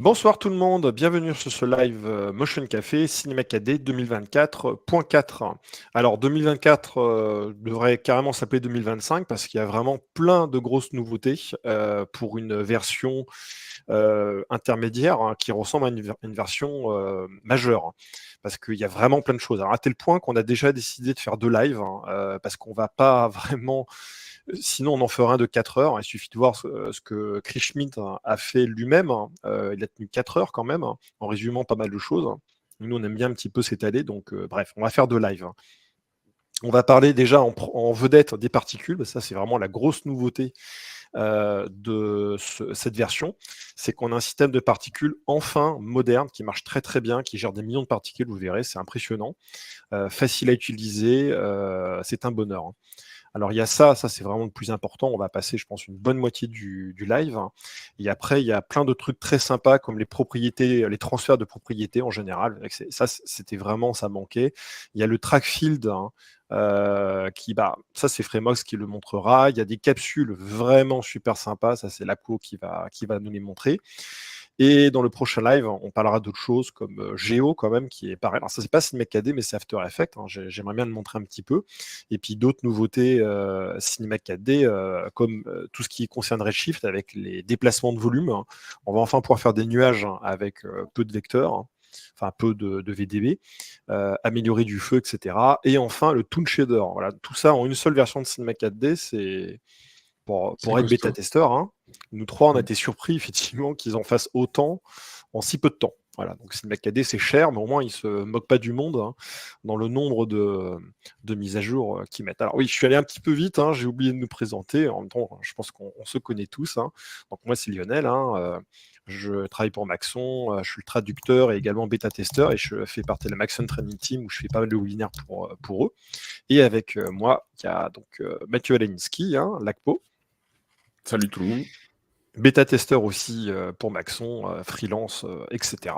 Bonsoir tout le monde, bienvenue sur ce live Motion Café Cinéma 4D 2024.4. Alors 2024 devrait carrément s'appeler 2025 parce qu'il y a vraiment plein de grosses nouveautés pour une version intermédiaire qui ressemble à une version majeure. Parce qu'il y a vraiment plein de choses. Alors à tel point qu'on a déjà décidé de faire 2 lives parce qu'on va pas vraiment. Sinon, on en fera un de 4 heures. Il suffit de voir ce que Chris Schmidt a fait lui-même. Il a tenu 4 heures quand même, en résumant pas mal de choses. Nous, on aime bien un petit peu s'étaler. Donc, bref, on va faire 2 lives. On va parler déjà en vedette des particules. Ça, c'est vraiment la grosse nouveauté de cette version. C'est qu'on a un système de particules enfin moderne qui marche très très bien, qui gère des millions de particules. Vous verrez, c'est impressionnant. Facile à utiliser. C'est un bonheur. Alors il y a ça c'est vraiment le plus important. On va passer, je pense, une bonne moitié du live. Et après, il y a plein de trucs très sympas comme les propriétés, les transferts de propriétés en général. Ça, c'était vraiment, ça manquait. Il y a le track field ça c'est Fremox qui le montrera. Il y a des capsules vraiment super sympas. Ça c'est Laco qui va nous les montrer. Et dans le prochain live, on parlera d'autres choses comme Géo quand même, qui est pareil. Alors ça, c'est pas Cinemac 4D, mais c'est After Effects. J'aimerais bien le montrer un petit peu. Et puis d'autres nouveautés Cinemac 4D, comme tout ce qui concerne Redshift avec les déplacements de volume. On va enfin pouvoir faire des nuages avec peu de vecteurs. Enfin, peu de VDB, améliorer du feu, etc. Et enfin, le Toon Shader. Voilà, tout ça en une seule version de Cinemac 4D, c'est pour être bêta-testeur, hein. Nous trois, on a été surpris effectivement qu'ils en fassent autant en si peu de temps. Voilà, donc Cinemac 4D c'est cher, mais au moins ils se moquent pas du monde dans le nombre de mises à jour qu'ils mettent. Alors oui, je suis allé un petit peu vite, j'ai oublié de nous présenter. En même temps, je pense qu'on se connaît tous. Donc moi c'est Lionel, je travaille pour Maxon, je suis le traducteur et également bêta-testeur et je fais partie de la Maxon Training Team où je fais pas mal de webinaires pour eux. Et avec moi, il y a donc Mathieu Alaninski, LACPO. Salut tout le monde. Bêta-testeur aussi pour Maxon, freelance, etc.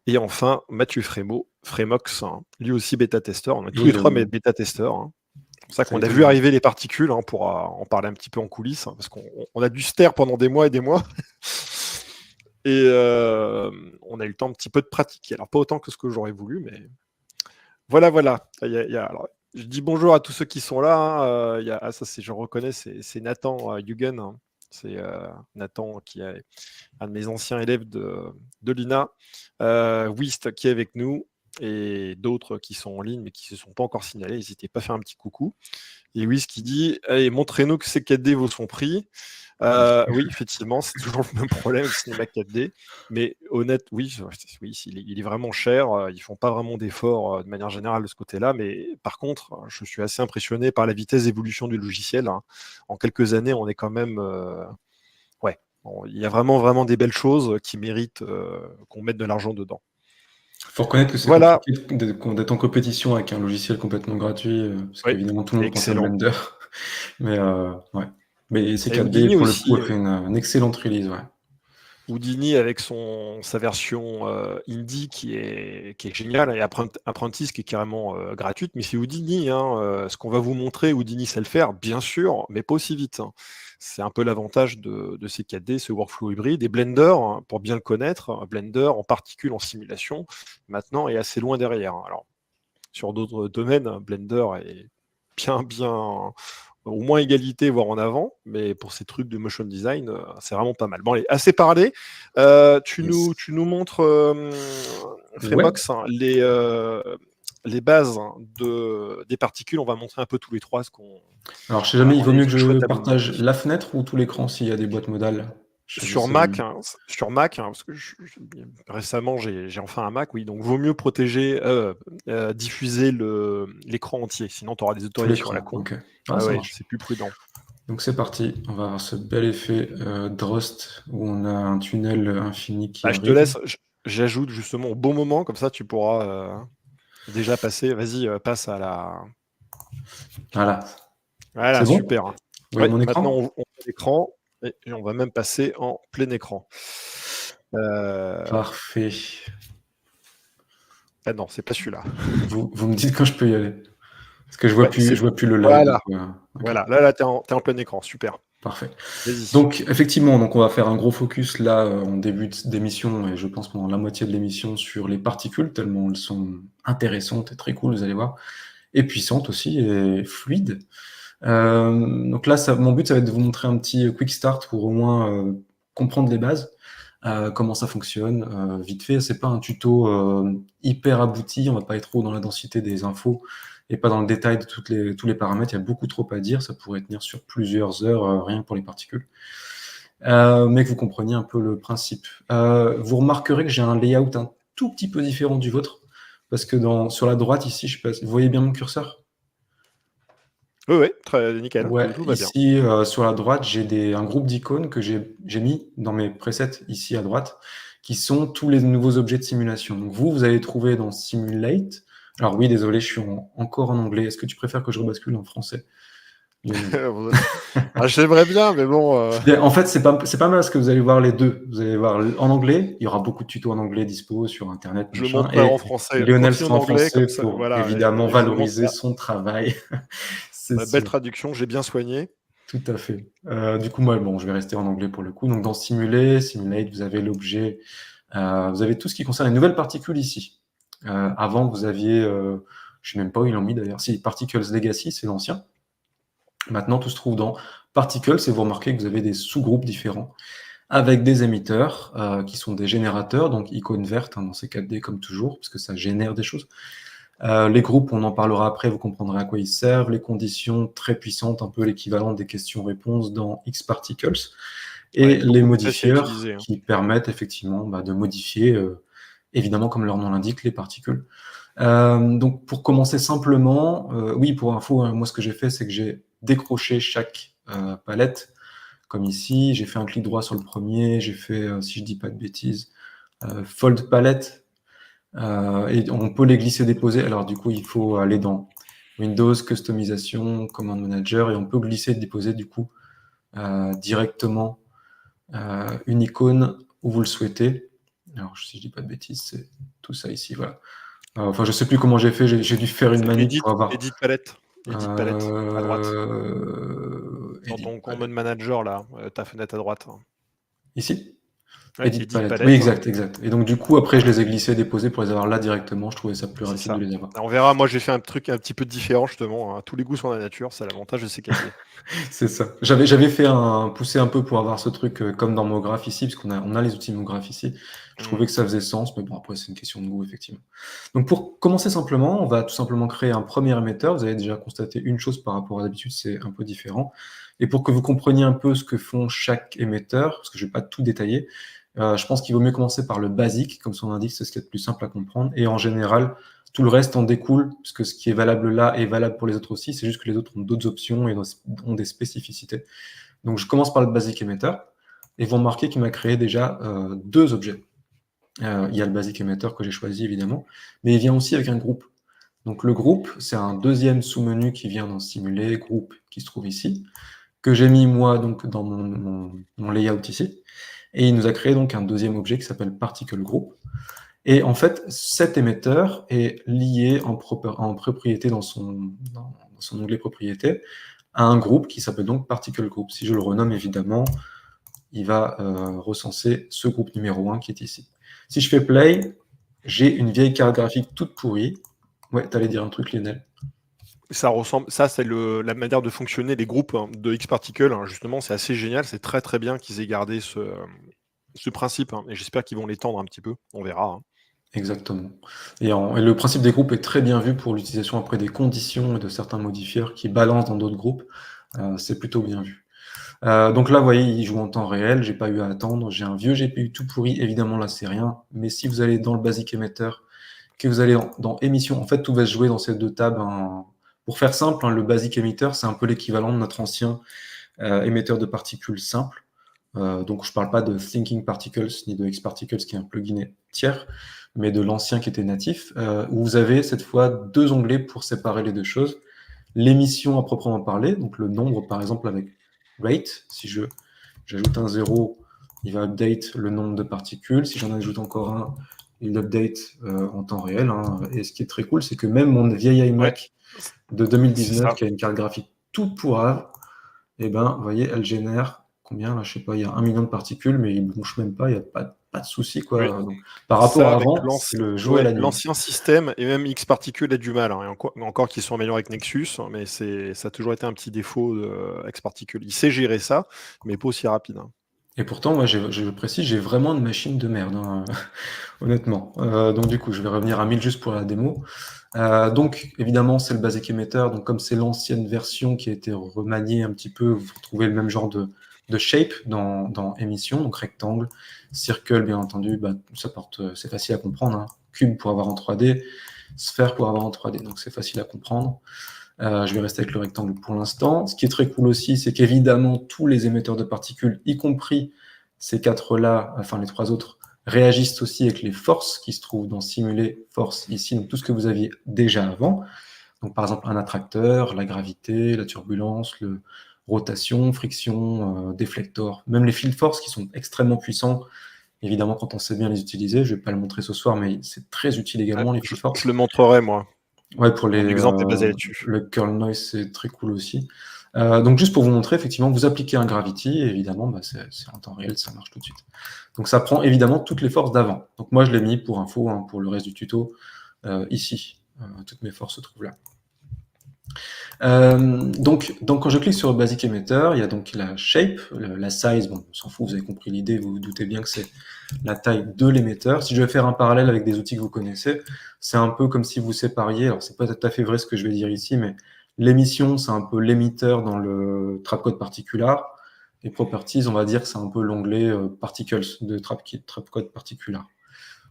Et enfin, Mathieu Fremox, lui aussi bêta-testeur. On est tous les trois bêta-testeurs. C'est pour ça qu'on a vu arriver les particules, on pourra en parler un petit peu en coulisses, parce qu'on a dû se taire pendant des mois et des mois. Et on a eu le temps un petit peu de pratiquer. Alors pas autant que ce que j'aurais voulu, mais voilà. Alors, je dis bonjour à tous ceux qui sont là. Je reconnais, c'est Nathan Hugen. C'est Nathan qui est un de mes anciens élèves de l'INA. Wist qui est avec nous et d'autres qui sont en ligne mais qui ne se sont pas encore signalés. N'hésitez pas à faire un petit coucou. Et Wist qui dit allez, montrez-nous que ces 4D vaut son prix. Oui, effectivement, c'est toujours le même problème avec Cinéma 4D. Mais honnête, oui, il est vraiment cher. Ils font pas vraiment d'efforts de manière générale de ce côté-là. Mais par contre, je suis assez impressionné par la vitesse d'évolution du logiciel. En quelques années, on est quand même... il y a vraiment des belles choses qui méritent qu'on mette de l'argent dedans. Il faut reconnaître que c'est compliqué d'être en compétition avec un logiciel complètement gratuit, parce qu'évidemment tout le monde pense à Blender. Mais ouais. Mais C4D pour le coup a fait une excellente release, ouais. Houdini avec sa version indie qui est géniale, et Apprentice qui est carrément gratuite, mais c'est Houdini. Ce qu'on va vous montrer, Houdini sait le faire, bien sûr, mais pas aussi vite. C'est un peu l'avantage de ces 4D, ce workflow hybride. Et Blender, pour bien le connaître, Blender en particules en simulation, maintenant est assez loin derrière. Alors, sur d'autres domaines, Blender est bien au moins égalité, voire en avant, mais pour ces trucs de motion design, c'est vraiment pas mal. Bon, allez, assez parlé. Tu nous montres, Fremox, les bases des particules. On va montrer un peu tous les trois. Alors, je sais jamais, il vaut mieux que je partage la fenêtre ou tout l'écran s'il y a des boîtes modales. Sur Mac, parce que récemment j'ai enfin un Mac, oui, donc vaut mieux protéger, diffuser l'écran entier, sinon tu auras des autorisations à la con. Okay. C'est plus prudent. Donc c'est parti, on va avoir ce bel effet Drost où on a un tunnel infini qui arrive. Je te laisse, j'ajoute justement au bon moment, comme ça tu pourras déjà passer, vas-y, passe à la... Voilà, super. Bon, ouais, mon écran. Maintenant on voit l'écran et on va même passer en plein écran. Parfait. Ah non, c'est pas celui-là. Vous me dites quand je peux y aller. Parce que je vois plus le live. Voilà, là t'es en plein écran, super. Parfait. Vas-y. Donc, effectivement, on va faire un gros focus là en début d'émission et je pense pendant la moitié de l'émission sur les particules, tellement elles sont intéressantes et très cool, vous allez voir, et puissantes aussi et fluides. Donc là, mon but, ça va être de vous montrer un petit quick start pour au moins comprendre les bases, comment ça fonctionne. Vite fait, c'est pas un tuto hyper abouti, on va pas être trop dans la densité des infos et pas dans le détail de tous les paramètres. Il y a beaucoup trop à dire, ça pourrait tenir sur plusieurs heures, rien que pour les particules. Mais que vous compreniez un peu le principe. Vous remarquerez que j'ai un layout un tout petit peu différent du vôtre, parce que sur la droite ici, je sais pas, vous voyez bien mon curseur ? Oui, très nickel. Ouais, Tout va bien. ici, sur la droite, j'ai un groupe d'icônes que j'ai mis dans mes presets ici à droite, qui sont tous les nouveaux objets de simulation. Donc vous allez trouver dans Simulate. Alors oui, désolé, je suis encore en anglais. Est-ce que tu préfères que je rebascule en français? J'aimerais bien, mais bon. En fait, c'est pas mal parce que vous allez voir les deux. Vous allez voir en anglais. Il y aura beaucoup de tutos en anglais dispo sur Internet. Je montrerai en français. Lionel Continue sera en anglais, français comme ça, pour voilà, évidemment et je valoriser son travail. Belle traduction, j'ai bien soigné. Tout à fait. Du coup, moi, je vais rester en anglais pour le coup. Donc, dans Simulate, vous avez l'objet, vous avez tout ce qui concerne les nouvelles particules ici. Avant, vous aviez, je sais même pas où ils l'ont mis d'ailleurs. Si, Particles Legacy, c'est l'ancien. Maintenant, tout se trouve dans Particles et vous remarquez que vous avez des sous-groupes différents avec des émetteurs qui sont des générateurs, donc icône verte dans ces 4D comme toujours, parce que ça génère des choses. Les groupes, on en parlera après, vous comprendrez à quoi ils servent. Les conditions très puissantes, un peu l'équivalent des questions-réponses dans Xparticles. Et les modifieurs qui permettent effectivement de modifier, évidemment, comme leur nom l'indique, les particules. Donc, pour commencer simplement, oui, pour info, moi, ce que j'ai fait, c'est que j'ai décroché chaque palette, comme ici. J'ai fait un clic droit sur le premier. J'ai fait, si je dis pas de bêtises, Fold Palette. Et on peut les glisser-déposer. Alors, du coup, il faut aller dans Windows, Customisation, Command Manager, et on peut glisser-déposer, du coup, directement une icône où vous le souhaitez. Alors, si je dis pas de bêtises, c'est tout ça ici, voilà. Enfin, je sais plus comment j'ai fait, j'ai dû faire une manip pour avoir... Edit palette. Edit palette, à droite. Dans ton Command Manager, là, ta fenêtre à droite. Ici ? Ouais, Edit palette. Oui, exact. Et donc, du coup, après, je les ai glissés, déposés pour les avoir là directement. Je trouvais ça plus rapide de les avoir. On verra. Moi, j'ai fait un truc un petit peu différent, justement. Tous les goûts sont la nature. C'est l'avantage de ces casiers. C'est ça. J'avais fait pousser un peu pour avoir ce truc comme dans MoGraph ici, parce qu'on a les outils MoGraph ici. Je trouvais que ça faisait sens, mais bon, après, c'est une question de goût, effectivement. Donc, pour commencer simplement, on va tout simplement créer un premier émetteur. Vous avez déjà constaté une chose par rapport à d'habitude, c'est un peu différent. Et pour que vous compreniez un peu ce que font chaque émetteur, parce que je ne vais pas tout détailler, je pense qu'il vaut mieux commencer par le basique, comme son indique, c'est ce qui est le plus simple à comprendre. Et en général, tout le reste en découle, puisque ce qui est valable là est valable pour les autres aussi. C'est juste que les autres ont d'autres options et ont des spécificités. Donc, je commence par le basic emitter. Et vous remarquez qu'il m'a créé déjà deux objets. Il y a le basic emitter que j'ai choisi, évidemment, mais il vient aussi avec un groupe. Donc, le groupe, c'est un deuxième sous-menu qui vient dans Simuler, groupe, qui se trouve ici, que j'ai mis, moi, donc, dans mon layout ici. Et il nous a créé donc un deuxième objet qui s'appelle Particle Group. Et en fait, cet émetteur est lié en propriété dans son onglet propriété à un groupe qui s'appelle donc Particle Group. Si je le renomme, évidemment, il va recenser ce groupe numéro 1 qui est ici. Si je fais play, j'ai une vieille carte graphique toute pourrie. Ouais, t'allais dire un truc, Lionel. Ça ressemble, ça c'est la manière de fonctionner des groupes de Xparticle. Justement, c'est assez génial. C'est très très bien qu'ils aient gardé ce principe. Et j'espère qu'ils vont l'étendre un petit peu. On verra. Exactement. Et le principe des groupes est très bien vu pour l'utilisation après des conditions et de certains modifieurs qui balancent dans d'autres groupes. C'est plutôt bien vu. Donc là, vous voyez, il joue en temps réel. J'ai pas eu à attendre. J'ai un vieux GPU tout pourri. Évidemment, là, c'est rien. Mais si vous allez dans le basic emitter, que vous allez dans émission, en fait, tout va se jouer dans ces deux tables. Pour faire simple, le basic emitter, c'est un peu l'équivalent de notre ancien émetteur de particules simple. Donc, je ne parle pas de Thinking Particles ni de Xparticles, qui est un plugin tiers, mais de l'ancien qui était natif, où vous avez cette fois deux onglets pour séparer les deux choses. L'émission à proprement parler, donc le nombre, par exemple, avec rate. Si j'ajoute un 0, il va update le nombre de particules. Si j'en ajoute encore un, il update en temps réel. Et ce qui est très cool, c'est que même mon vieil iMac de 2019, qui a une carte graphique toute pourrave, et ben, vous voyez, elle génère combien là? Je sais pas, il y a 1 million de particules, mais il bronche même pas, il y a pas de souci, Oui. quoi. Donc, par rapport Ça, à avec avant, c'est le jour et ouais, la nuit. l'ancien système et même X-Particules a du mal, hein, et encore qu'ils sont améliorés avec Nexus, mais ça a toujours été un petit défaut de X-Particules. Il sait gérer ça, mais pas aussi rapide, hein. Et pourtant, moi, je précise, j'ai vraiment une machine de merde, hein, honnêtement. Donc du coup, je vais revenir à 1000 juste pour la démo. Donc évidemment, c'est le basic emitter. Donc comme c'est l'ancienne version qui a été remaniée un petit peu, vous retrouvez le même genre de shape dans émission, donc rectangle, circle, bien entendu, bah, c'est facile à comprendre, hein. Cube pour avoir en 3D, sphère pour avoir en 3D, donc c'est facile à comprendre. Je vais rester avec le rectangle pour l'instant. Ce qui est très cool aussi, c'est qu'évidemment, tous les émetteurs de particules, y compris ces quatre-là, enfin les trois autres, réagissent aussi avec les forces qui se trouvent dans simuler force ici, donc tout ce que vous aviez déjà avant. Donc par exemple un attracteur, la gravité, la turbulence, le rotation, friction, déflector, même les fils de force qui sont extrêmement puissants. Évidemment, quand on sait bien les utiliser, je ne vais pas le montrer ce soir, mais c'est très utile également, les fils de force. Je le montrerai, moi. Ouais, pour Mon exemple est basé là-dessus. le curl noise, c'est très cool aussi. Donc juste pour vous montrer, effectivement, vous appliquez un gravity, et évidemment, bah, c'est en temps réel, ça marche tout de suite. Donc ça prend évidemment toutes les forces d'avant. Donc moi, je l'ai mis pour info, hein, pour le reste du tuto, ici. Toutes mes forces se trouvent là. Donc quand je clique sur le Basic Emitter, il y a donc la shape, la size, bon, on s'en fout, vous avez compris l'idée, vous vous doutez bien que c'est la taille de l'émetteur. Si je vais faire un parallèle avec des outils que vous connaissez, c'est un peu comme si vous sépariez, alors c'est pas tout à fait vrai ce que je vais dire ici, mais l'émission, c'est un peu l'émetteur dans le trapcode particular, et properties, on va dire que c'est un peu l'onglet particles de trapcode particular.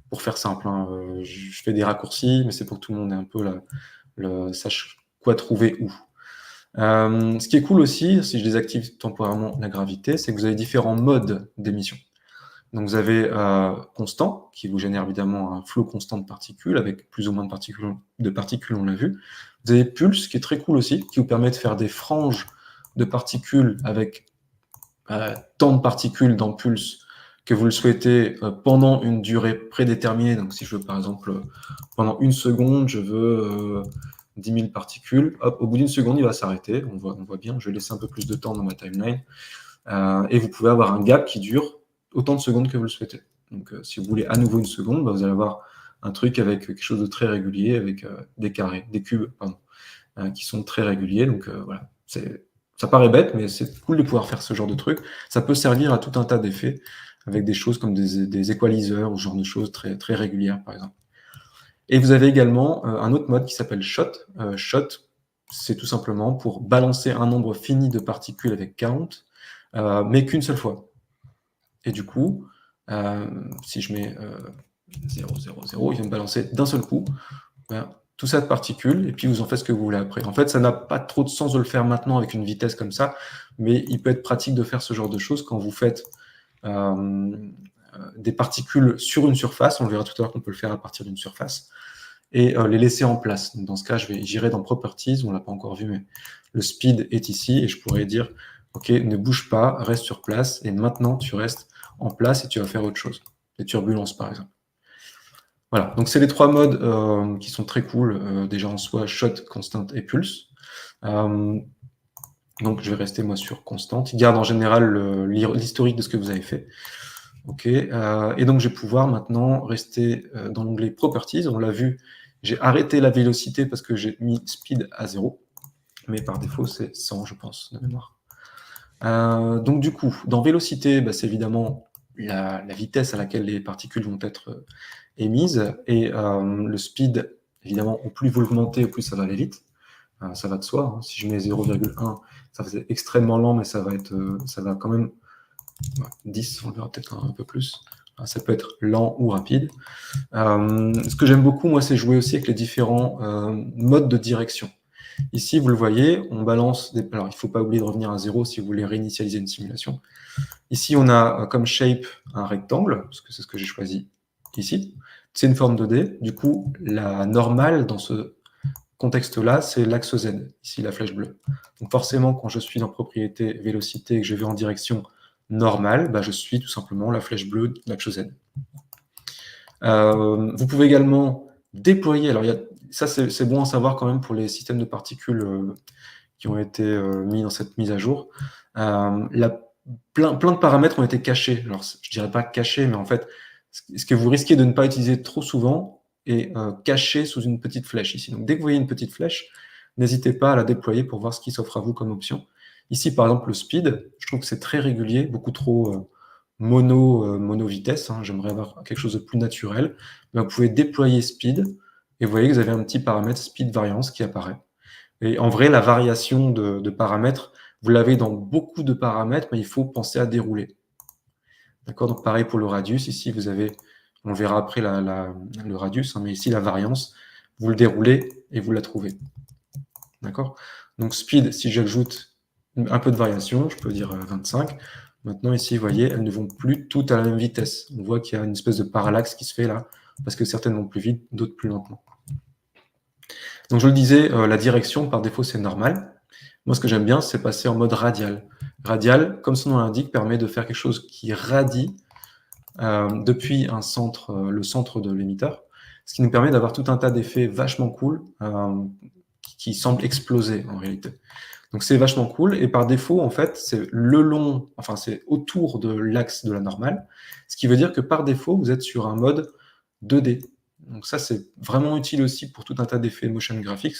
Pour faire simple, hein, je fais des raccourcis, mais c'est pour que tout le monde ait un peu sache quoi trouver où. Ce qui est cool aussi, si je désactive temporairement la gravité, c'est que vous avez différents modes d'émission. Donc vous avez constant, qui vous génère évidemment un flot constant de particules, avec plus ou moins de particules, on l'a vu. Vous avez pulse, qui est très cool aussi, qui vous permet de faire des franges de particules avec tant de particules dans pulse que vous le souhaitez pendant une durée prédéterminée. Donc si je veux par exemple, pendant 1 seconde, je veux 10 000 particules, hop, au bout d'1 seconde, il va s'arrêter, on voit bien, je vais laisser un peu plus de temps dans ma timeline, et vous pouvez avoir un gap qui dure autant de secondes que vous le souhaitez. Donc si vous voulez à nouveau 1 seconde, bah, vous allez avoir un truc avec quelque chose de très régulier, avec des carrés, des cubes, pardon, qui sont très réguliers, donc voilà, ça paraît bête, mais c'est cool de pouvoir faire ce genre de truc. Ça peut servir à tout un tas d'effets, avec des choses comme des equalizers, ou ce genre de choses très, très régulières, par exemple. Et vous avez également un autre mode qui s'appelle shot. Shot, c'est tout simplement pour balancer un nombre fini de particules avec count, mais qu'une seule fois. Et du coup, si je mets 0, 0, 0, il va me balancer d'un seul coup tout ça de particules, et puis vous en faites ce que vous voulez après. En fait, ça n'a pas trop de sens de le faire maintenant avec une vitesse comme ça, mais il peut être pratique de faire ce genre de choses quand vous faites des particules sur une surface. On verra tout à l'heure qu'on peut le faire à partir d'une surface, et les laisser en place. Donc, dans ce cas, j'irai dans Properties, on ne l'a pas encore vu, mais le speed est ici, et je pourrais dire, ok, ne bouge pas, reste sur place, et maintenant tu restes en place et tu vas faire autre chose. Les turbulences, par exemple. Voilà, donc c'est les trois modes qui sont très cool, déjà en soi, shot, constant et pulse. Donc je vais rester moi sur constant. Il garde en général l'historique de ce que vous avez fait. Ok, et donc je vais pouvoir maintenant rester dans l'onglet Properties. On l'a vu, j'ai arrêté la vélocité parce que j'ai mis speed à 0, mais par défaut c'est 100, je pense, de mémoire. Donc du coup, dans vélocité, bah, c'est évidemment la vitesse à laquelle les particules vont être émise, et le speed, évidemment, au plus vous l'augmentez, au plus ça va aller vite. Ça va de soi, hein. Si je mets 0,1, ça faisait extrêmement lent, mais ça va quand même 10, on le verra peut-être un peu plus. Ça peut être lent ou rapide. Ce que j'aime beaucoup, moi, c'est jouer aussi avec les différents modes de direction. Ici, vous le voyez, on balance des... Alors, il ne faut pas oublier de revenir à 0 si vous voulez réinitialiser une simulation. Ici, on a comme shape un rectangle, parce que c'est ce que j'ai choisi ici. C'est une forme 2D. Du coup, la normale dans ce contexte-là, c'est l'axe Z, ici la flèche bleue. Donc forcément, quand je suis dans propriété vélocité et que je vais en direction normale, bah, je suis tout simplement la flèche bleue de l'axe Z. Vous pouvez également déployer, alors ça c'est bon à savoir quand même pour les systèmes de particules qui ont été mis dans cette mise à jour. Plein de paramètres ont été cachés. Alors, je dirais pas cachés, mais en fait, ce que vous risquez de ne pas utiliser trop souvent est caché sous une petite flèche ici. Donc, dès que vous voyez une petite flèche, n'hésitez pas à la déployer pour voir ce qui s'offre à vous comme option. Ici, par exemple, le speed, je trouve que c'est très régulier, beaucoup trop mono vitesse. J'aimerais avoir quelque chose de plus naturel. Mais vous pouvez déployer speed, et vous voyez que vous avez un petit paramètre speed variance qui apparaît. Et en vrai, la variation de paramètres, vous l'avez dans beaucoup de paramètres, mais il faut penser à dérouler. D'accord? Donc pareil pour le radius. Ici, vous avez, on verra après le radius, mais ici, la variance, vous le déroulez et vous la trouvez. D'accord? Donc speed, si j'ajoute un peu de variation, je peux dire 25. Maintenant, ici, vous voyez, elles ne vont plus toutes à la même vitesse. On voit qu'il y a une espèce de parallaxe qui se fait là, parce que certaines vont plus vite, d'autres plus lentement. Donc je le disais, la direction, par défaut, c'est normal. Moi, ce que j'aime bien, c'est passer en mode radial. Radial, comme son nom l'indique, permet de faire quelque chose qui radie depuis le centre de l'émetteur, ce qui nous permet d'avoir tout un tas d'effets vachement cool qui semblent exploser en réalité. Donc c'est vachement cool, et par défaut, en fait, c'est c'est autour de l'axe de la normale, ce qui veut dire que par défaut, vous êtes sur un mode 2D. Donc ça, c'est vraiment utile aussi pour tout un tas d'effets motion graphics.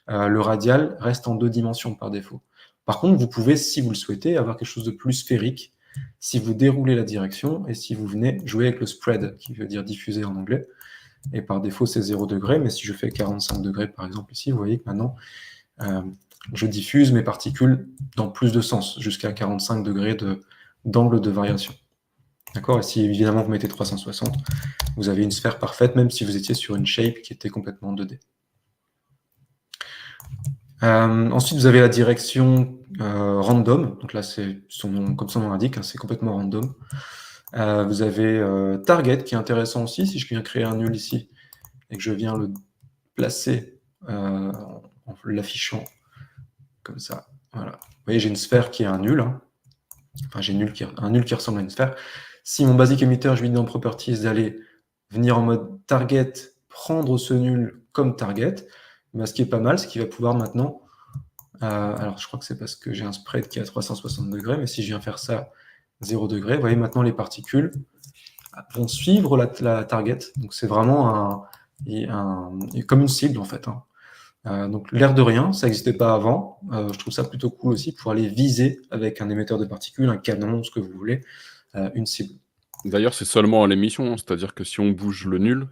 Le radial reste en 2 dimensions par défaut. Par contre, vous pouvez, si vous le souhaitez, avoir quelque chose de plus sphérique, si vous déroulez la direction, et si vous venez jouer avec le spread, qui veut dire diffuser en anglais. Et par défaut, c'est 0 degré, mais si je fais 45 degrés, par exemple, ici, vous voyez que maintenant, je diffuse mes particules dans plus de sens, jusqu'à 45 degrés d'angle de variation. D'accord? Et si évidemment vous mettez 360, vous avez une sphère parfaite, même si vous étiez sur une shape qui était complètement 2D. Ensuite, vous avez la direction random. Donc là, c'est comme son nom l'indique, c'est complètement random. Vous avez target qui est intéressant aussi. Si je viens créer un nul ici et que je viens le placer en l'affichant comme ça. Voilà. Vous voyez, j'ai une sphère qui est un nul. Enfin, j'ai un nul qui ressemble à une sphère. Si mon basic emitter, je lui dis dans Properties d'aller venir en mode target, prendre ce nul comme target, ce qui est pas mal, c'est qu'il va pouvoir maintenant... alors, je crois que c'est parce que j'ai un spread qui est à 360 degrés, mais si je viens faire ça 0 degré, vous voyez, maintenant les particules vont suivre la target. Donc, c'est vraiment comme une cible, en fait. Donc, l'air de rien, ça n'existait pas avant. Je trouve ça plutôt cool aussi pour aller viser avec un émetteur de particules, un canon, ce que vous voulez, une cible. D'ailleurs, c'est seulement à l'émission, c'est-à-dire que si on bouge le nul,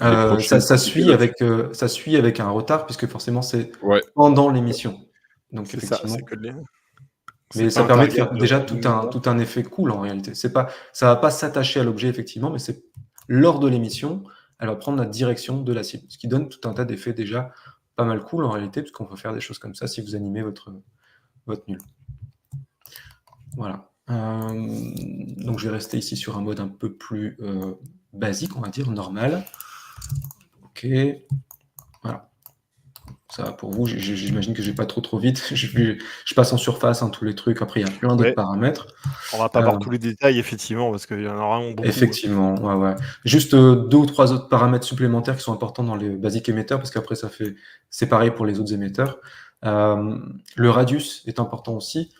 ça suit avec un retard, puisque forcément, c'est pendant l'émission. Donc, effectivement. Mais ça permet de faire déjà tout un effet cool en réalité. Ça ne va pas s'attacher à l'objet, effectivement, mais c'est lors de l'émission, elle va prendre la direction de la cible, ce qui donne tout un tas d'effets déjà pas mal cool en réalité, puisqu'on peut faire des choses comme ça si vous animez votre nul. Voilà. Donc je vais rester ici sur un mode un peu plus basique, on va dire, normal. Ok. Voilà. Ça va pour vous, j'imagine que je vais pas trop vite. Je passe en surface, tous les trucs. Après, il y a plein d'autres paramètres. On va pas voir tous les détails, effectivement, parce qu'il y en a vraiment beaucoup. Effectivement, ouais. Juste 2 ou 3 autres paramètres supplémentaires qui sont importants dans les basic émetteurs, parce qu'après, c'est pareil pour les autres émetteurs. Le radius est important aussi.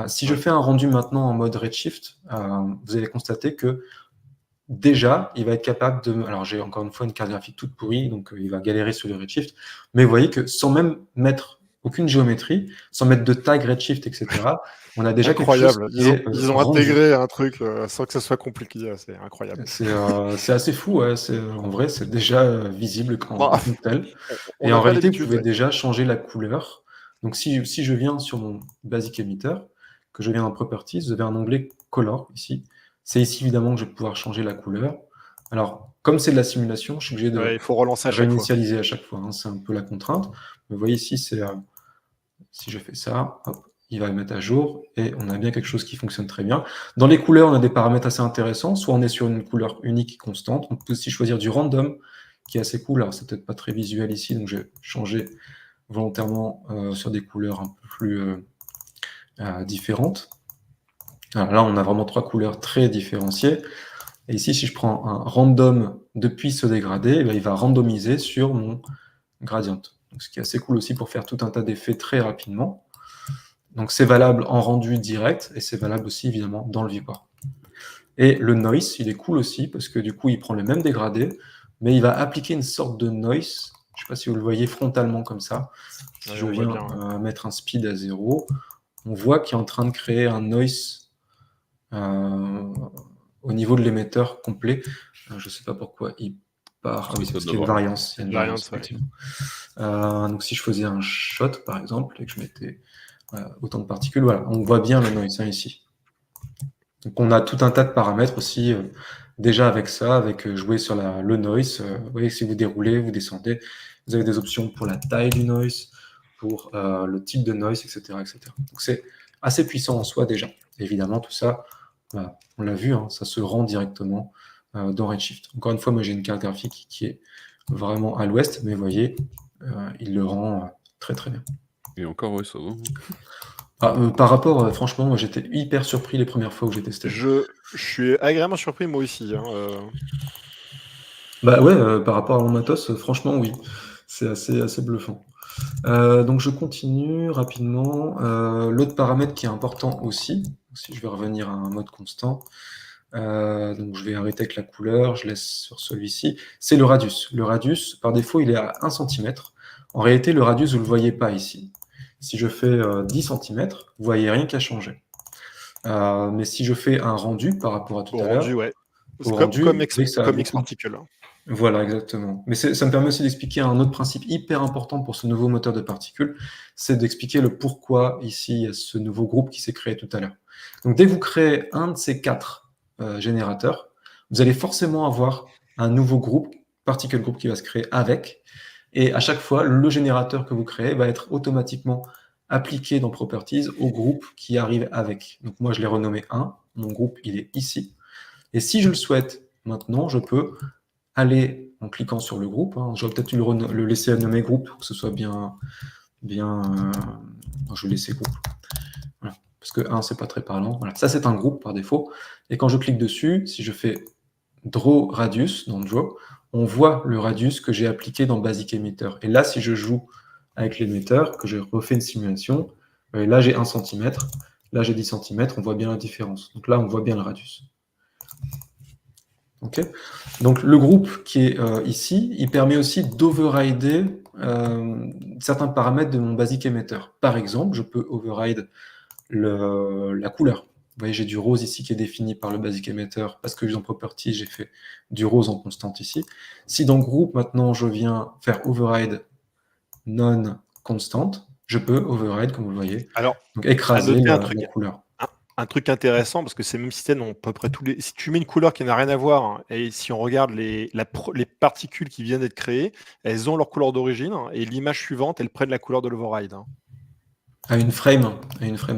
Si je fais un rendu maintenant en mode Redshift, vous allez constater que déjà, il va être capable de... Alors, j'ai encore une fois une carte graphique toute pourrie, donc il va galérer sur le Redshift. Mais vous voyez que sans même mettre aucune géométrie, sans mettre de tag Redshift, etc., on a déjà incroyable. Ils ont intégré un truc sans que ça soit compliqué. C'est incroyable. C'est assez fou. Ouais. En vrai, c'est déjà visible en tel. Et en réalité, vous pouvez déjà changer la couleur. Donc, si je viens sur mon basic emitter, que je viens dans Properties, vous avez un onglet Color ici. C'est ici, évidemment, que je vais pouvoir changer la couleur. Alors, comme c'est de la simulation, je suis obligé de réinitialiser à chaque fois. C'est un peu la contrainte. Mais vous voyez ici, si je fais ça, hop, il va le mettre à jour et on a bien quelque chose qui fonctionne très bien. Dans les couleurs, on a des paramètres assez intéressants. Soit on est sur une couleur unique et constante. On peut aussi choisir du random, qui est assez cool. Alors, c'est peut-être pas très visuel ici, donc je vais changer volontairement sur des couleurs un peu plus différentes. Alors là, on a vraiment 3 couleurs très différenciées. Et ici, si je prends un random depuis ce dégradé, il va randomiser sur mon gradient. Donc, ce qui est assez cool aussi pour faire tout un tas d'effets très rapidement. Donc c'est valable en rendu direct et c'est valable aussi évidemment dans le viewport. Et le noise, il est cool aussi parce que du coup il prend le même dégradé, mais il va appliquer une sorte de noise. Je ne sais pas si vous le voyez frontalement comme ça. Si je viens mettre un speed à 0, on voit qu'il est en train de créer un noise au niveau de l'émetteur complet. Je ne sais pas pourquoi il part. Ah oui, c'est parce qu'il y a une variance. Il y a une variance, effectivement. Donc si je faisais un shot par exemple et que je mettais autant de particules, voilà, on voit bien le noise ici. Donc on a tout un tas de paramètres aussi déjà avec ça, avec jouer sur le noise. Vous voyez, si vous déroulez, vous descendez, vous avez des options pour la taille du noise, pour le type de noise, etc. etc. Donc c'est assez puissant en soi déjà. Et évidemment, tout ça, on l'a vu, ça se rend directement dans Redshift. Encore une fois, moi j'ai une carte graphique qui est vraiment à l'ouest, mais vous voyez, il le rend très très bien. Et encore, oui, ça va. Par rapport, franchement, moi j'étais hyper surpris les premières fois où j'ai testé. Je suis agréablement surpris moi aussi. Bah ouais, par rapport à mon matos, franchement oui, c'est assez bluffant. Donc je continue rapidement. L'autre paramètre qui est important aussi, si je vais revenir à un mode constant, donc je vais arrêter avec la couleur, je laisse sur celui-ci, c'est le radius. Le radius, par défaut, il est à 1 cm. En réalité, le radius, vous ne le voyez pas ici. Si je fais 10 cm, vous voyez rien qui a changé. Mais si je fais un rendu par rapport à tout à l'heure... Rendu, ouais. Comme Xparticle. Voilà, exactement. Mais ça me permet aussi d'expliquer un autre principe hyper important pour ce nouveau moteur de particules, c'est d'expliquer le pourquoi ici il y a ce nouveau groupe qui s'est créé tout à l'heure. Donc dès que vous créez un de ces 4 générateurs, vous allez forcément avoir un nouveau groupe, particle group, qui va se créer avec, et à chaque fois, le générateur que vous créez va être automatiquement appliqué dans Properties au groupe qui arrive avec. Donc moi, je l'ai renommé 1, mon groupe, il est ici. Et si je le souhaite maintenant, je peux aller en cliquant sur le groupe. J'aurais peut-être dû le laisser nommer groupe pour que ce soit bien je vais laisser groupe. Voilà. Parce que 1, c'est pas très parlant. Voilà. Ça, c'est un groupe par défaut. Et quand je clique dessus, si je fais Draw Radius dans Draw, on voit le radius que j'ai appliqué dans Basic Emitter. Et là, si je joue avec l'émetteur, que je refais une simulation, là j'ai 1 cm, là j'ai 10 cm, on voit bien la différence. Donc là, on voit bien le radius. Okay. Donc le groupe qui est ici, il permet aussi d'overrider certains paramètres de mon Basic Emitter. Par exemple, je peux override la couleur. Vous voyez, j'ai du rose ici qui est défini par le Basic Emitter parce que dans Properties, j'ai fait du rose en constante ici. Si dans groupe, maintenant, je viens faire override non-constant, je peux override, comme vous le voyez, donc écraser la couleur. Un truc intéressant, parce que c'est le même système dans à peu près tous les... Si tu mets une couleur qui n'a rien à voir, et si on regarde les particules qui viennent d'être créées, elles ont leur couleur d'origine, et l'image suivante, elles prennent la couleur de l'override. À une frame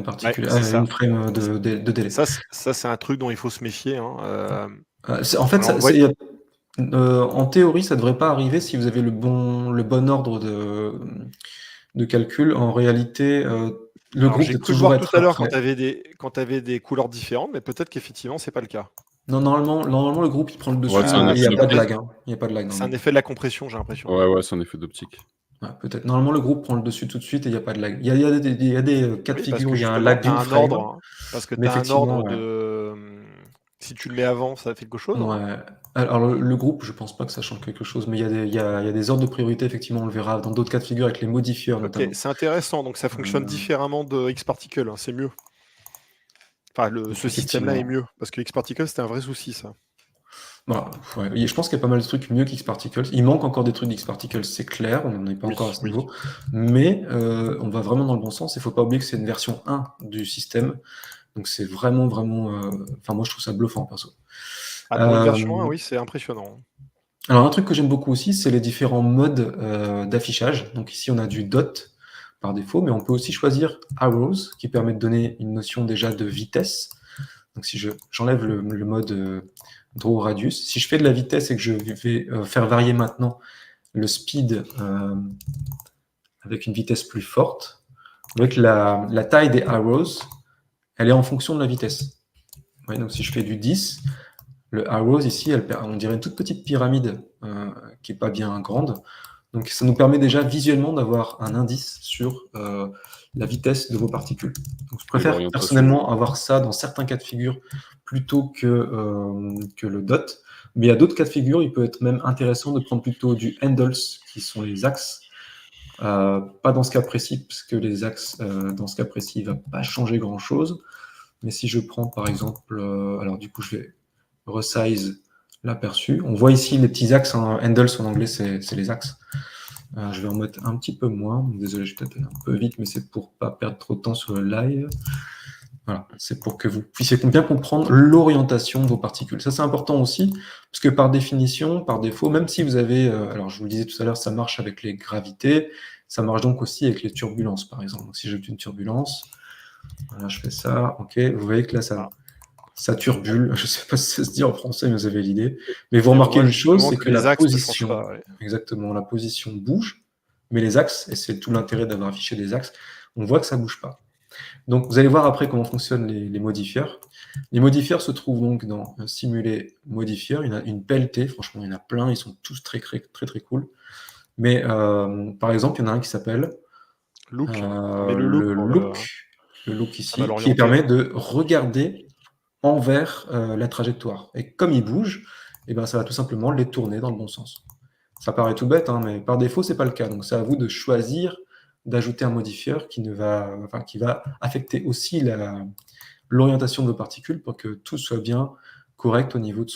particulière, à une frame de délai. Ça c'est un truc dont il faut se méfier. En fait, en théorie, ça ne devrait pas arriver si vous avez le bon ordre de calcul. En réalité, le groupe peut toujours être tout à l'heure quand tu avais des couleurs différentes, mais peut-être qu'effectivement, c'est pas le cas. Non, normalement, le groupe, il prend le dessus. Il n'y a pas de lag. Il y a pas de lag. C'est un effet de la compression, j'ai l'impression. Ouais, c'est un effet d'optique. Peut-être. Normalement, le groupe prend le dessus tout de suite et il n'y a pas de lag. Il y a des cas de figure où il y a un lag d'une frame. Parce que tu as un ordre de... Si tu le mets avant, ça fait quelque chose. Ouais. Alors, le groupe, je pense pas que ça change quelque chose, mais il y a des ordres de priorité, effectivement, on le verra dans d'autres cas de figure avec les modifieurs, notamment. C'est intéressant, donc ça fonctionne différemment de Xparticle, c'est mieux. Enfin, ce système-là est mieux, parce que Xparticle, c'était un vrai souci, ça. Bah, ouais. Je pense qu'il y a pas mal de trucs mieux qu'Xparticle. Il manque encore des trucs d'Xparticle, c'est clair, on n'en est pas encore à ce niveau, mais on va vraiment dans le bon sens. Il ne faut pas oublier que c'est une version 1 du système, donc c'est vraiment... Enfin, moi, je trouve ça bluffant, perso. Dans la version 1, oui, c'est impressionnant. Alors, un truc que j'aime beaucoup aussi, c'est les différents modes d'affichage. Donc ici, on a du dot par défaut, mais on peut aussi choisir arrows, qui permet de donner une notion déjà de vitesse. Donc si j'enlève le mode draw radius, si je fais de la vitesse et que je vais faire varier maintenant le speed avec une vitesse plus forte, vous voyez que la taille des arrows, elle est en fonction de la vitesse. Ouais, donc si je fais du 10, le arrows ici, on dirait une toute petite pyramide qui n'est pas bien grande. Donc ça nous permet déjà visuellement d'avoir un indice sur la vitesse de vos particules. Donc je préfère personnellement avoir ça dans certains cas de figure plutôt que le dot. Mais il y a d'autres cas de figure, il peut être même intéressant de prendre plutôt du handles, qui sont les axes. Pas dans ce cas précis, parce que les axes, dans ce cas précis, il ne va pas changer grand-chose. Mais si je prends par exemple, alors du coup je vais resize l'aperçu. On voit ici les petits axes, hein, handles en anglais c'est les axes. Je vais en mettre un petit peu moins. Désolé, je vais peut-être aller un peu vite, mais c'est pour pas perdre trop de temps sur le live. Voilà, c'est pour que vous puissiez bien comprendre l'orientation de vos particules. Ça, c'est important aussi, parce que par définition, par défaut, même si vous avez, alors je vous le disais tout à l'heure, ça marche avec les gravités, ça marche donc aussi avec les turbulences, par exemple. Donc, si j'ai une turbulence, voilà, je fais ça, ok, vous voyez que là, ça turbule. Je ne sais pas si ça se dit en français, mais vous avez l'idée. Mais vous remarquez une chose, c'est que la position, exactement, la position bouge, mais les axes, et c'est tout l'intérêt d'avoir affiché des axes, on voit que ça ne bouge pas. Donc, vous allez voir après comment fonctionnent les modifieurs. Les modifieurs se trouvent donc dans simuler modifieur. Il y en a une pelletée, franchement, il y en a plein, ils sont tous très, très, très, très cool. Mais par exemple, il y en a un qui s'appelle Look. Le look ici, qui permet de regarder envers la trajectoire. Et comme il bouge, eh ben, ça va tout simplement les tourner dans le bon sens. Ça paraît tout bête, hein, mais par défaut, ce n'est pas le cas. Donc, c'est à vous de choisir d'ajouter un modifieur qui va affecter aussi l'orientation de vos particules pour que tout soit bien correct au niveau de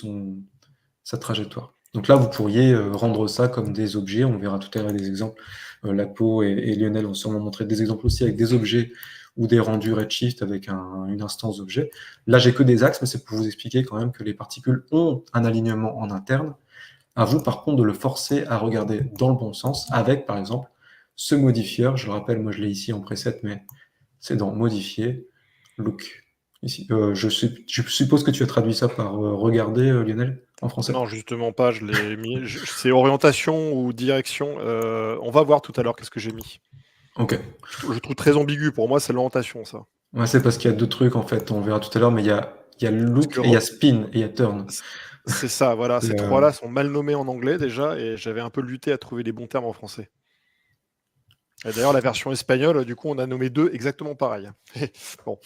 sa trajectoire. Donc là, vous pourriez rendre ça comme des objets. On verra tout à l'heure des exemples. Lapo et Lionel ont sûrement montré des exemples aussi avec des objets ou des rendus Redshift avec une instance d'objet. Là, j'ai que des axes, mais c'est pour vous expliquer quand même que les particules ont un alignement en interne. À vous, par contre, de le forcer à regarder dans le bon sens avec, par exemple, ce modifieur. Je le rappelle, moi, je l'ai ici en preset, mais c'est dans Modifier, Look. Ici. Je suppose que tu as traduit ça par regarder, Lionel, en français? Non, justement pas, je l'ai mis. C'est orientation ou direction. On va voir tout à l'heure qu'est-ce que j'ai mis. Ok. Je trouve très ambigu. Pour moi, c'est l'orientation, ça. Ouais, c'est parce qu'il y a deux trucs, en fait. On verra tout à l'heure, mais il y a look, et il y a spin, et il y a turn. C'est ça, voilà. Ces trois-là sont mal nommés en anglais déjà, et j'avais un peu lutté à trouver les bons termes en français. Et d'ailleurs, la version espagnole, du coup, on a nommé deux exactement pareil. Bon.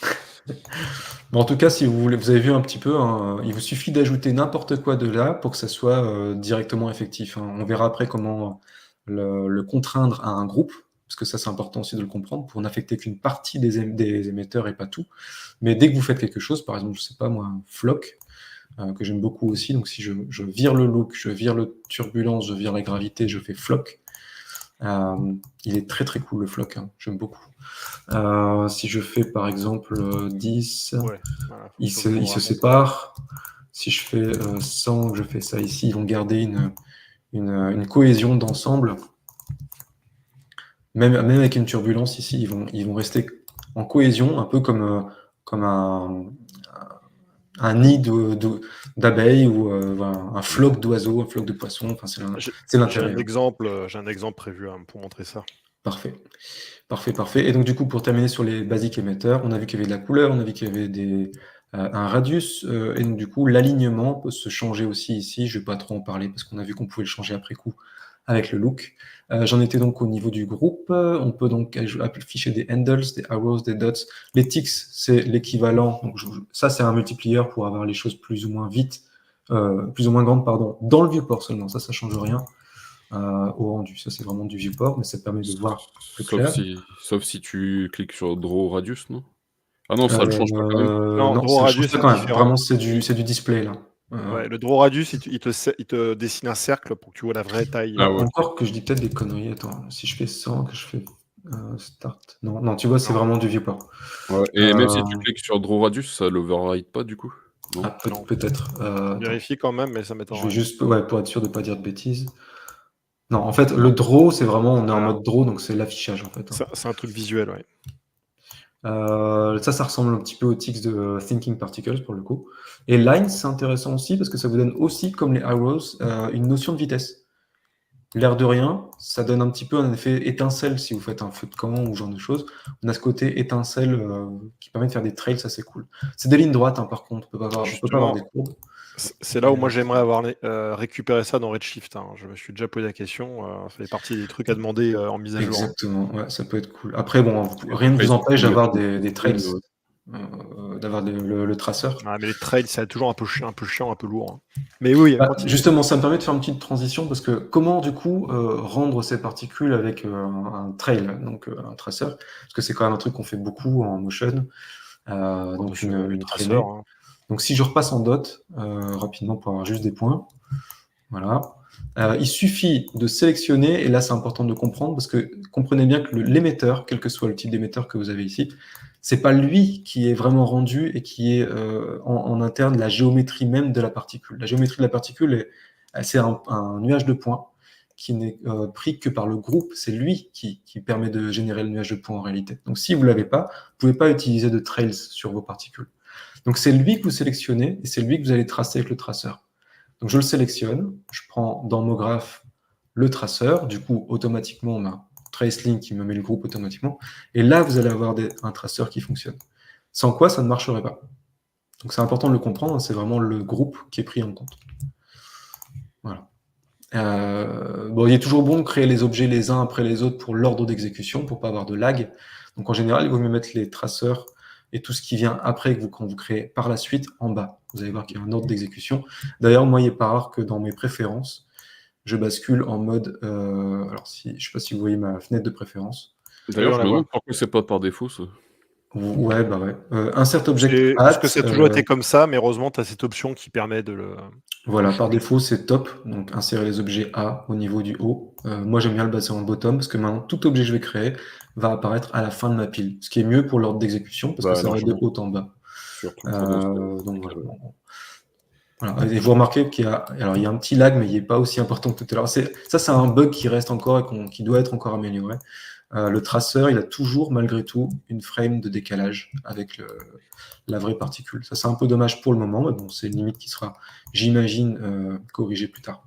En tout cas, si vous avez vu un petit peu, hein, il vous suffit d'ajouter n'importe quoi de là pour que ça soit directement effectif. Hein. On verra après comment le contraindre à un groupe, parce que ça, c'est important aussi de le comprendre, pour n'affecter qu'une partie des émetteurs et pas tout. Mais dès que vous faites quelque chose, par exemple, je sais pas moi, un floc, que j'aime beaucoup aussi, donc si je vire le look, je vire le turbulence, je vire la gravité, je fais floc, il est très très cool le floc, hein, j'aime beaucoup. Si je fais par exemple 10, ouais, voilà, il se sépare. Si je fais 100, je fais ça ici, ils vont garder une cohésion d'ensemble. Même avec une turbulence ici, ils vont rester en cohésion, un peu comme un nid d'abeilles ou un floc d'oiseaux, un floc de poissons. Enfin, c'est l'intérêt. J'ai un exemple prévu pour montrer ça. Parfait. Et donc, du coup, pour terminer sur les basiques émetteurs, on a vu qu'il y avait de la couleur, on a vu qu'il y avait un radius, et donc, du coup, l'alignement peut se changer aussi ici. Je ne vais pas trop en parler parce qu'on a vu qu'on pouvait le changer après coup avec le look. J'en étais donc au niveau du groupe. On peut donc afficher des handles, des arrows, des dots. Les ticks, c'est l'équivalent. Ça, c'est un multiplier pour avoir les choses plus ou moins vite, plus ou moins grandes, pardon, dans le viewport seulement. Ça change rien. Au rendu. Ça, c'est vraiment du viewport, mais ça permet de voir plus clair. Sauf si tu cliques sur Draw Radius, non? Ah non, ça le change pas quand même. Non, Draw Radius, c'est quand même. Vraiment, c'est du display, là. Ouais, le Draw Radius, il te dessine un cercle pour que tu vois la vraie taille. Ah ouais. Encore que je dis peut-être des conneries. Attends, si je fais 100, que je fais Start. Non, tu vois, c'est vraiment du viewport. Ouais, et même si tu cliques sur Draw Radius, ça l'override pas, du coup? Peut-être. Vérifie quand même, mais ça m'étonne. Je vais juste, pour être sûr de ne pas dire de bêtises. Non, en fait, le draw, c'est vraiment, on est en mode draw, donc c'est l'affichage, en fait. C'est un truc visuel, ouais. Ça ressemble un petit peu aux tics de Thinking Particles, pour le coup. Et Lines, c'est intéressant aussi, parce que ça vous donne aussi, comme les arrows, une notion de vitesse. L'air de rien, ça donne un petit peu un effet étincelle, si vous faites un feu de camp ou ce genre de choses. On a ce côté étincelle qui permet de faire des trails, ça c'est cool. C'est des lignes droites, hein, par contre, on peut pas avoir des courbes. C'est là où moi j'aimerais avoir récupéré ça dans Redshift. Hein. Je me suis déjà posé la question. Ça fait partie des trucs à demander en mise à jour. Exactement, ouais, ça peut être cool. Après, bon, rien ne vous empêche d'avoir des trails, d'avoir le traceur. Ah, mais les trails, c'est toujours un peu chiant, un peu lourd. Hein. Mais oui, justement, ça me permet de faire une petite transition parce que comment du coup rendre ces particules avec un trail, donc un traceur, parce que c'est quand même un truc qu'on fait beaucoup en motion. Donc une traînée. Hein. Donc si je repasse en dot rapidement pour avoir juste des points, voilà. Il suffit de sélectionner, et là c'est important de comprendre, parce que comprenez bien que l'émetteur, quel que soit le type d'émetteur que vous avez ici, c'est pas lui qui est vraiment rendu et qui est en interne la géométrie même de la particule. La géométrie de la particule, c'est un nuage de points qui n'est pris que par le groupe. C'est lui qui permet de générer le nuage de points en réalité. Donc si vous ne l'avez pas, vous ne pouvez pas utiliser de trails sur vos particules. Donc c'est lui que vous sélectionnez et c'est lui que vous allez tracer avec le traceur. Donc je le sélectionne, je prends dans MoGraph le traceur, du coup automatiquement on a un TraceLink qui me met le groupe automatiquement, et là vous allez avoir un traceur qui fonctionne. Sans quoi ça ne marcherait pas. Donc c'est important de le comprendre, c'est vraiment le groupe qui est pris en compte. Voilà. Bon, il est toujours bon de créer les objets les uns après les autres pour l'ordre d'exécution, pour pas avoir de lag. Donc en général, il vaut mieux mettre les traceurs et tout ce qui vient après quand vous créez par la suite en bas. Vous allez voir qu'il y a un ordre d'exécution. D'ailleurs, moi, il n'est pas rare que dans mes préférences, je bascule en mode... alors, je ne sais pas si vous voyez ma fenêtre de préférence. D'ailleurs, je me demande pourquoi c'est pas par défaut, ça. Ouais, bah ouais. Insert object at, parce que ça a toujours été comme ça, mais heureusement, tu as cette option qui permet de le... Voilà, par défaut, c'est top. Donc, insérer les objets A au niveau du haut. Moi, j'aime bien le baser en bottom parce que maintenant, tout objet que je vais créer va apparaître à la fin de ma pile. Ce qui est mieux pour l'ordre d'exécution parce que ça va de haut en bas. Donc, voilà. Et vous remarquez qu'il y a un petit lag, mais il n'est pas aussi important que tout à l'heure. Ça, c'est un bug qui reste encore et qui doit être encore amélioré. Le traceur, il a toujours, malgré tout, une frame de décalage avec la vraie particule. Ça, c'est un peu dommage pour le moment, mais bon, c'est une limite qui sera, j'imagine, corrigée plus tard.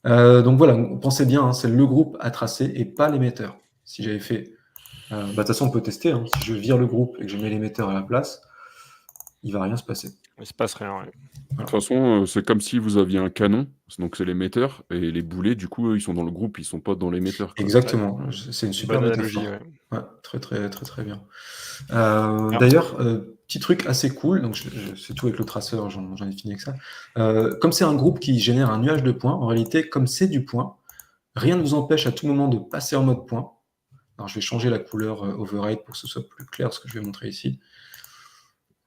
Donc voilà, pensez bien, hein, c'est le groupe à tracer et pas l'émetteur. Si j'avais fait... de toute façon, on peut tester. Hein. Si je vire le groupe et que je mets l'émetteur à la place, il ne va rien se passer. Il ne se passe rien, ouais. De toute façon, c'est comme si vous aviez un canon, donc c'est l'émetteur, et les boulets, du coup, eux, ils sont dans le groupe, ils sont pas dans l'émetteur. Exactement, c'est une super analogie. Ouais. Très, très, très, très bien. D'ailleurs, petit truc assez cool, donc c'est tout avec le traceur, j'en ai fini avec ça. Comme c'est un groupe qui génère un nuage de points, en réalité, comme c'est du point, rien ne vous empêche à tout moment de passer en mode point. Alors, je vais changer la couleur override pour que ce soit plus clair, ce que je vais montrer ici.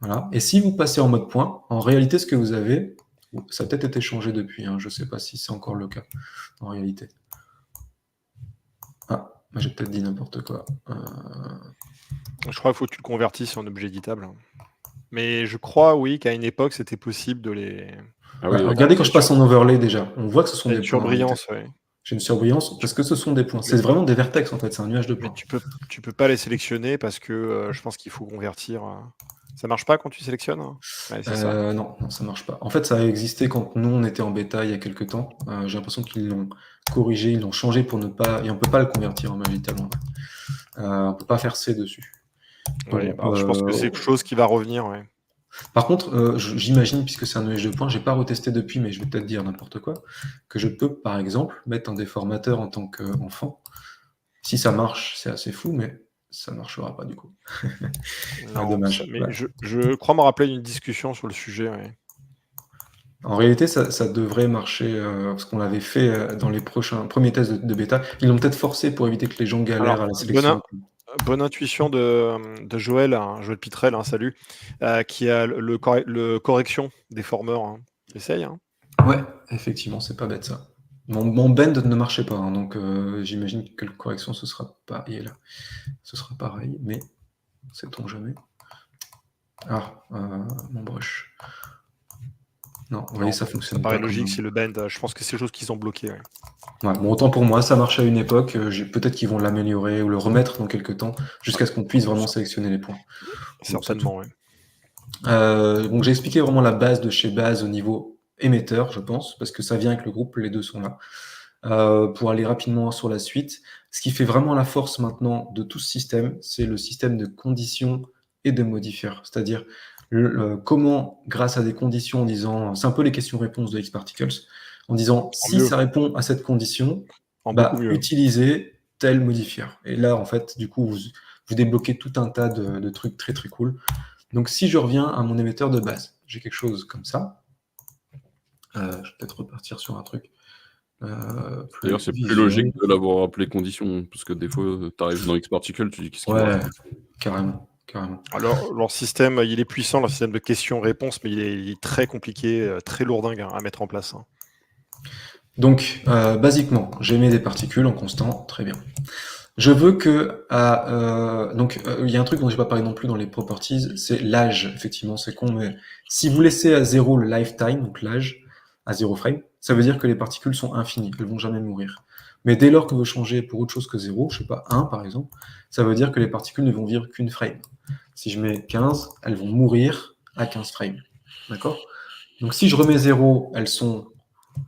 Voilà. Et si vous passez en mode point, en réalité, ce que vous avez, ça a peut-être été changé depuis, hein, je ne sais pas si c'est encore le cas, en réalité. Ah, j'ai peut-être dit n'importe quoi. Je crois qu'il faut que tu le convertisses en objet éditable. Mais je crois, oui, qu'à une époque, c'était possible de les... regardez quand je passe en overlay déjà, on voit que ce sont des points. Surbrillance, oui. J'ai une surbrillance parce que ce sont des points. C'est vraiment des vertex en fait, c'est un nuage de points. Mais tu peux pas les sélectionner parce que je pense qu'il faut convertir. Ça marche pas quand tu sélectionnes, hein? Ça. Non, ça marche pas. En fait, ça a existé quand nous on était en bêta il y a quelques temps. J'ai l'impression qu'ils l'ont corrigé, ils l'ont changé pour ne pas. Et on peut pas le convertir en Magital. On peut pas faire C dessus. Ouais, je pense que c'est quelque chose qui va revenir. Ouais. Par contre, j'imagine, puisque c'est un nuage de points, j'ai pas retesté depuis, mais je vais peut-être dire n'importe quoi, que je peux par exemple mettre un déformateur en tant qu'enfant. Si ça marche, c'est assez fou, mais ça marchera pas du coup. Non, dommage. Mais je crois me rappeler d'une discussion sur le sujet. Ouais. En réalité, ça devrait marcher, parce qu'on l'avait fait dans les premiers tests de bêta. Ils l'ont peut-être forcé pour éviter que les gens galèrent à la sélection. Bonne intuition de Joël, Joël Pitrel, salut, qui a le correction des formeurs. Hein. Essaye. Hein. Ouais, effectivement, c'est pas bête ça. Mon bend ne marchait pas, hein, donc j'imagine que la correction ce sera pas. Et là, ce sera pareil, mais sait-on jamais. Ah, mon brush. Non, vous voyez, ça fonctionne pas. Ça paraît logique, c'est le bend. Je pense que c'est quelque chose qu'ils ont bloqué. Ouais. Ouais, bon, autant pour moi, ça marche à une époque. Peut-être qu'ils vont l'améliorer ou le remettre dans quelques temps, jusqu'à ce qu'on puisse vraiment sélectionner les points. Certainement, oui. Donc j'ai expliqué vraiment la base de chez base au niveau émetteur, je pense, parce que ça vient avec le groupe, les deux sont là. Pour aller rapidement sur la suite, ce qui fait vraiment la force maintenant de tout ce système, c'est le système de conditions et de modifieurs. C'est-à-dire, comment, grâce à des conditions en disant, c'est un peu les questions-réponses de Xparticles, en disant si ça répond à cette condition, utilisez tel modifieur. Et là, en fait, du coup, vous débloquez tout un tas de trucs très très cool. Donc si je reviens à mon émetteur de base, j'ai quelque chose comme ça. Je vais peut-être repartir sur un truc. D'ailleurs, c'est plus logique de l'avoir appelé condition, parce que des fois, tu arrives dans Xparticle, tu dis qu'est-ce qu'il Ouais, carrément. Alors, leur système, il est puissant, leur système de questions-réponses, mais il est très compliqué, très lourdingue à mettre en place. Donc, basiquement, j'émets des particules en constant, très bien. Je veux que... il y a un truc dont j'ai pas parlé non plus dans les properties, c'est l'âge. Effectivement, c'est con, mais si vous laissez à 0 le lifetime, donc l'âge, à 0 frame, ça veut dire que les particules sont infinies, elles vont jamais mourir. Mais dès lors que vous changez pour autre chose que 0, je sais pas, 1 par exemple, ça veut dire que les particules ne vont vivre qu'une frame. Si je mets 15, elles vont mourir à 15 frames. D'accord? Donc si je remets 0, elles sont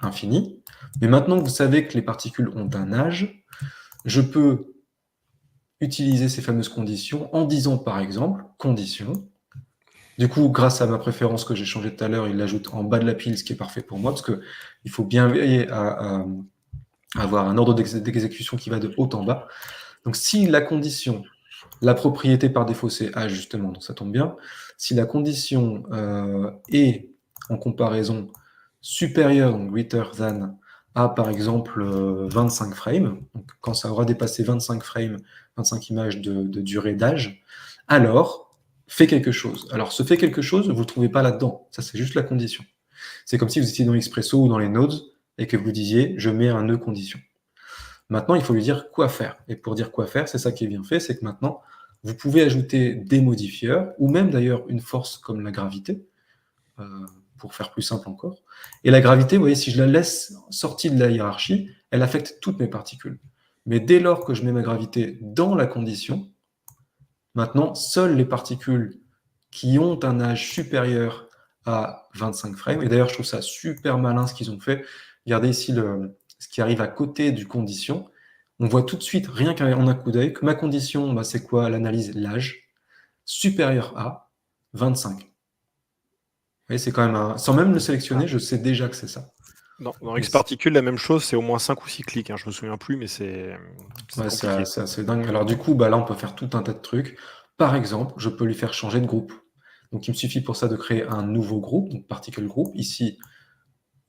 infinies. Mais maintenant que vous savez que les particules ont un âge, je peux utiliser ces fameuses conditions en disant par exemple condition. Du coup, grâce à ma préférence que j'ai changée tout à l'heure, il l'ajoute en bas de la pile, ce qui est parfait pour moi, parce qu'il faut bien veiller à avoir un ordre d'exécution qui va de haut en bas. Donc si la condition, la propriété par défaut c'est âge justement, donc ça tombe bien. Si la condition est en comparaison supérieure, donc greater than, à par exemple 25 frames, donc quand ça aura dépassé 25 frames, 25 images de durée d'âge, alors fait quelque chose. Alors ce fait quelque chose, vous ne le trouvez pas là-dedans, ça c'est juste la condition. C'est comme si vous étiez dans Expresso ou dans les nodes et que vous disiez je mets un nœud condition. Maintenant, il faut lui dire quoi faire. Et pour dire quoi faire, c'est ça qui est bien fait, c'est que maintenant, vous pouvez ajouter des modifieurs, ou même d'ailleurs une force comme la gravité, pour faire plus simple encore. Et la gravité, vous voyez, si je la laisse sortie de la hiérarchie, elle affecte toutes mes particules. Mais dès lors que je mets ma gravité dans la condition, maintenant, seules les particules qui ont un âge supérieur à 25 frames, et d'ailleurs, je trouve ça super malin ce qu'ils ont fait. Regardez ici ce qui arrive à côté du condition. On voit tout de suite, rien qu'en un coup d'œil, que ma condition, c'est quoi? L'analyse, l'âge, supérieur à 25. Et c'est quand même sans même le sélectionner, je sais déjà que c'est ça. Dans Xparticule, la même chose, c'est au moins 5 ou 6 clics. Je me souviens plus, mais c'est assez dingue. Alors du coup, là, on peut faire tout un tas de trucs. Par exemple, je peux lui faire changer de groupe. Donc il me suffit pour ça de créer un nouveau groupe, donc particle group, ici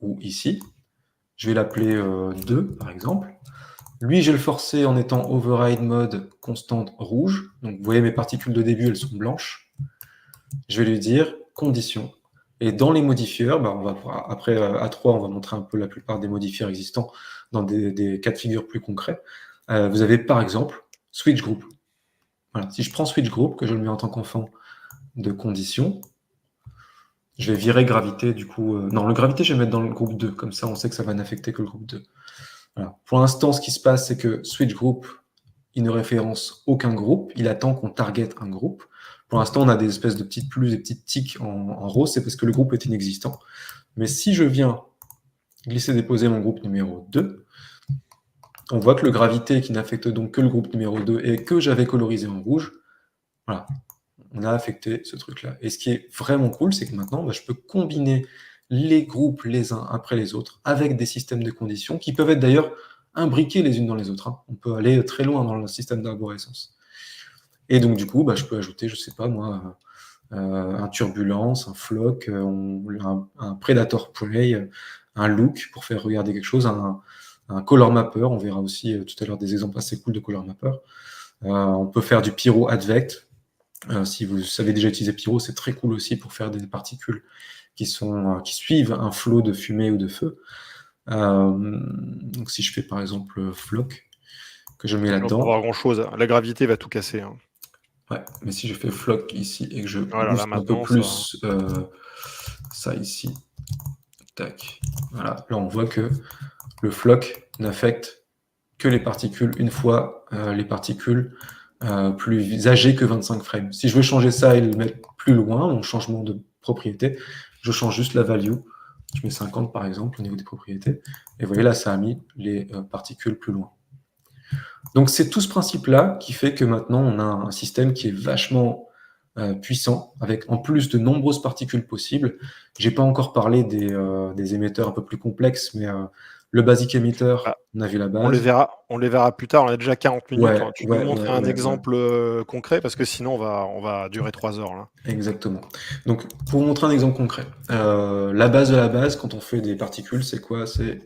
ou ici. Je vais l'appeler 2, par exemple. Lui, je vais le forcer en étant override mode constante rouge. Donc vous voyez, mes particules de début, elles sont blanches. Je vais lui dire condition. Et dans les modifieurs, après à 3, on va montrer un peu la plupart des modifieurs existants dans des cas de figure plus concrets. Vous avez par exemple switch group. Voilà. Si je prends switch group, que je le mets en tant qu'enfant de condition, je vais virer gravité du coup. Non, le gravité, je vais mettre dans le groupe 2, comme ça on sait que ça va n'affecter que le groupe 2. Voilà. Pour l'instant, ce qui se passe, c'est que switch group, il ne référence aucun groupe, il attend qu'on target un groupe. Pour l'instant, on a des espèces de petites plus, des petites tics en rose, c'est parce que le groupe est inexistant. Mais si je viens glisser-déposer mon groupe numéro 2, on voit que le gravité qui n'affecte donc que le groupe numéro 2 et que j'avais colorisé en rouge, voilà, on a affecté ce truc-là. Et ce qui est vraiment cool, c'est que maintenant, je peux combiner les groupes les uns après les autres avec des systèmes de conditions qui peuvent être d'ailleurs imbriqués les unes dans les autres. On peut aller très loin dans le système d'arborescence. Et donc, du coup, je peux ajouter, je sais pas moi, un turbulence, un flock, un predator prey, un look pour faire regarder quelque chose, un color mapper. On verra aussi tout à l'heure des exemples assez cool de color mapper. On peut faire du pyro advect. Si vous savez déjà utiliser pyro, c'est très cool aussi pour faire des particules qui suivent un flot de fumée ou de feu. Donc si je fais par exemple flock, que je mets là-dedans. On va voir grand-chose. La gravité va tout casser. Ouais, mais si je fais flock ici et que je booste un peu plus ça ici, tac, voilà, là on voit que le flock n'affecte que les particules une fois les particules plus âgées que 25 frames. Si je veux changer ça et le mettre plus loin, mon changement de propriété, je change juste la value. Je mets 50 par exemple au niveau des propriétés. Et vous voyez là, ça a mis les particules plus loin. Donc c'est tout ce principe-là qui fait que maintenant on a un système qui est vachement puissant, avec en plus de nombreuses particules possibles. J'ai pas encore parlé des émetteurs un peu plus complexes, mais le basic emitter, on a vu la base. On les verra plus tard, on a déjà 40 minutes. Ouais, Tu peux montrer un exemple concret, parce que sinon on va durer 3 heures. Là. Exactement. Donc, pour vous montrer un exemple concret, la base de la base, quand on fait des particules, c'est quoi? C'est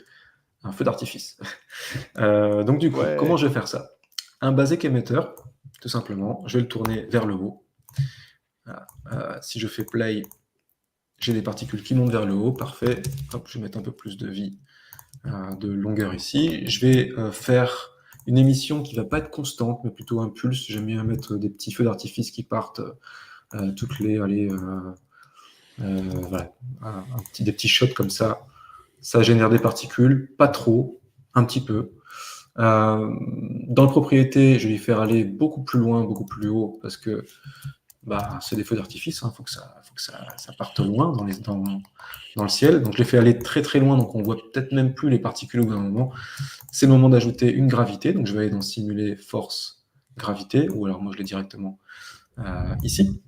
un feu d'artifice. Donc, du coup, comment je vais faire ça? Un basic émetteur, tout simplement, je vais le tourner vers le haut. Voilà. Si je fais play, j'ai des particules qui montent vers le haut, parfait. Hop, je vais mettre un peu plus de vie, de longueur ici. Je vais faire une émission qui ne va pas être constante, mais plutôt un pulse. J'aime bien mettre des petits feux d'artifice qui partent toutes les... voilà, des petits shots comme ça. Ça génère des particules, pas trop, un petit peu. Dans le propriété, je vais faire aller beaucoup plus loin, beaucoup plus haut, parce que c'est des feux d'artifice, il faut que ça parte loin dans le ciel. Donc je les fais aller très très loin, donc on voit peut-être même plus les particules au bout d'un moment. C'est le moment d'ajouter une gravité, donc je vais aller dans simuler force gravité, ou alors moi je l'ai directement ici.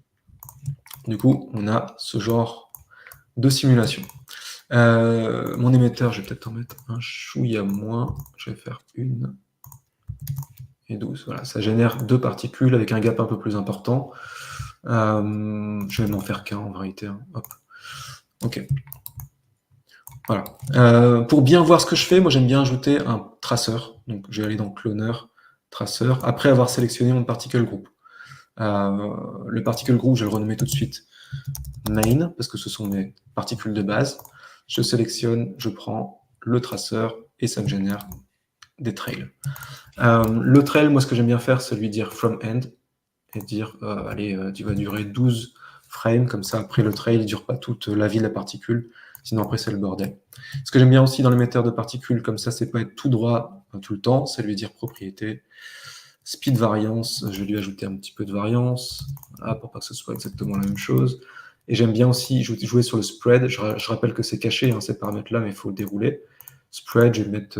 Du coup, on a ce genre de simulation. Mon émetteur, je vais peut-être en mettre un chouïa moins. Je vais faire 1 et 12. Voilà, ça génère 2 particules avec un gap un peu plus important. Je vais m'en faire qu'un en vérité. Hop. Ok. Voilà. Pour bien voir ce que je fais, moi j'aime bien ajouter un traceur. Donc je vais aller dans Cloner, traceur, après avoir sélectionné mon particle group. Le particle group, je vais le renommer tout de suite main, parce que ce sont mes particules de base. Je sélectionne, je prends le traceur et ça me génère des trails. Le trail, moi ce que j'aime bien faire, c'est lui dire from end et dire tu vas durer 12 frames, comme ça après le trail ne dure pas toute la vie de la particule, sinon après c'est le bordel. Ce que j'aime bien aussi dans l'émetteur de particules, comme ça c'est pas être tout droit tout le temps, c'est lui dire propriété, speed variance, je vais lui ajouter un petit peu de variance, voilà, pour pas que ce soit exactement la même chose. Et j'aime bien aussi jouer sur le spread. Je rappelle que c'est caché, ces paramètres-là, mais il faut le dérouler. Spread, je vais mettre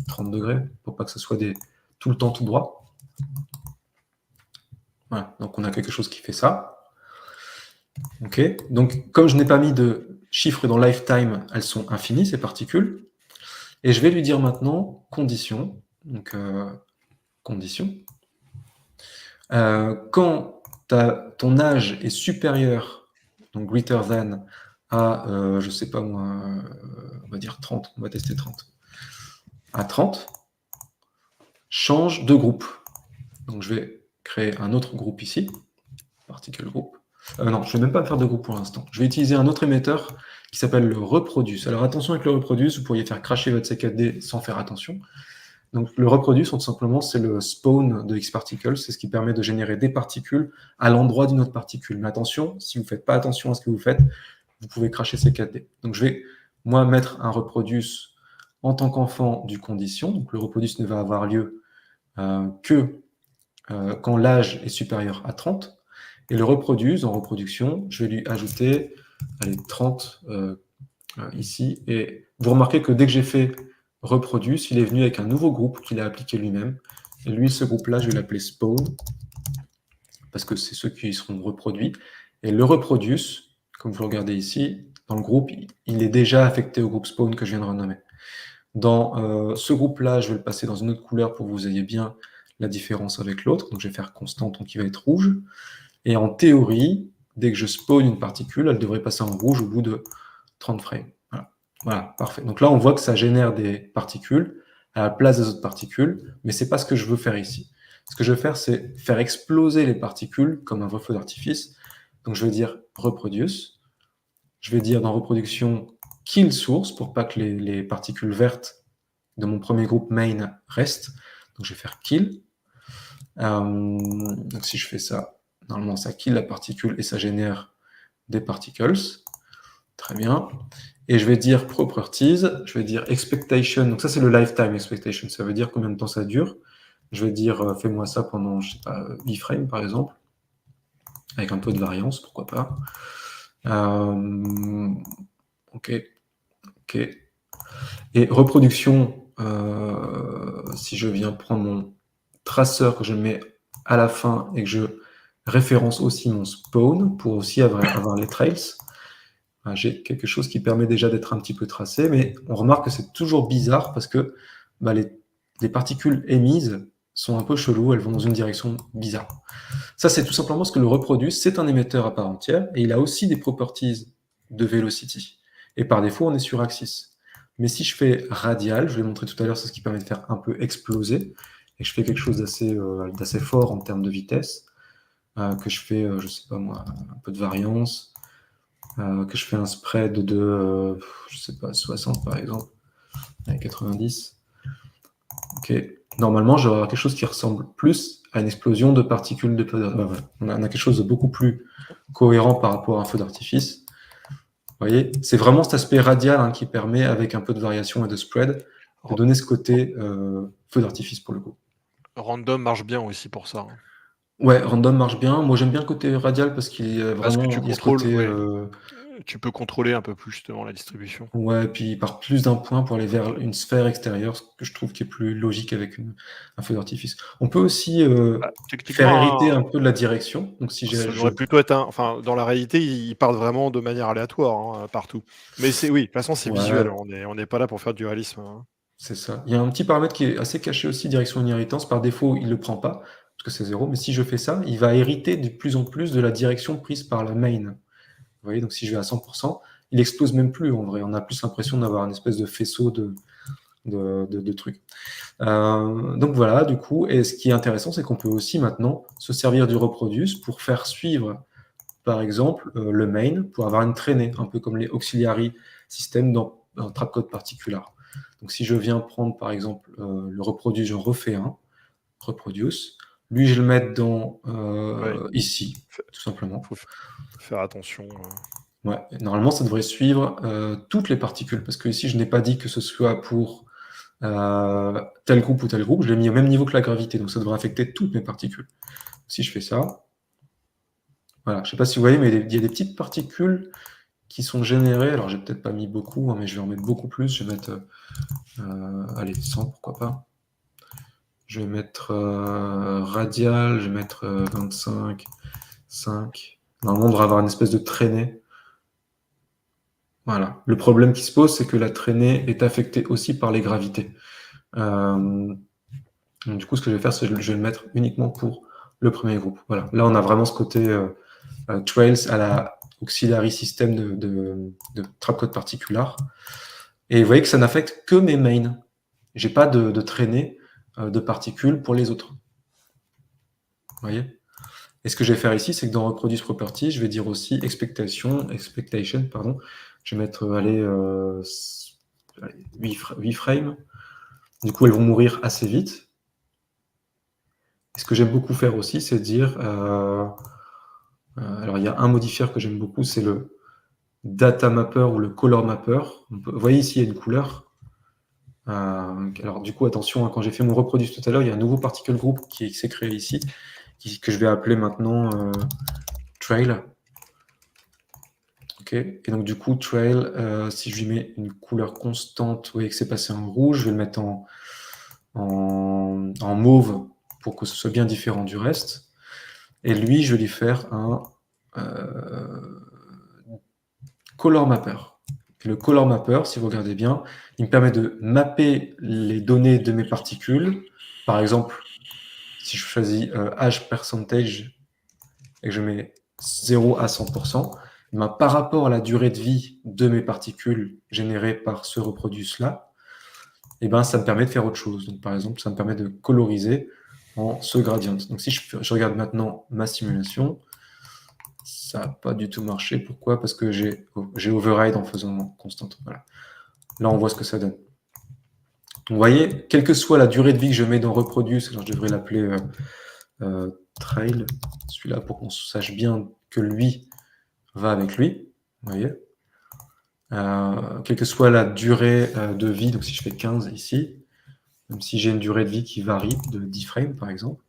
30 degrés pour pas que ce soit tout le temps tout droit. Voilà, donc on a quelque chose qui fait ça. Ok, donc comme je n'ai pas mis de chiffres dans lifetime, elles sont infinies, ces particules. Et je vais lui dire maintenant condition. Donc, condition. Quand ton âge est supérieur, donc greater than, à, je sais pas moi, on va dire 30, on va tester 30. À 30, change de groupe. Donc je vais créer un autre groupe ici, particle group. Non, je ne vais même pas faire de groupe pour l'instant. Je vais utiliser un autre émetteur qui s'appelle le reproduce. Alors attention avec le reproduce, vous pourriez faire crasher votre C4D sans faire attention. Donc le reproduce, tout simplement, c'est le spawn de X-Particles, c'est ce qui permet de générer des particules à l'endroit d'une autre particule. Mais attention, si vous ne faites pas attention à ce que vous faites, vous pouvez crasher C4D. Donc je vais, moi, mettre un reproduce en tant qu'enfant du condition. Donc le reproduce ne va avoir lieu que quand l'âge est supérieur à 30. Et le reproduce, en reproduction, je vais lui ajouter 30 ici. Et vous remarquez que dès que j'ai fait reproduce, il est venu avec un nouveau groupe qu'il a appliqué lui-même. Et lui, ce groupe-là, je vais l'appeler spawn, parce que c'est ceux qui seront reproduits. Et le reproduce, comme vous le regardez ici, dans le groupe, il est déjà affecté au groupe spawn que je viens de renommer. Dans ce groupe-là, je vais le passer dans une autre couleur pour que vous ayez bien la différence avec l'autre. Donc je vais faire constant, donc il va être rouge. Et en théorie, dès que je spawn une particule, elle devrait passer en rouge au bout de 30 frames. Voilà, parfait. Donc là, on voit que ça génère des particules à la place des autres particules, mais ce n'est pas ce que je veux faire ici. Ce que je veux faire, c'est faire exploser les particules comme un vrai feu d'artifice. Donc je vais dire reproduce. Je vais dire dans reproduction kill source pour pas que les particules vertes de mon premier groupe main restent. Donc je vais faire kill. Donc si je fais ça, normalement ça kill la particule et ça génère des particles. Très bien. Et je vais dire properties, je vais dire expectation. Donc ça c'est le lifetime expectation, ça veut dire combien de temps ça dure. Je vais dire fais-moi ça pendant, je sais pas, 8 frames par exemple, avec un peu de variance, pourquoi pas. Ok. Et reproduction, si je viens prendre mon traceur que je mets à la fin et que je référence aussi mon spawn pour aussi avoir les trails. J'ai quelque chose qui permet déjà d'être un petit peu tracé, mais on remarque que c'est toujours bizarre parce que les particules émises sont un peu cheloues, elles vont dans une direction bizarre. Ça, c'est tout simplement parce que le reproduce, c'est un émetteur à part entière, et il a aussi des properties de velocity. Et par défaut, on est sur axis. Mais si je fais radial, je vais montrer tout à l'heure, c'est ce qui permet de faire un peu exploser, et je fais quelque chose d'assez fort en termes de vitesse, que je fais, je sais pas moi, un peu de variance, que je fais un spread de, je sais pas, 60 par exemple, avec 90. Ok. Normalement, je vais avoir quelque chose qui ressemble plus à une explosion de particules de feu d'artifice. On a quelque chose de beaucoup plus cohérent par rapport à un feu d'artifice. Vous voyez, c'est vraiment cet aspect radial qui permet, avec un peu de variation et de spread, de donner ce côté feu d'artifice pour le coup. Random marche bien aussi pour ça. Ouais, random marche bien. Moi, j'aime bien le côté radial parce qu'il est Parce que vraiment... tu contrôles, tu peux contrôler un peu plus justement la distribution. Ouais, puis par plus d'un point pour aller vers une sphère extérieure, ce que je trouve qui est plus logique avec un feu d'artifice. On peut aussi faire hériter un peu de la direction. Donc si ça devrait plutôt être enfin, dans la réalité, ils partent vraiment de manière aléatoire partout. Mais oui, de toute façon, c'est visuel. On n'est pas là pour faire du réalisme. C'est ça. Il y a un petit paramètre qui est assez caché aussi, direction inhéritance. Par défaut, il ne le prend pas, parce que c'est 0. Mais si je fais ça, il va hériter de plus en plus de la direction prise par la main. Vous voyez, donc si je vais à 100%, il explose même plus en vrai. On a plus l'impression d'avoir une espèce de faisceau de trucs. Donc voilà, du coup, et ce qui est intéressant, c'est qu'on peut aussi maintenant se servir du reproduce pour faire suivre, par exemple, le main, pour avoir une traînée, un peu comme les auxiliary systems dans un trapcode particulier. Donc si je viens prendre par exemple le reproduce, j'en refais un, reproduce, lui je vais le mettre dans ici, tout simplement. Il faut faire attention. Ouais, normalement ça devrait suivre toutes les particules, parce que ici je n'ai pas dit que ce soit pour tel groupe ou tel groupe, je l'ai mis au même niveau que la gravité, donc ça devrait affecter toutes mes particules. Si je fais ça, voilà, je ne sais pas si vous voyez, mais il y a des petites particules qui sont générées. Alors, j'ai peut-être pas mis beaucoup, mais je vais en mettre beaucoup plus. Je vais mettre, allez, 100, pourquoi pas. Je vais mettre radial, je vais mettre 25, 5. Normalement, on devrait avoir une espèce de traînée. Voilà. Le problème qui se pose, c'est que la traînée est affectée aussi par les gravités. Donc, du coup, ce que je vais faire, c'est que je vais le mettre uniquement pour le premier groupe. Voilà. Là, on a vraiment ce côté trails à la auxiliary system de trapcode particular. Et vous voyez que ça n'affecte que mes mains. J'ai pas de traînée de particules pour les autres. Vous voyez? Et ce que je vais faire ici, c'est que dans reproduce property, je vais dire aussi expectation, pardon. Je vais mettre 8 frames. Du coup, elles vont mourir assez vite. Et ce que j'aime beaucoup faire aussi, c'est dire... alors, il y a un modifier que j'aime beaucoup, c'est le data mapper ou le color mapper. Vous voyez ici, il y a une couleur. Alors, du coup, attention, quand j'ai fait mon reproduce tout à l'heure, il y a un nouveau particle group qui s'est créé ici, que je vais appeler maintenant trail. Ok. Et donc, du coup, trail, si je lui mets une couleur constante, vous voyez que c'est passé en rouge, je vais le mettre en mauve pour que ce soit bien différent du reste. Et lui, je vais lui faire un color mapper. Et le color mapper, si vous regardez bien, il me permet de mapper les données de mes particules. Par exemple, si je choisis H percentage et que je mets 0 à 100%, par rapport à la durée de vie de mes particules générées par ce reproduce-là, ça me permet de faire autre chose. Donc, par exemple, ça me permet de coloriser en ce gradient. Donc, si je regarde maintenant ma simulation, ça n'a pas du tout marché. Pourquoi? Parce que j'ai override en faisant constante. Voilà. Là, on voit ce que ça donne. Vous voyez, quelle que soit la durée de vie que je mets dans reproduce, alors je devrais l'appeler trail, celui-là, pour qu'on sache bien que lui va avec lui. Vous voyez, quelle que soit la durée de vie, donc si je fais 15 ici, même si j'ai une durée de vie qui varie de 10 frames, par exemple,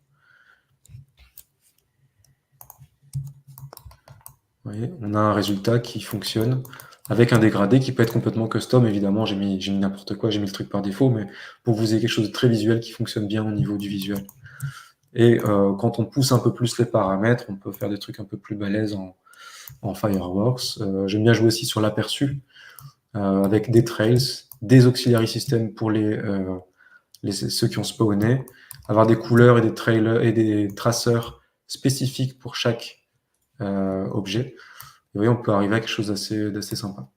vous voyez, on a un résultat qui fonctionne avec un dégradé qui peut être complètement custom. Évidemment, j'ai mis n'importe quoi, j'ai mis le truc par défaut, mais pour que vous ayez quelque chose de très visuel qui fonctionne bien au niveau du visuel. Et quand on pousse un peu plus les paramètres, on peut faire des trucs un peu plus balèzes en Fireworks. J'aime bien jouer aussi sur l'aperçu, avec des trails, des auxiliary systems pour ceux qui ont spawné, avoir des couleurs et des trailers et des traceurs spécifiques pour chaque objet. Et oui, on peut arriver à quelque chose d'assez sympa.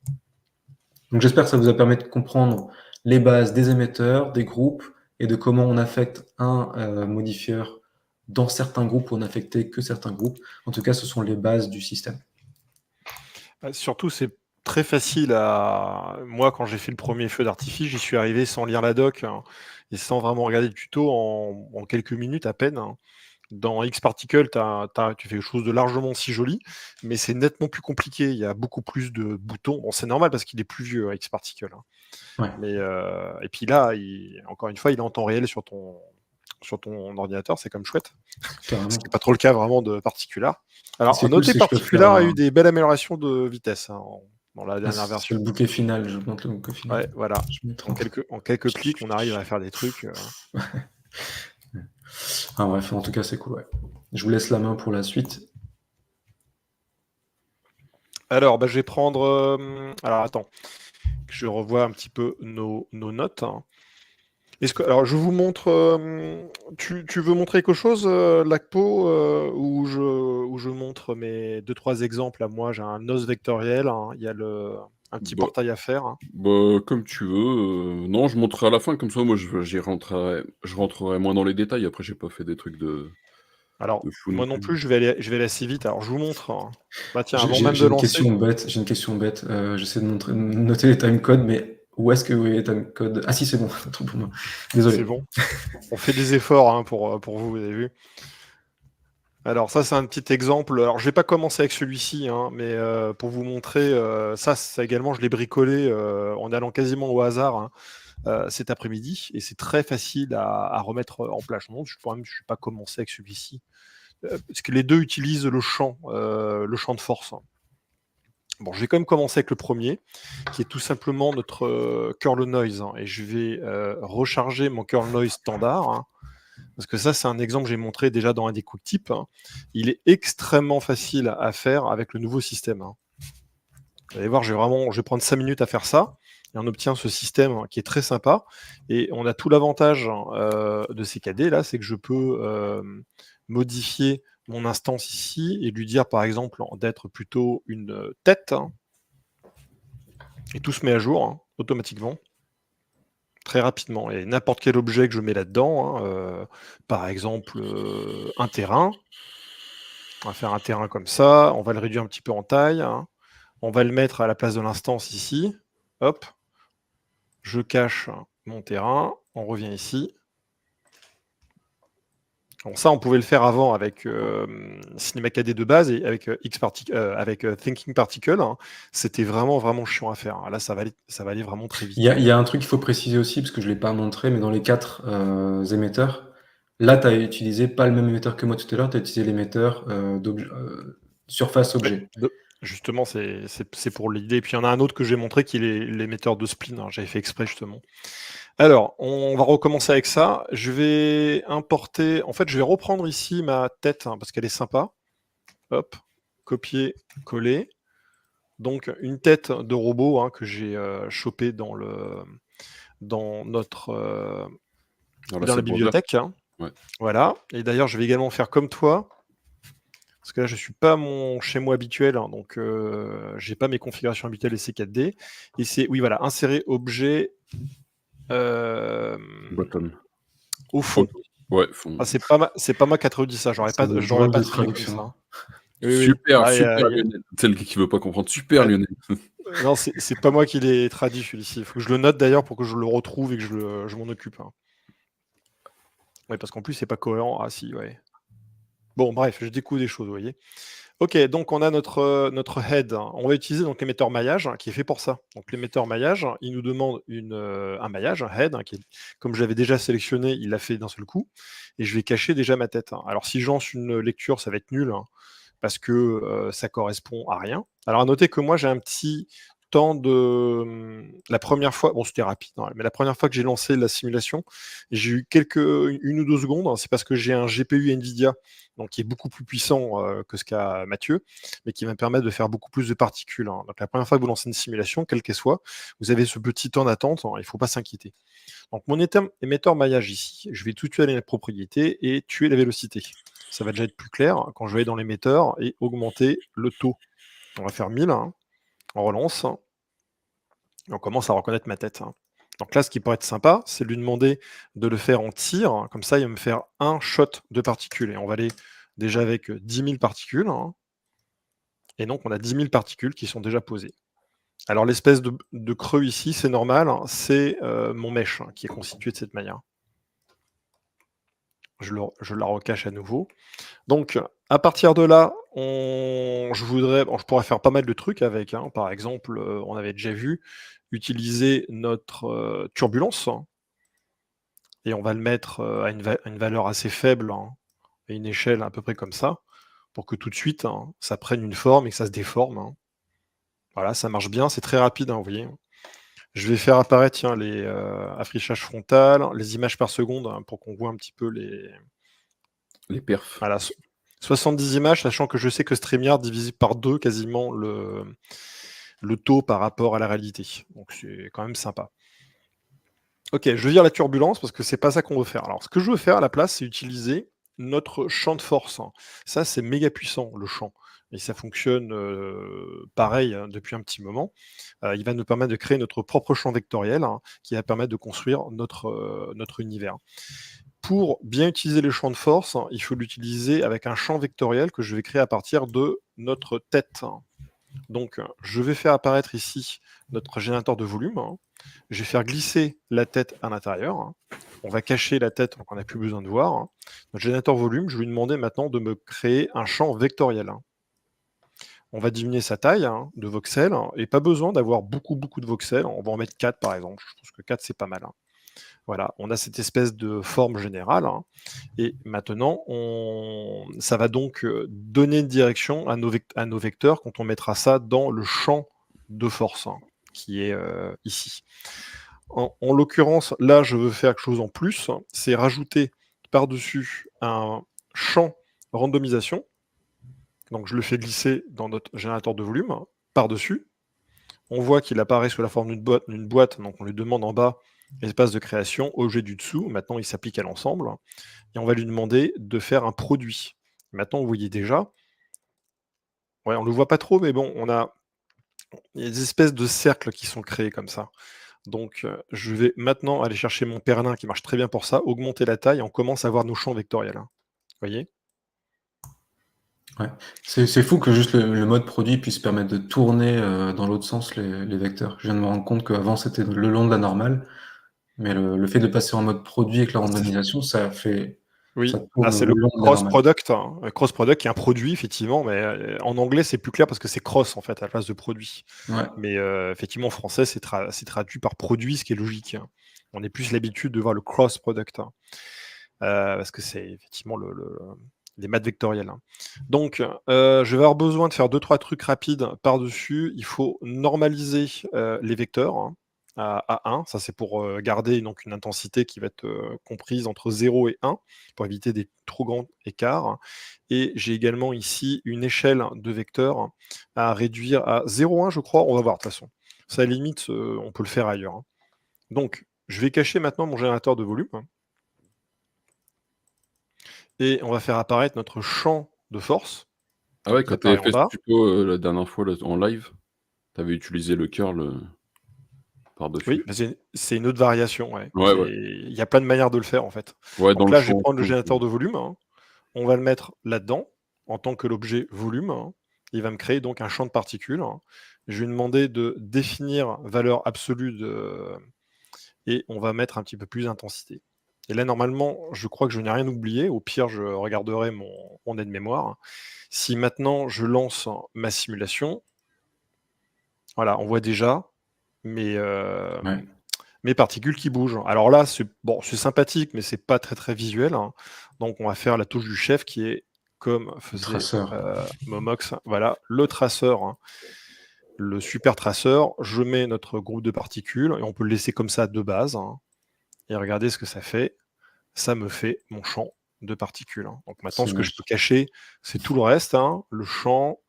Donc j'espère que ça vous a permis de comprendre les bases des émetteurs, des groupes, et de comment on affecte un modifieur dans certains groupes ou on n'affectait que certains groupes. En tout cas, ce sont les bases du système. Surtout, c'est très facile à... Moi, quand j'ai fait le premier feu d'artifice, j'y suis arrivé sans lire la doc et sans vraiment regarder le tuto en quelques minutes à peine. Dans X-Particle, tu fais quelque chose de largement si joli, mais c'est nettement plus compliqué. Il y a beaucoup plus de boutons. Bon, c'est normal parce qu'il est plus vieux, X-Particle. Ouais. Mais, et puis là, encore une fois, il est en temps réel sur ton ordinateur, c'est comme chouette. Ce qui n'est pas trop le cas vraiment de Particular. Alors, notez, Particular a eu des belles améliorations de vitesse dans la dernière version. C'est le bouquet final, je montre le bouquet final. Ouais, voilà. En quelques clics, on arrive à faire des trucs. Bref, en tout cas, c'est cool. Ouais. Je vous laisse la main pour la suite. Alors, je vais prendre... alors, attends. Je revois un petit peu nos notes. Alors, je vous montre... tu veux montrer quelque chose, Lacpo, où je montre mes 2-3 exemples à moi. J'ai un os vectoriel. Il y a un petit portail à faire. Comme tu veux. Non, je montrerai à la fin, comme ça, moi, je rentrerai moins dans les détails. Après, j'ai pas fait des trucs de... Alors, moi non plus, je vais aller assez vite. Alors, je vous montre. Tiens, avant même de lancer... J'ai une question bête. J'essaie de noter les timecodes, mais où est-ce que vous voyez les timecodes? Ah si, c'est bon. Pour moi. Désolé. C'est bon. On fait des efforts pour vous avez vu. Alors, ça, c'est un petit exemple. Alors, je vais pas commencer avec celui-ci, mais pour vous montrer, ça également, je l'ai bricolé en allant quasiment au hasard cet après-midi, et c'est très facile à remettre en place. Non, je ne suis pas commencé avec celui-ci, parce que les deux utilisent le champ de force. Bon, je vais quand même commencer avec le premier, qui est tout simplement notre curl noise, et je vais recharger mon curl noise standard, parce que ça, c'est un exemple que j'ai montré déjà dans un des quick tips. Il est extrêmement facile à faire avec le nouveau système. Vous allez voir, je vais prendre 5 minutes à faire ça, et on obtient ce système qui est très sympa. Et on a tout l'avantage de CKD, là, c'est que je peux modifier mon instance ici et lui dire, par exemple, d'être plutôt une tête. Et tout se met à jour automatiquement. Très rapidement. Et n'importe quel objet que je mets là-dedans, par exemple un terrain, on va faire un terrain comme ça, on va le réduire un petit peu en taille, on va le mettre à la place de l'instance ici, hop, je cache mon terrain, on revient ici. Bon, ça, on pouvait le faire avant avec CinemaKD de base et avec Thinking Particle. C'était vraiment chiant à faire. Là, ça va aller vraiment très vite. Il y a un truc qu'il faut préciser aussi, parce que je ne l'ai pas montré, mais dans les 4 émetteurs, là, tu as utilisé pas le même émetteur que moi tout à l'heure, tu as utilisé l'émetteur surface-objet. Justement, c'est pour l'idée. Et puis, il y en a un autre que j'ai montré qui est l'émetteur de spline. J'avais fait exprès, justement. Alors, on va recommencer avec ça. Je vais importer... En fait, je vais reprendre ici ma tête, parce qu'elle est sympa. Hop, copier, coller. Donc, une tête de robot que j'ai chopé dans notre... dans la bibliothèque. Ouais. Voilà. Et d'ailleurs, je vais également faire comme toi. Parce que là, je ne suis pas chez moi habituel, donc je n'ai pas mes configurations habituelles C4D. Et c'est, oui, voilà, insérer objet bottom. Au fond. Ouais, fond. Ah, c'est pas moi qui a traduit ça, j'aurais pas traduction. Super, Lionel. C'est le qui veut pas comprendre. Super, Lionel. Non, c'est pas moi qui l'ai traduit celui-ci. Il faut que je le note d'ailleurs pour que je le retrouve et que je m'en occupe. Oui, parce qu'en plus, c'est pas cohérent. Ah si, ouais. Bon, bref, je découvre des choses, vous voyez. Ok, donc on a notre head. On va utiliser donc l'émetteur maillage qui est fait pour ça. Donc l'émetteur maillage, il nous demande un maillage, un head, qui est, comme j'avais déjà sélectionné, il l'a fait d'un seul coup. Et je vais cacher déjà ma tête. Alors si je lance une lecture, ça va être nul, parce que ça correspond à rien. Alors à noter que moi, j'ai un petit temps de la première fois, bon c'était rapide, hein, mais la première fois que j'ai lancé la simulation, j'ai eu une ou 2 secondes, hein, c'est parce que j'ai un GPU Nvidia, donc qui est beaucoup plus puissant que ce qu'a Mathieu, mais qui va me permettre de faire beaucoup plus de particules. Hein. Donc la première fois que vous lancez une simulation, quelle qu'elle soit, vous avez ce petit temps d'attente, hein, il ne faut pas s'inquiéter. Donc mon émetteur maillage ici, je vais tout de suite aller dans les propriétés et tuer la vélocité. Ça va déjà être plus clair quand je vais aller dans l'émetteur et augmenter le taux. On va faire 1000, hein. On relance, et on commence à reconnaître ma tête. Hein. Donc là, ce qui pourrait être sympa, c'est de lui demander de le faire en tir, hein. Comme ça, il va me faire un shot de particules. Et on va aller déjà avec 10 000 particules. Hein. Et donc, on a 10 000 particules qui sont déjà posées. Alors, l'espèce de creux ici, c'est normal, hein, c'est mon mesh qui est constitué de cette manière. Je la recache à nouveau. Donc, à partir de là, je pourrais faire pas mal de trucs avec. Hein. Par exemple, on avait déjà vu utiliser notre turbulence, hein, et on va le mettre à une valeur assez faible, hein, à une échelle à peu près comme ça, pour que tout de suite, hein, ça prenne une forme et que ça se déforme. Hein. Voilà, ça marche bien, c'est très rapide, hein, vous voyez. Je vais faire apparaître les affichages frontal, les images par seconde, hein, pour qu'on voit un petit peu les perfs. Voilà, 70 images, sachant que je sais que StreamYard divise par 2 quasiment le taux par rapport à la réalité. Donc c'est quand même sympa. Ok, je veux dire la turbulence parce que c'est pas ça qu'on veut faire. Alors ce que je veux faire à la place, c'est utiliser notre champ de force. Hein. Ça, c'est méga puissant, le champ. Et ça fonctionne pareil hein, depuis un petit moment. Il va nous permettre de créer notre propre champ vectoriel hein, qui va permettre de construire notre univers. Pour bien utiliser le champ de force, hein, il faut l'utiliser avec un champ vectoriel que je vais créer à partir de notre tête. Donc, je vais faire apparaître ici notre générateur de volume. Hein. Je vais faire glisser la tête à l'intérieur. Hein. On va cacher la tête, donc on n'a plus besoin de voir. Hein. Notre générateur volume, je vais lui demander maintenant de me créer un champ vectoriel. Hein. On va diminuer sa taille hein, de voxels, hein, et pas besoin d'avoir beaucoup de voxels. On va en mettre 4 par exemple. Je pense que 4 c'est pas mal. Hein. Voilà, on a cette espèce de forme générale. Hein, et maintenant, ça va donc donner une direction à nos vecteurs quand on mettra ça dans le champ de force, hein, qui est ici. En l'occurrence, là, je veux faire quelque chose en plus, c'est rajouter par-dessus un champ randomisation. Donc je le fais glisser dans notre générateur de volume, hein, par-dessus. On voit qu'il apparaît sous la forme d'une boîte, donc on lui demande en bas espace de création, objet du dessous, maintenant il s'applique à l'ensemble, et on va lui demander de faire un produit. Maintenant, vous voyez déjà, ouais, on ne le voit pas trop, mais bon, il y a des espèces de cercles qui sont créés comme ça. Donc, je vais maintenant aller chercher mon Perlin qui marche très bien pour ça, augmenter la taille, et on commence à voir nos champs vectoriels. Hein. Vous voyez ? Ouais. C'est fou que juste le mode produit puisse permettre de tourner dans l'autre sens les vecteurs. Je viens de me rendre compte qu'avant c'était le long de la normale, mais le fait de passer en mode produit avec la randomisation, ça fait. Oui, Ça tourne c'est le le long de la normale. cross-product. Hein. Cross-product qui est un produit, effectivement, mais en anglais, c'est plus clair parce que c'est cross, en fait, à la place de produit. Ouais. Mais effectivement, en français, c'est traduit par produit, ce qui est logique. Hein. On a plus l'habitude de voir le cross-product, hein. Parce que c'est effectivement les maths vectorielles. Hein. Donc, je vais avoir besoin de faire 2-3 trucs rapides par-dessus. Il faut normaliser les vecteurs. Hein. À 1, ça c'est pour garder donc une intensité qui va être comprise entre 0 et 1, pour éviter des trop grands écarts. Et j'ai également ici une échelle de vecteurs à réduire à 0,1 je crois, on va voir de toute façon. Ça à la limite, on peut le faire ailleurs. Hein. Donc, je vais cacher maintenant mon générateur de volume. Et on va faire apparaître notre champ de force. Ah ouais, quand tu avais fait ce tuto la dernière fois là, en live, tu avais utilisé le curl par-dessus. Oui, c'est une autre variation. Ouais. Ouais. Il y a plein de manières de le faire en fait. Ouais, Donc là, je vais prendre le générateur de volume. Hein. On va le mettre là-dedans en tant que l'objet volume. Hein. Il va me créer donc un champ de particules. Hein. Je vais lui demander de définir valeur absolue et on va mettre un petit peu plus d'intensité. Et là, normalement, je crois que je n'ai rien oublié. Au pire, je regarderai mon aide-mémoire. Hein. Si maintenant je lance ma simulation, voilà, on voit déjà mes particules qui bougent. Alors là, c'est sympathique, mais c'est pas très visuel. Hein. Donc on va faire la touche du chef qui est comme faisait Momox. Voilà, le traceur. Hein. le super traceur, je mets notre groupe de particules, et on peut le laisser comme ça de base, hein, et regardez ce que ça fait. Ça me fait mon champ de particules. Hein. Donc maintenant, ce que je peux cacher, c'est tout le reste, hein, le champ.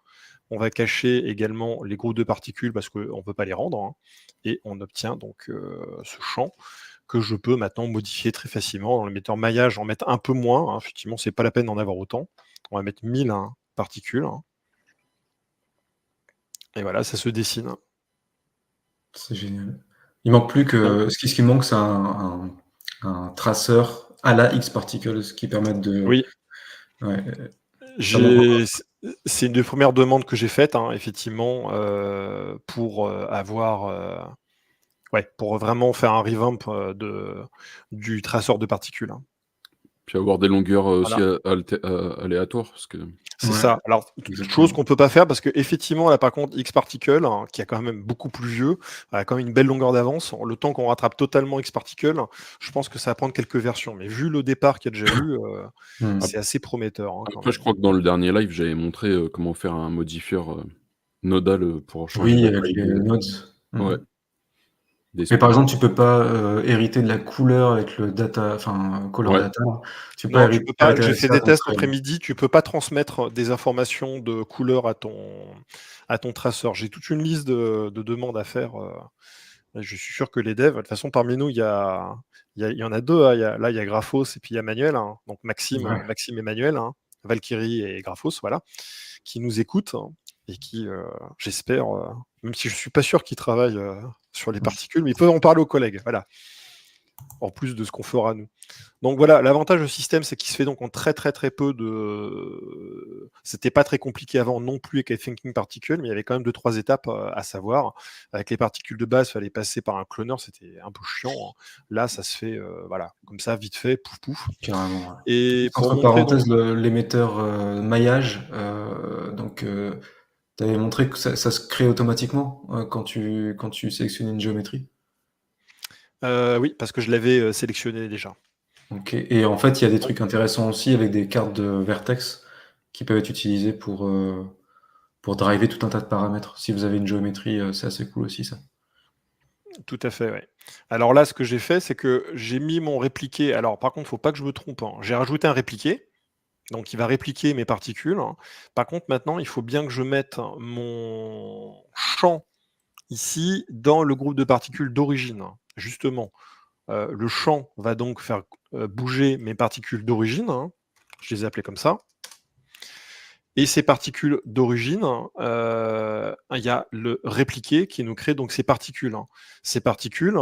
On va cacher également les groupes de particules parce qu'on ne peut pas les rendre, hein, et on obtient donc ce champ que je peux maintenant modifier très facilement. Dans le metteur maillage, en mettre un peu moins, hein, effectivement, c'est pas la peine d'en avoir autant. On va mettre 1000 particules. Hein. Et voilà, ça se dessine. C'est génial. Il manque plus que. Ce qui manque, c'est un traceur à la X-Particles qui permette de. Oui. Ouais. C'est une des premières demandes que j'ai faites, hein, effectivement, pour avoir. Pour vraiment faire un revamp du traceur de particules. Hein. Puis avoir des longueurs aussi aléatoires. Parce que... C'est ça. Alors, chose qu'on peut pas faire parce que effectivement, là par contre, X-Particle, hein, qui est quand même beaucoup plus vieux, a quand même une belle longueur d'avance. Le temps qu'on rattrape totalement X-Particle, je pense que ça va prendre quelques versions. Mais vu le départ qu'il y a déjà eu, c'est assez prometteur. Hein, après, je crois que dans le dernier live, j'avais montré comment faire un modifieur nodal pour changer. Oui, avec les nodes. Ouais. Mais par exemple, tu peux pas hériter de la couleur avec le data, enfin color data. Tu peux pas. J'ai fait des tests après-midi. Tu peux pas transmettre des informations de couleur à ton traceur. J'ai toute une liste de demandes à faire. Je suis sûr que les devs, de toute façon, parmi nous, il y en a deux. Hein. Là, il y a Graphos et puis il y a Manuel. Hein. Donc Maxime et Manuel, hein. Valkyrie et Graphos, voilà, qui nous écoutent. Hein. Et qui, j'espère, même si je ne suis pas sûr qu'ils travaillent sur les particules, mais ils peuvent en parler aux collègues, voilà. En plus de ce qu'on fera nous. Donc voilà, l'avantage du système, c'est qu'il se fait donc en très très très peu de... C'était pas très compliqué avant non plus avec les Thinking Particles, mais il y avait quand même 2-3 étapes à savoir. Avec les particules de base, il fallait passer par un cloneur, c'était un peu chiant. Hein. Là, ça se fait, voilà, comme ça, vite fait, pouf pouf. Carrément. Et entre parenthèses, l'émetteur maillage, donc... tu avais montré que ça se crée automatiquement quand tu sélectionnes une géométrie? Oui, parce que je l'avais sélectionné déjà. Ok. Et en fait, il y a des trucs intéressants aussi avec des cartes de vertex qui peuvent être utilisées pour driver tout un tas de paramètres. Si vous avez une géométrie, c'est assez cool aussi ça. Tout à fait, oui. Alors là, ce que j'ai fait, c'est que j'ai mis mon répliqué. Alors par contre, il ne faut pas que je me trompe. Hein. J'ai rajouté un répliqué. Donc il va répliquer mes particules. Par contre, maintenant, il faut bien que je mette mon champ ici dans le groupe de particules d'origine. Justement, le champ va donc faire bouger mes particules d'origine. Hein. Je les ai appelées comme ça. Et ces particules d'origine, il y a le répliqué qui nous crée donc ces particules. Hein. Ces particules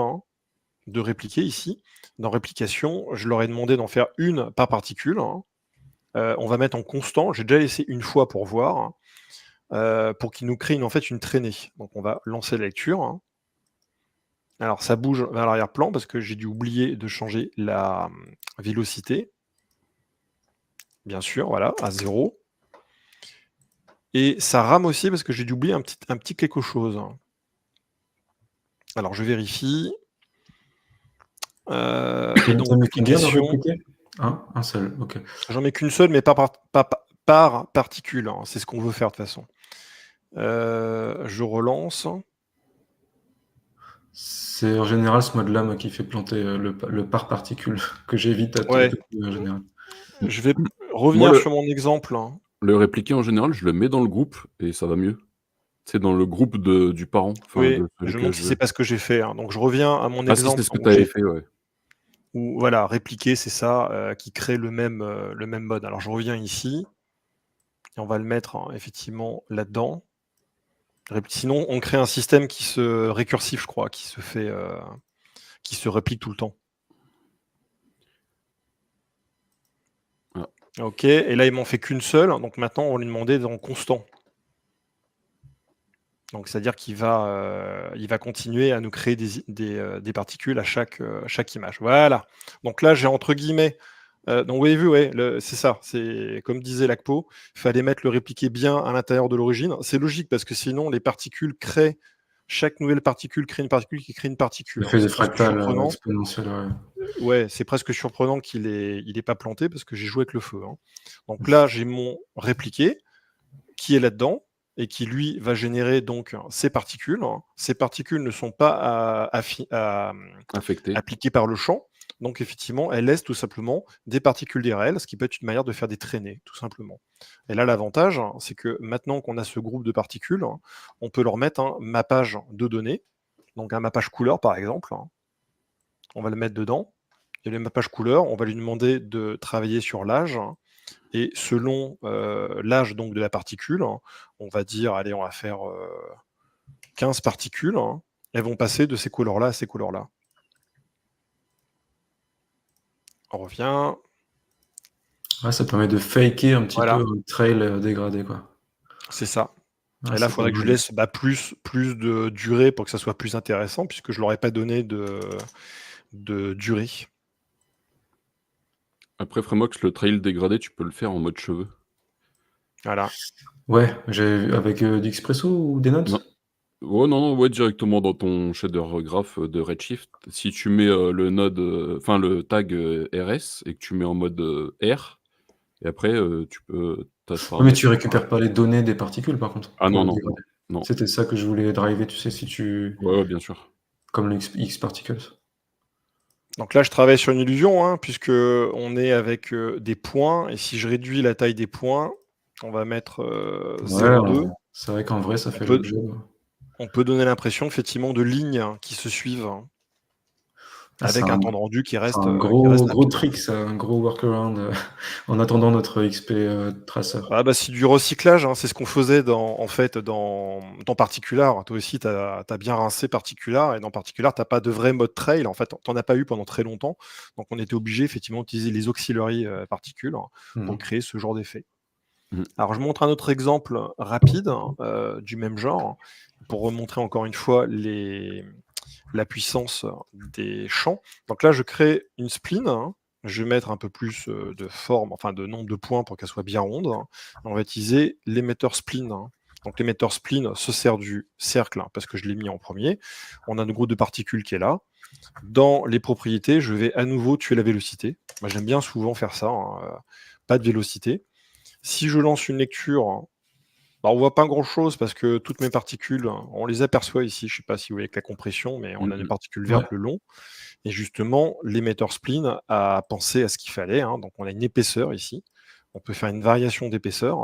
de répliquer ici, dans réplication, je leur ai demandé d'en faire une par particule. Hein. On va mettre en constant, j'ai déjà laissé une fois pour voir, pour qu'il nous crée en fait une traînée. Donc on va lancer la lecture. Hein. Alors ça bouge vers l'arrière-plan parce que j'ai dû oublier de changer la vélocité. Bien sûr, voilà, à 0. Et ça rame aussi parce que j'ai dû oublier un petit quelque chose. Alors je vérifie. Et donc, multiplication. Un seul, ok. J'en mets qu'une seule, mais pas par particule. Hein. C'est ce qu'on veut faire de toute façon. Je relance. C'est en général ce mode-là qui fait planter le par particule que j'évite à tout en général. Je vais revenir sur mon exemple. Hein. Le répliqué en général, je le mets dans le groupe et ça va mieux. C'est dans le groupe du parent. Oui, je me demande si c'est pas ce que j'ai fait. Hein. Donc je reviens à mon exemple. Si, c'est ce que tu avais fait, ouais. Où, voilà, répliquer, c'est ça, qui crée le même mode. Alors je reviens ici, et on va le mettre effectivement là-dedans. Sinon, on crée un système qui se récursif, je crois, qui se fait, qui se réplique tout le temps. Ah. Ok, et là, il m'en fait qu'une seule, donc maintenant, on va lui demander dans constant. Donc, c'est-à-dire qu'il va, il va continuer à nous créer des particules à chaque image. Voilà. Donc là, j'ai entre guillemets... donc, vous avez vu, ouais, c'est ça. C'est comme disait Lacpo, il fallait mettre le répliqué bien à l'intérieur de l'origine. C'est logique parce que sinon, les particules créent... Chaque nouvelle particule crée une particule qui crée une particule. Ça fait des fractales exponentielles, ouais, c'est presque surprenant qu'il n'ait pas planté parce que j'ai joué avec le feu. Hein. Donc là, j'ai mon répliqué qui est là-dedans. et qui, lui, va générer donc ces particules. Ces particules ne sont pas appliquées par le champ. Donc, effectivement, elles laissent tout simplement des particules irréelles, ce qui peut être une manière de faire des traînées, tout simplement. Et là, l'avantage, c'est que maintenant qu'on a ce groupe de particules, on peut leur mettre un mappage de données, donc un mappage couleur, par exemple. On va le mettre dedans. Et le mappage couleur, on va lui demander de travailler sur l'âge. Et selon l'âge donc de la particule, on va dire, allez, on va faire 15 particules. Elles vont passer de ces couleurs-là à ces couleurs-là. On revient. Ouais, ça permet de faker un petit peu un trail dégradé, quoi. C'est ça. Et là, il faudrait que je laisse plus de durée pour que ça soit plus intéressant, puisque je ne leur ai pas donné de durée. Après Frameworks, le trail dégradé, tu peux le faire en mode cheveux. Voilà. Ouais, avec d'Expresso ou des notes. Non. Ouais, directement dans ton shader graph de Redshift. Si tu mets le node, le tag RS et que tu mets en mode R, et après tu peux. Mais tu récupères pas les données des particules par contre. Ah non. C'était ça que je voulais driver, tu sais, si tu. Ouais, bien sûr. Comme le X-Particles. Donc là, je travaille sur une illusion, puisque on est avec des points, et si je réduis la taille des points, on va mettre 0,2. C'est vrai qu'en vrai, ça fait l'objet. On peut donner l'impression, effectivement, de lignes qui se suivent, avec un temps de rendu qui reste. Un gros trick, ça, un gros workaround en attendant notre XP tracer. C'est du recyclage, c'est ce qu'on faisait dans Particular. Toi aussi, tu as bien rincé Particular, et dans Particular, tu n'as pas de vrai mode trail. En fait, tu n'en as pas eu pendant très longtemps. Donc, on était obligé, effectivement, d'utiliser les auxiliaries particules pour créer ce genre d'effet. Alors, je montre un autre exemple rapide du même genre, pour remontrer encore une fois la puissance des champs. Donc là, je crée une spline. Je vais mettre un peu plus de forme, de nombre de points pour qu'elle soit bien ronde. On va utiliser l'émetteur spline. Donc l'émetteur spline se sert du cercle, parce que je l'ai mis en premier. On a le groupe de particules qui est là. Dans les propriétés, je vais à nouveau tuer la vélocité. Moi, j'aime bien souvent faire ça. Pas de vélocité. Si je lance une lecture, on voit pas grand-chose parce que toutes mes particules, on les aperçoit ici. Je ne sais pas si vous voyez avec la compression, mais on a des particules vertes le long. Et justement, l'émetteur spline a pensé à ce qu'il fallait. Donc, on a une épaisseur ici. On peut faire une variation d'épaisseur.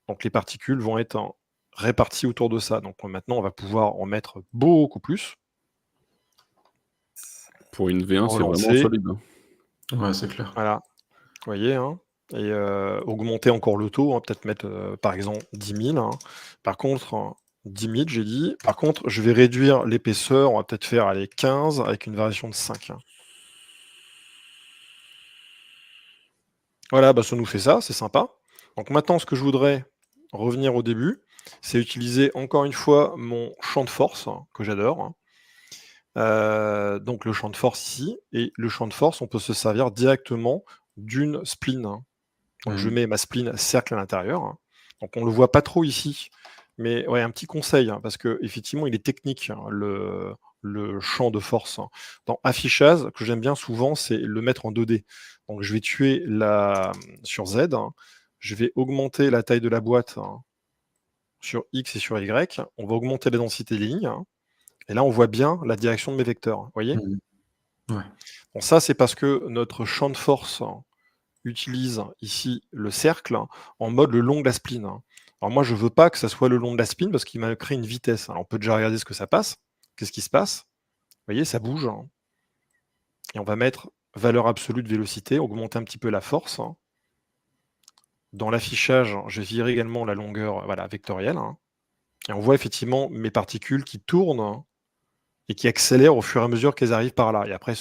Donc, les particules vont être réparties autour de ça. Donc, maintenant, on va pouvoir en mettre beaucoup plus. Pour une V1, c'est vraiment solide. Ouais, c'est clair. Voilà. Vous voyez, et augmenter encore le taux, peut-être mettre par exemple 10 000. Par contre, 10 000, j'ai dit. Par contre, je vais réduire l'épaisseur, on va peut-être faire 15 avec une variation de 5. Voilà, ça nous fait ça, c'est sympa. Donc maintenant, ce que je voudrais revenir au début, c'est utiliser encore une fois mon champ de force, que j'adore. Donc le champ de force ici, et le champ de force, on peut se servir directement d'une spline. Donc je mets ma spline cercle à l'intérieur. Donc on ne le voit pas trop ici, mais ouais, un petit conseil, parce que effectivement il est technique, le champ de force. Dans affichage, que j'aime bien souvent, c'est le mettre en 2D. Donc je vais tuer sur Z, je vais augmenter la taille de la boîte sur X et sur Y, on va augmenter la densité des lignes, et là on voit bien la direction de mes vecteurs. Vous voyez ? Ouais. Bon, ça c'est parce que notre champ de force utilise ici le cercle en mode le long de la spline. Alors moi, je veux pas que ça soit le long de la spline parce qu'il m'a créé une vitesse. Alors on peut déjà regarder ce que ça passe. Qu'est-ce qui se passe ? Vous voyez, ça bouge. Et on va mettre valeur absolue de vélocité, augmenter un petit peu la force. Dans l'affichage, je vire également la longueur vectorielle. Et on voit effectivement mes particules qui tournent et qui accélèrent au fur et à mesure qu'elles arrivent par là. Et après,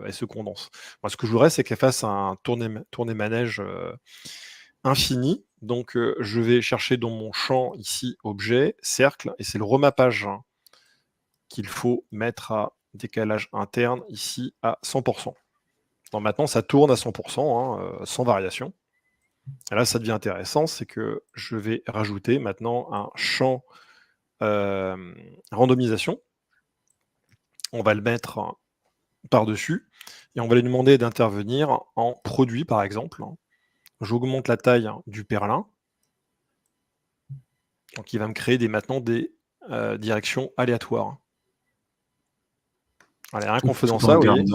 elles se condensent. Moi, ce que je voudrais, c'est qu'elles fassent un tourner-manège infini. Donc, je vais chercher dans mon champ ici, objet, cercle, et c'est le remappage qu'il faut mettre à décalage interne ici à 100%. Donc maintenant, ça tourne à 100%, sans variation. Et là, ça devient intéressant, c'est que je vais rajouter maintenant un champ randomisation. On va le mettre par-dessus et on va lui demander d'intervenir en produit, par exemple. J'augmente la taille du perlin. Donc il va me créer maintenant des directions aléatoires. Allez, rien qu'en faisant ça, vous voyez.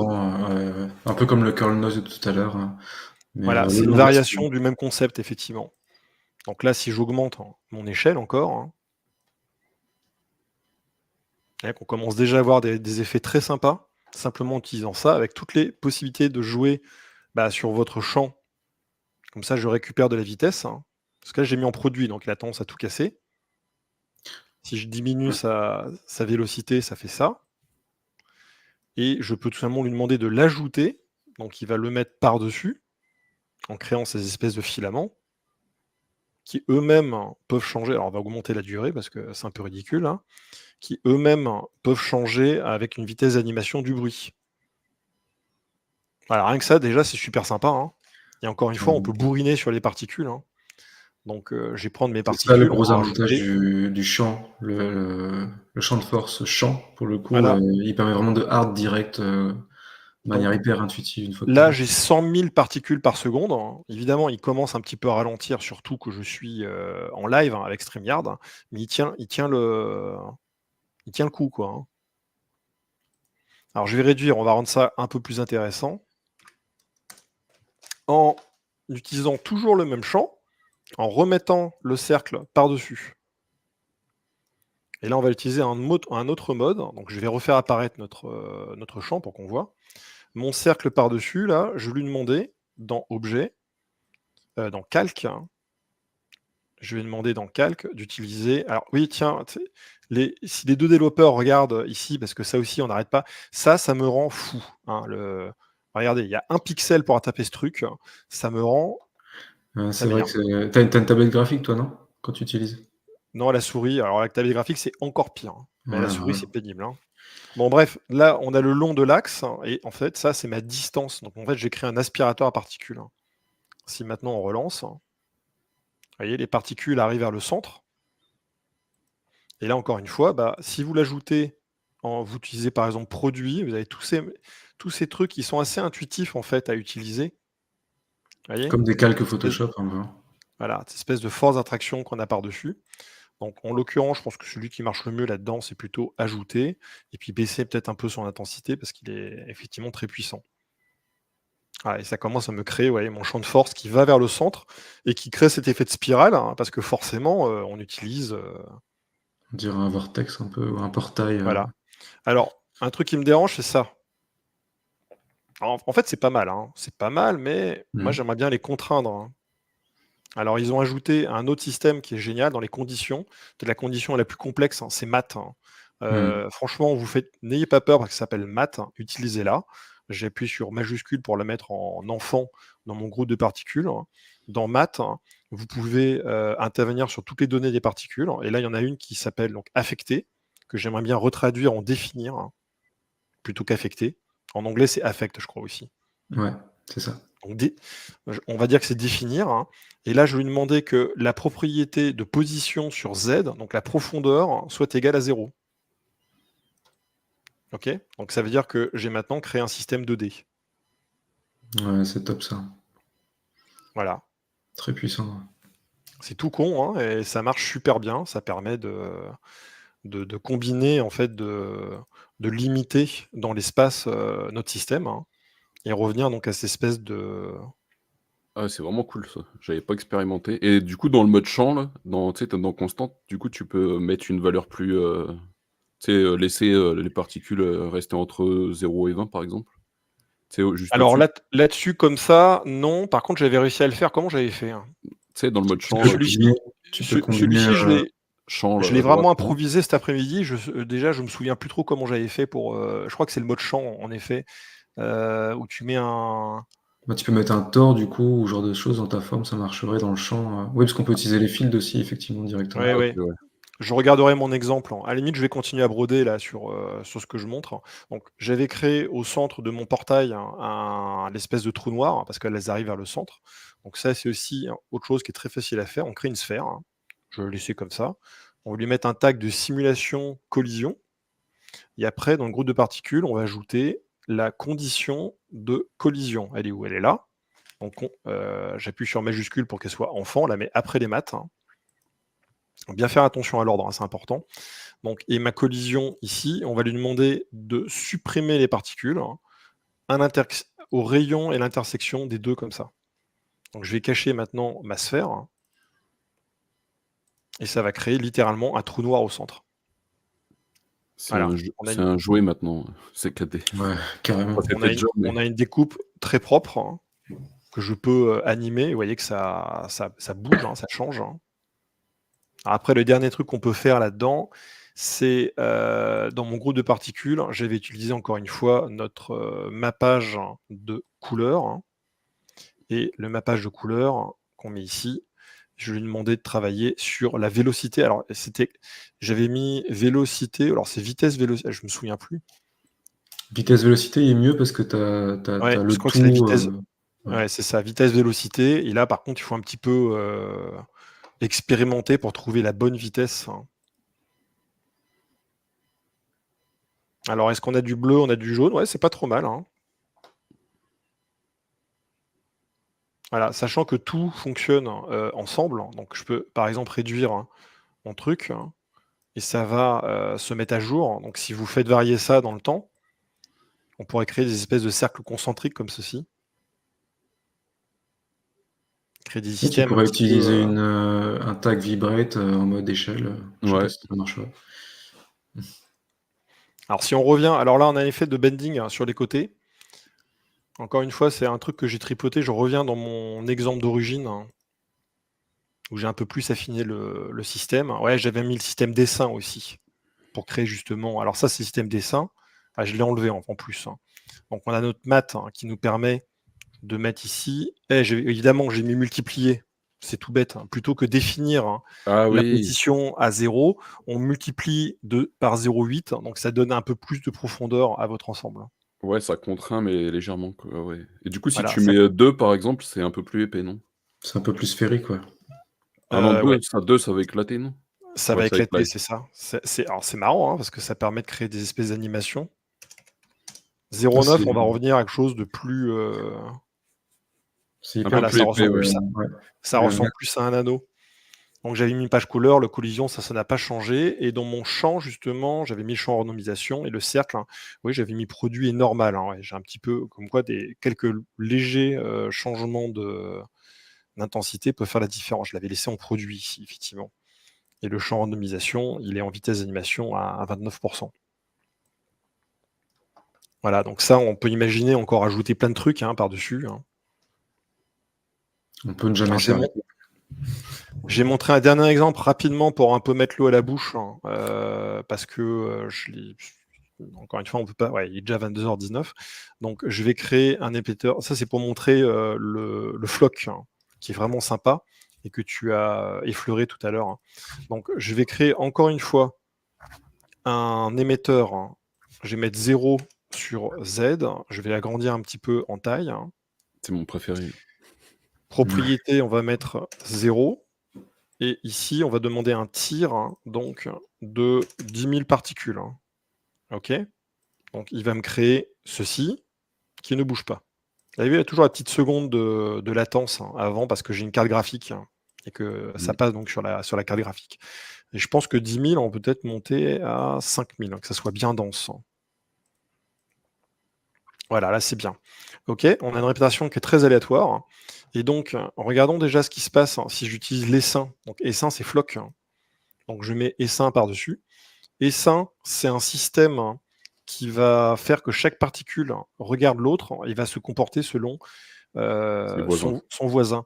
Un peu comme le curl nose de tout à l'heure. Voilà, c'est une variation du même concept, effectivement. Donc là, si j'augmente mon échelle encore, on commence déjà à avoir des effets très sympas, simplement en utilisant ça, avec toutes les possibilités de jouer sur votre champ. Comme ça, je récupère de la vitesse. Parce que là, j'ai mis en produit, donc il a tendance à tout casser. Si je diminue sa vélocité, ça fait ça. Et je peux tout simplement lui demander de l'ajouter. Donc il va le mettre par-dessus, en créant ces espèces de filaments, qui eux-mêmes peuvent changer. Alors on va augmenter la durée, parce que c'est un peu ridicule, qui eux-mêmes peuvent changer avec une vitesse d'animation du bruit. Voilà, rien que ça, déjà, c'est super sympa. Et encore une fois, on peut bourriner sur les particules. Donc, je vais prendre mes particules. C'est ça le gros avantage du champ, le champ de force champ, pour le coup, voilà. Il permet vraiment de hard direct de manière hyper intuitive. Une fois là, j'ai 100 000 particules par seconde. Évidemment, il commence un petit peu à ralentir, surtout que je suis en live avec StreamYard, mais il tient le coup, quoi. Alors, je vais réduire, on va rendre ça un peu plus intéressant. En utilisant toujours le même champ, en remettant le cercle par-dessus. Et là, on va utiliser un autre mode. Donc, je vais refaire apparaître notre champ pour qu'on voit. Mon cercle par-dessus, là, je vais lui demander dans Objet, dans Calque, je vais demander dans Calque d'utiliser... Alors oui, tiens, si les deux développeurs regardent ici, parce que ça aussi, on n'arrête pas, ça me rend fou. Regardez, il y a un pixel pour taper ce truc, ça me rend... c'est vrai que t'as une tablette graphique, toi, non? Quand tu utilises? Non, la souris, alors la tablette graphique, c'est encore pire. Mais la souris, c'est pénible. Bon, bref, là, on a le long de l'axe, et en fait, ça, c'est ma distance. Donc, en fait, j'ai créé un aspirateur à particules. Si maintenant on relance, vous voyez, les particules arrivent vers le centre. Et là, encore une fois, si vous l'ajoutez, vous utilisez par exemple produit, vous avez tous ces trucs qui sont assez intuitifs en fait à utiliser. Voyez, comme des calques Photoshop. Voilà, cette espèce de force d'attraction qu'on a par-dessus. Donc en l'occurrence, je pense que celui qui marche le mieux là-dedans, c'est plutôt ajouter, et puis baisser peut-être un peu son intensité, parce qu'il est effectivement très puissant. Et ça commence à me créer mon champ de force qui va vers le centre, et qui crée cet effet de spirale, parce que forcément, on utilise... On dirait un vortex un peu, ou un portail. Voilà. Alors, un truc qui me dérange, c'est ça. En fait, c'est pas mal. C'est pas mal, mais moi, j'aimerais bien les contraindre. Alors, ils ont ajouté un autre système qui est génial dans les conditions. Peut-être la condition la plus complexe, c'est math. Franchement, n'ayez pas peur parce que ça s'appelle math. Utilisez-la. J'appuie sur majuscule pour la mettre en enfant dans mon groupe de particules. Dans math, vous pouvez intervenir sur toutes les données des particules. Et là, il y en a une qui s'appelle donc affecter, que j'aimerais bien retraduire en définir, plutôt qu'affecter. En anglais, c'est affect, je crois aussi. Ouais, c'est ça. Donc, on va dire que c'est définir. Et là, je vais lui demander que la propriété de position sur Z, donc la profondeur, soit égale à 0. Ok? Donc ça veut dire que j'ai maintenant créé un système 2D. Ouais, c'est top ça. Voilà. Très puissant. C'est tout con, et ça marche super bien. Ça permet de combiner, en fait, de limiter dans l'espace notre système, et revenir donc à cette espèce de... Ah, c'est vraiment cool ça, j'avais pas expérimenté. Et du coup, dans le mode champ, là, tu sais, dans constante, du coup, tu peux mettre une valeur plus... laisser les particules rester entre 0 et 20, par exemple. Juste Alors là-dessus, comme ça, non. Par contre, j'avais réussi à le faire. Comment j'avais fait? Tu sais, dans le mode champ... Celui-ci, je l'ai vraiment droite, improvisé cet après-midi. Déjà, je me souviens plus trop comment j'avais fait pour... je crois que c'est le mode champ, en effet, où tu mets un... Tu peux mettre un tort, du coup, ou genre de choses dans ta forme, ça marcherait dans le champ. Oui, parce qu'on peut utiliser les fields aussi, effectivement, directement. Ouais. Je regarderai mon exemple. À la limite, je vais continuer à broder là sur ce que je montre. Donc, j'avais créé au centre de mon portail l'espèce de trou noir, parce qu'elles arrivent vers le centre. Donc ça, c'est aussi autre chose qui est très facile à faire. On crée une sphère. Je vais le laisser comme ça. On va lui mettre un tag de simulation collision. Et après, dans le groupe de particules, on va ajouter la condition de collision. Elle est où? Elle est là. Donc, j'appuie sur majuscule pour qu'elle soit enfant. On la met après les maths. Bien faire attention à l'ordre, c'est important. Donc, et ma collision ici, on va lui demander de supprimer les particules au rayon et l'intersection des deux comme ça. Donc je vais cacher maintenant ma sphère et ça va créer littéralement un trou noir au centre. C'est un jouet maintenant, CKD. Ouais, carrément. On a une découpe très propre que je peux animer. Vous voyez que ça bouge, ça change. Après, le dernier truc qu'on peut faire là-dedans, c'est dans mon groupe de particules, j'avais utilisé encore une fois notre mappage de couleurs. Et le mappage de couleurs qu'on met ici, je lui ai demandé de travailler sur la vélocité. Alors, j'avais mis vélocité, alors c'est vitesse, vélocité, je me souviens plus. Vitesse, vélocité est mieux parce que tu as le je crois que c'est la vitesse. Ouais, c'est ça, vitesse, vélocité. Et là, par contre, il faut un petit peu expérimenter pour trouver la bonne vitesse. Alors, est-ce qu'on a du bleu, on a du jaune? Ouais, c'est pas trop mal. Voilà, sachant que tout fonctionne ensemble. Donc, je peux, par exemple, réduire mon truc et ça va se mettre à jour. Donc, si vous faites varier ça dans le temps, on pourrait créer des espèces de cercles concentriques comme ceci. Créer des systèmes. Tu pourrais utiliser un tag vibrate en mode échelle. Je sais pas si ça marche pas. Alors, si on revient, alors là, on a un effet de bending sur les côtés. Encore une fois, c'est un truc que j'ai tripoté. Je reviens dans mon exemple d'origine où j'ai un peu plus affiné le système. Ouais, j'avais mis le système dessin aussi pour créer justement. Alors ça, c'est le système dessin. Ah, je l'ai enlevé en plus. Donc on a notre mat qui nous permet de mettre ici. Évidemment, j'ai mis multiplier. C'est tout bête. Plutôt que définir la position à 0, on multiplie par 0,8. Donc ça donne un peu plus de profondeur à votre ensemble. Ouais, ça contraint, mais légèrement. Ouais. Et du coup, si tu mets 2, par exemple, c'est un peu plus épais, non? C'est un peu plus sphérique, ouais. Ah non, 2, ça va éclater, non? Ça va éclater, c'est ça. Alors c'est marrant, parce que ça permet de créer des espèces d'animations. 0,9, on va revenir à quelque chose de plus... ça ressemble plus à un anneau. Donc j'avais mis une page couleur, le collision, ça n'a pas changé. Et dans mon champ, justement, j'avais mis le champ randomisation et le cercle. Oui, j'avais mis produit et normal. J'ai un petit peu, comme quoi, quelques légers changements d'intensité peuvent faire la différence. Je l'avais laissé en produit ici, effectivement. Et le champ randomisation, il est en vitesse d'animation à 29%. Voilà, donc ça, on peut imaginer encore ajouter plein de trucs par-dessus. On peut ne jamais s'arrêter. J'ai montré un dernier exemple rapidement pour un peu mettre l'eau à la bouche, parce que encore une fois, on peut pas. Ouais, il est déjà 22h19. Donc, je vais créer un émetteur. Ça, c'est pour montrer le floc, qui est vraiment sympa et que tu as effleuré tout à l'heure. Donc, je vais créer encore une fois un émetteur. Je vais mettre 0 sur Z. Je vais l'agrandir un petit peu en taille. C'est mon préféré. Propriété, on va mettre 0. Et ici, on va demander un tir donc de 10 000 particules. OK? Donc, il va me créer ceci qui ne bouge pas. Vous avez vu, il y a toujours la petite seconde de latence avant parce que j'ai une carte graphique et que ça passe donc sur la carte graphique. Et je pense que 10 000, on peut peut-être monter à 5 000, que ça soit bien dense. Voilà, là, c'est bien. OK, on a une répétition qui est très aléatoire. Et donc, regardons déjà ce qui se passe si j'utilise l'essaim. Donc, essaim, c'est floc. Donc, je mets essaim par-dessus. Essaim, c'est un système qui va faire que chaque particule regarde l'autre et va se comporter selon son voisin.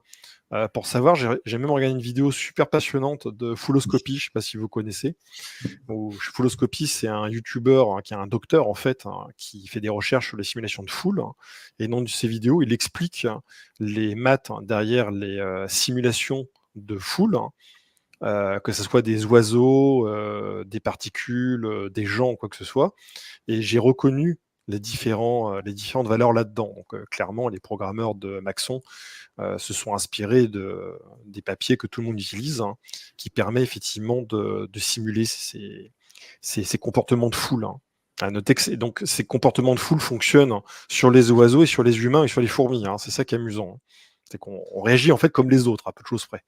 Pour savoir, j'ai même regardé une vidéo super passionnante de Fouloscopie, je ne sais pas si vous connaissez. Fouloscopie, c'est un YouTuber qui est un docteur en fait, qui fait des recherches sur les simulations de foule. Et dans ses vidéos, il explique les maths derrière les simulations de foule, que ce soit des oiseaux, des particules, des gens, quoi que ce soit. Et j'ai reconnu les différentes valeurs là-dedans. Donc clairement, les programmeurs de Maxon se sont inspirés des papiers que tout le monde utilise, qui permet effectivement de simuler ces comportements de foule. À noter que donc ces comportements de foule fonctionnent sur les oiseaux et sur les humains et sur les fourmis. C'est ça qui est amusant. C'est qu'on réagit en fait comme les autres, à peu de choses près.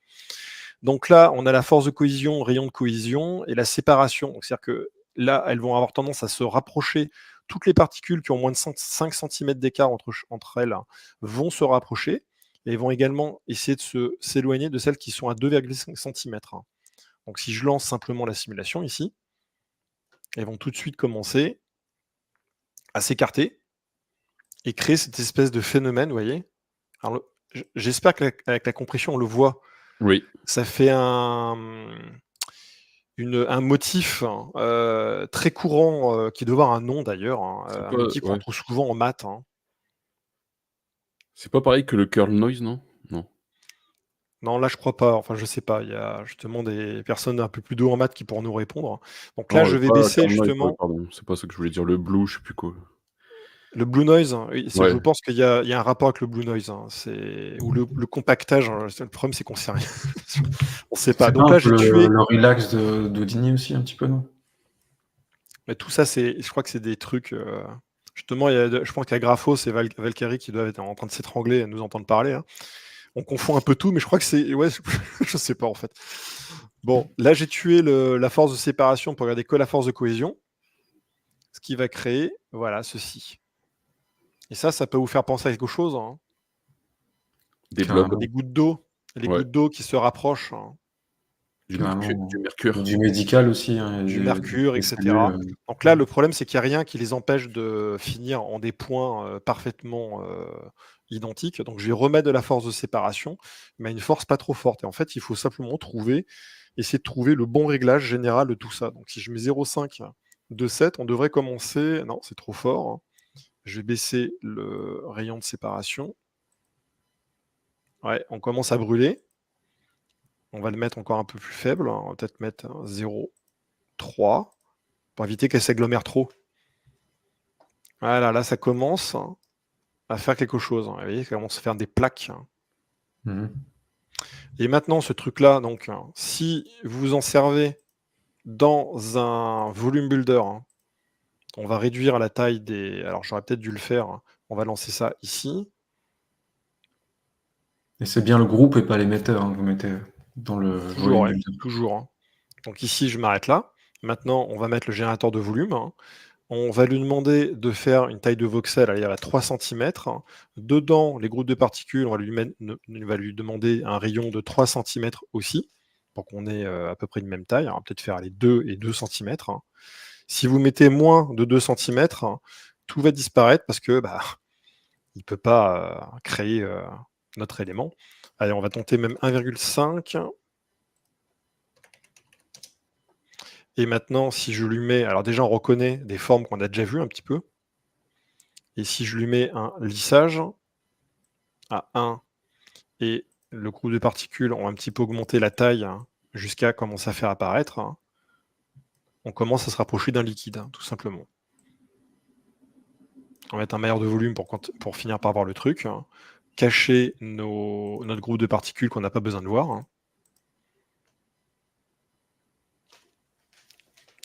Donc là, on a la force de cohésion, rayon de cohésion et la séparation. C'est-à-dire que là, elles vont avoir tendance à se rapprocher. Toutes les particules qui ont moins de 5 cm d'écart entre elles vont se rapprocher et vont également essayer de s'éloigner de celles qui sont à 2,5 cm. Donc si je lance simplement la simulation ici, elles vont tout de suite commencer à s'écarter et créer cette espèce de phénomène, vous voyez. Alors, j'espère qu'avec la compression, on le voit. Oui. Ça fait un motif très courant qui doit avoir un nom d'ailleurs, un motif qu'on trouve souvent en maths. C'est pas pareil que le curl noise, non? Non. Non, là je crois pas. Enfin, je sais pas. Il y a justement des personnes un peu plus douées en maths qui pourront nous répondre. Donc là, je vais baisser justement. Pardon, c'est pas ça que je voulais dire. Le blue, je sais plus quoi. Le blue noise, oui, je pense qu'il y a un rapport avec le blue noise. Ou le compactage. Le problème, c'est qu'on sait rien. On sait pas. Donc là, j'ai tué. Le relax de Digny aussi, un petit peu, non? Mais tout ça, je crois que c'est des trucs. Justement, je pense qu'il y a Graphos et Valkyrie qui doivent être en train de s'étrangler et nous entendre parler. Hein. On confond un peu tout, mais je crois que c'est. Ouais, je sais pas en fait. Bon, là, j'ai tué la force de séparation pour regarder que la force de cohésion. Ce qui va créer, voilà, ceci. Et ça peut vous faire penser à quelque chose. Hein. Des blobs. Des gouttes d'eau. Les gouttes d'eau qui se rapprochent. Hein. Du mercure. Du médical aussi. Hein, du mercure, etc. Donc là, le problème, c'est qu'il n'y a rien qui les empêche de finir en des points parfaitement identiques. Donc je vais remettre de la force de séparation, mais à une force pas trop forte. Et en fait, il faut simplement essayer de trouver le bon réglage général de tout ça. Donc si je mets 0,5 de 7, on devrait commencer... Non, c'est trop fort. Hein. Je vais baisser le rayon de séparation. Ouais, on commence à brûler. On va le mettre encore un peu plus faible. On va peut-être mettre 0,3 pour éviter qu'elle s'agglomère trop. Voilà, là, ça commence à faire quelque chose. Vous voyez, ça commence à faire des plaques. Et maintenant, ce truc-là, donc, si vous en servez dans un volume builder, on va réduire la taille des... Alors, j'aurais peut-être dû le faire. On va lancer ça ici. Et c'est bien le groupe et pas l'émetteur que vous mettez dans le toujours, volume builder. Toujours. Hein. Donc ici, je m'arrête là. Maintenant, on va mettre le générateur de volume. On va lui demander de faire une taille de voxel à 3 cm. Dedans, les groupes de particules, on va lui demander un rayon de 3 cm aussi, pour qu'on ait à peu près une même taille. On va peut-être faire les 2 et 2 cm. Si vous mettez moins de 2 cm, tout va disparaître parce que il ne peut pas créer notre élément. Allez, on va tenter même 1,5. Et maintenant, si je lui mets... Alors déjà, on reconnaît des formes qu'on a déjà vues un petit peu. Et si je lui mets un lissage à 1 et le groupe de particules, on va un petit peu augmenter la taille jusqu'à commencer à faire apparaître, on commence à se rapprocher d'un liquide, tout simplement. On va mettre un mailleur de volume pour finir par voir le truc. Cacher notre groupe de particules qu'on n'a pas besoin de voir.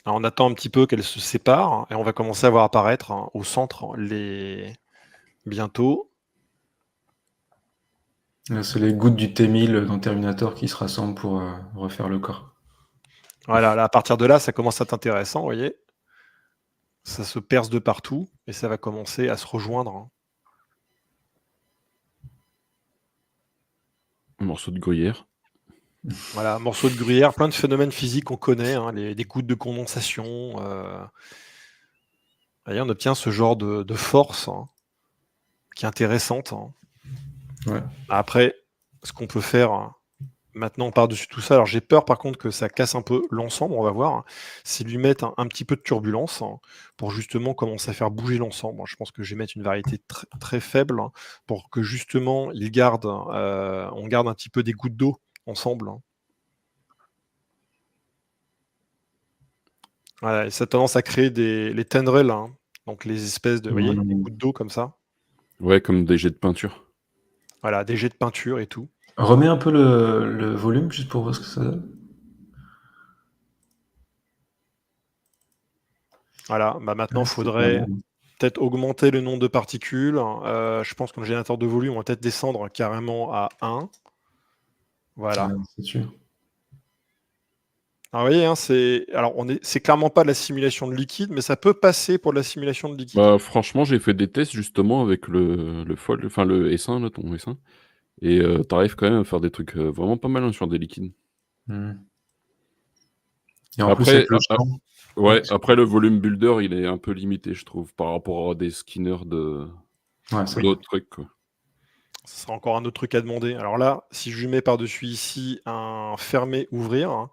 Alors, on attend un petit peu qu'elles se séparent et on va commencer à voir apparaître au centre bientôt. C'est les gouttes du T1000 dans Terminator qui se rassemblent pour refaire le corps. Voilà, là, à partir de là, ça commence à être intéressant, vous voyez. Ça se perce de partout et ça va commencer à se rejoindre. Un morceau de gruyère. Voilà, morceau de gruyère, plein de phénomènes physiques qu'on connaît, des gouttes de condensation. Et on obtient ce genre de force qui est intéressante. Ouais. Après, ce qu'on peut faire maintenant par-dessus tout ça, alors j'ai peur par contre que ça casse un peu l'ensemble, on va voir, c'est lui mettre un petit peu de turbulence pour justement commencer à faire bouger l'ensemble. Je pense que je vais mettre une variété très, très faible pour que justement on garde un petit peu des gouttes d'eau ensemble. Voilà, et ça a tendance à créer les tendrils, donc les espèces de, vous voyez, des gouttes d'eau comme ça. Ouais, comme des jets de peinture. Voilà, des jets de peinture et tout. Remets un peu le volume juste pour voir ce que ça donne. Voilà, maintenant il faudrait peut-être augmenter le nombre de particules. Je pense que le générateur de volume, on va peut-être descendre carrément à 1. Voilà. C'est sûr. Alors, vous voyez, hein, c'est clairement pas de la simulation de liquide, mais ça peut passer pour de la simulation de liquide. Bah, franchement, j'ai fait des tests justement avec le Fold, enfin le S1 là, ton S1 et tu arrives quand même à faire des trucs, vraiment pas mal, hein, sur des liquides. Et en plus Après avec le champ ouais, après le volume builder, il est un peu limité, je trouve, par rapport à des skinners d'autres trucs, quoi. Ce sera encore un autre truc à demander. Alors là, si je lui mets par-dessus ici un fermer-ouvrir, hein,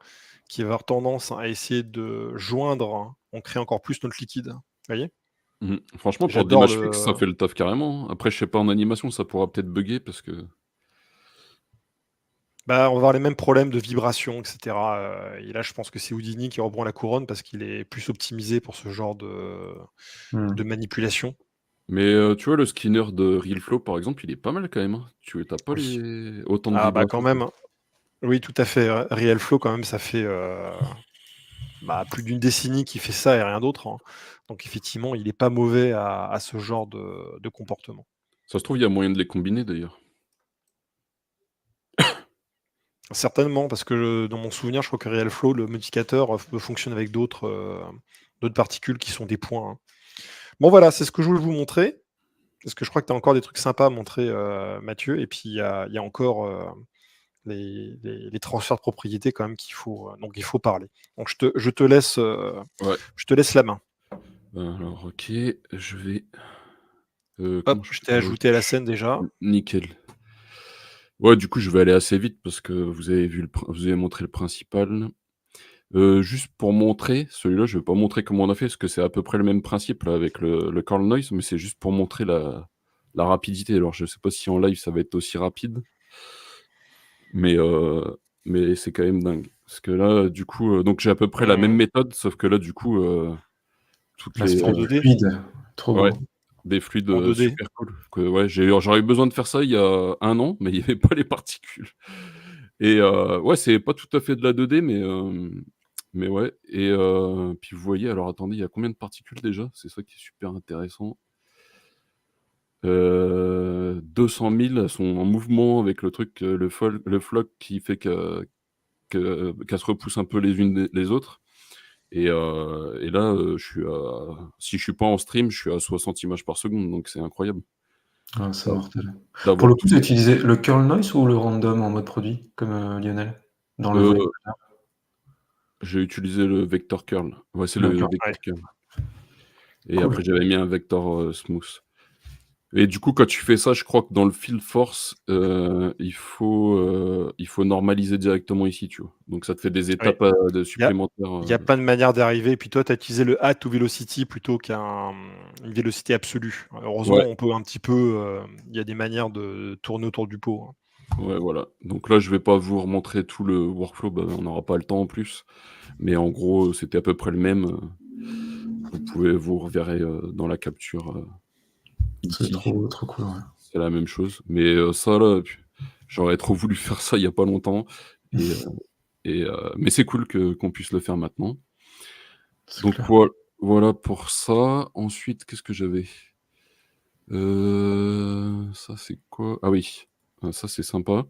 qui va avoir tendance à essayer de joindre, hein, on crée encore plus notre liquide. Vous voyez? Franchement, pour J'adore d'image fixe, ça fait le taf carrément, hein. Après, je sais pas, en animation, ça pourra peut-être bugger parce que Bah, on va avoir les mêmes problèmes de vibration, et cetera, et là, je pense que c'est Houdini qui reprend la couronne parce qu'il est plus optimisé pour ce genre de manipulation. mais tu vois, le skinner de RealFlow, par exemple, il est pas mal quand même, hein. Tu as pas Oui. autant de Ah bah, quand vibrations, quoi. même. Oui, tout à fait. RealFlow, quand même, ça fait, plus d'une décennie qu'il fait ça et rien d'autre, hein. Donc effectivement, il est pas mauvais à ce genre de comportement. Ça se trouve, il y a moyen de les combiner d'ailleurs. Certainement, parce que dans mon souvenir, je crois que RealFlow, le modificateur, peut fonctionner avec d'autres particules qui sont des points, hein. Bon voilà, c'est ce que je voulais vous montrer, parce que je crois que tu as encore des trucs sympas à montrer, Mathieu, et puis il y a encore, les transferts de propriété quand même dont il faut parler. Donc je te laisse, Ouais. je te laisse la main. Alors OK, je vais, comment Hop, je je fais? t'ai ajouté à la scène déjà. Nickel. Ouais, du coup, je vais aller assez vite parce que vous avez montré le principal. Juste pour montrer, celui-là, je vais pas montrer comment on a fait parce que c'est à peu près le même principe là avec le curl noise, mais c'est juste pour montrer la rapidité. Alors je sais pas si en live ça va être aussi rapide, mais c'est quand même dingue. Parce que là, du coup, donc j'ai à peu près la même méthode, sauf que là, du coup, toutes les l'aspect 2D? fluide, trop ouais, beau. des fluides, En 2D? super cool. Que ouais, j'aurais eu besoin de faire ça il y a 1 an, mais il y avait pas les particules et ouais, c'est pas tout à fait de la 2D, mais ouais et puis vous voyez alors attendez, il y a combien de particules déjà? C'est ça qui est super intéressant. 200 000, elles sont en mouvement avec le truc, le floc qui fait qu'elles se repoussent un peu les unes les autres et là, si je suis pas en stream, je suis à 60 images par seconde, donc c'est incroyable. Ah, c'est mortel. Pour D'avoir le tout coup, tu as ça. utilisé le curl noise ou le random en mode produit comme, Lionel? Dans le volume builder? J'ai utilisé le vector curl. Ouais, c'est Le le curl, vector Ouais. curl et cool. après j'avais mis un vector, smooth et du coup, quand tu fais ça, je crois que dans le field force, il faut normaliser directement ici, tu vois? Donc ça te fait des Oui. étapes, de Il y a supplémentaires, il y a plein de manières d'arriver, et puis toi, tu as utilisé le add to velocity plutôt une vélocité absolue. Heureusement, ouais, on peut un petit peu, il y a des manières de tourner autour du pot, hein. ouais, voilà. Donc là, je vais pas vous remontrer tout le workflow, bah, on n'aura pas le temps en plus, mais en gros, c'était à peu près le même, vous reverrez, dans la capture, C'est ici. trop cool, ouais. C'est la même chose, mais ça là, j'aurais trop voulu faire ça il y a pas longtemps et mais c'est cool qu'on puisse le faire maintenant. C'est Donc clair. voilà pour ça. Ensuite, qu'est-ce que j'avais? Ça c'est quoi? Ah oui, ça c'est sympa.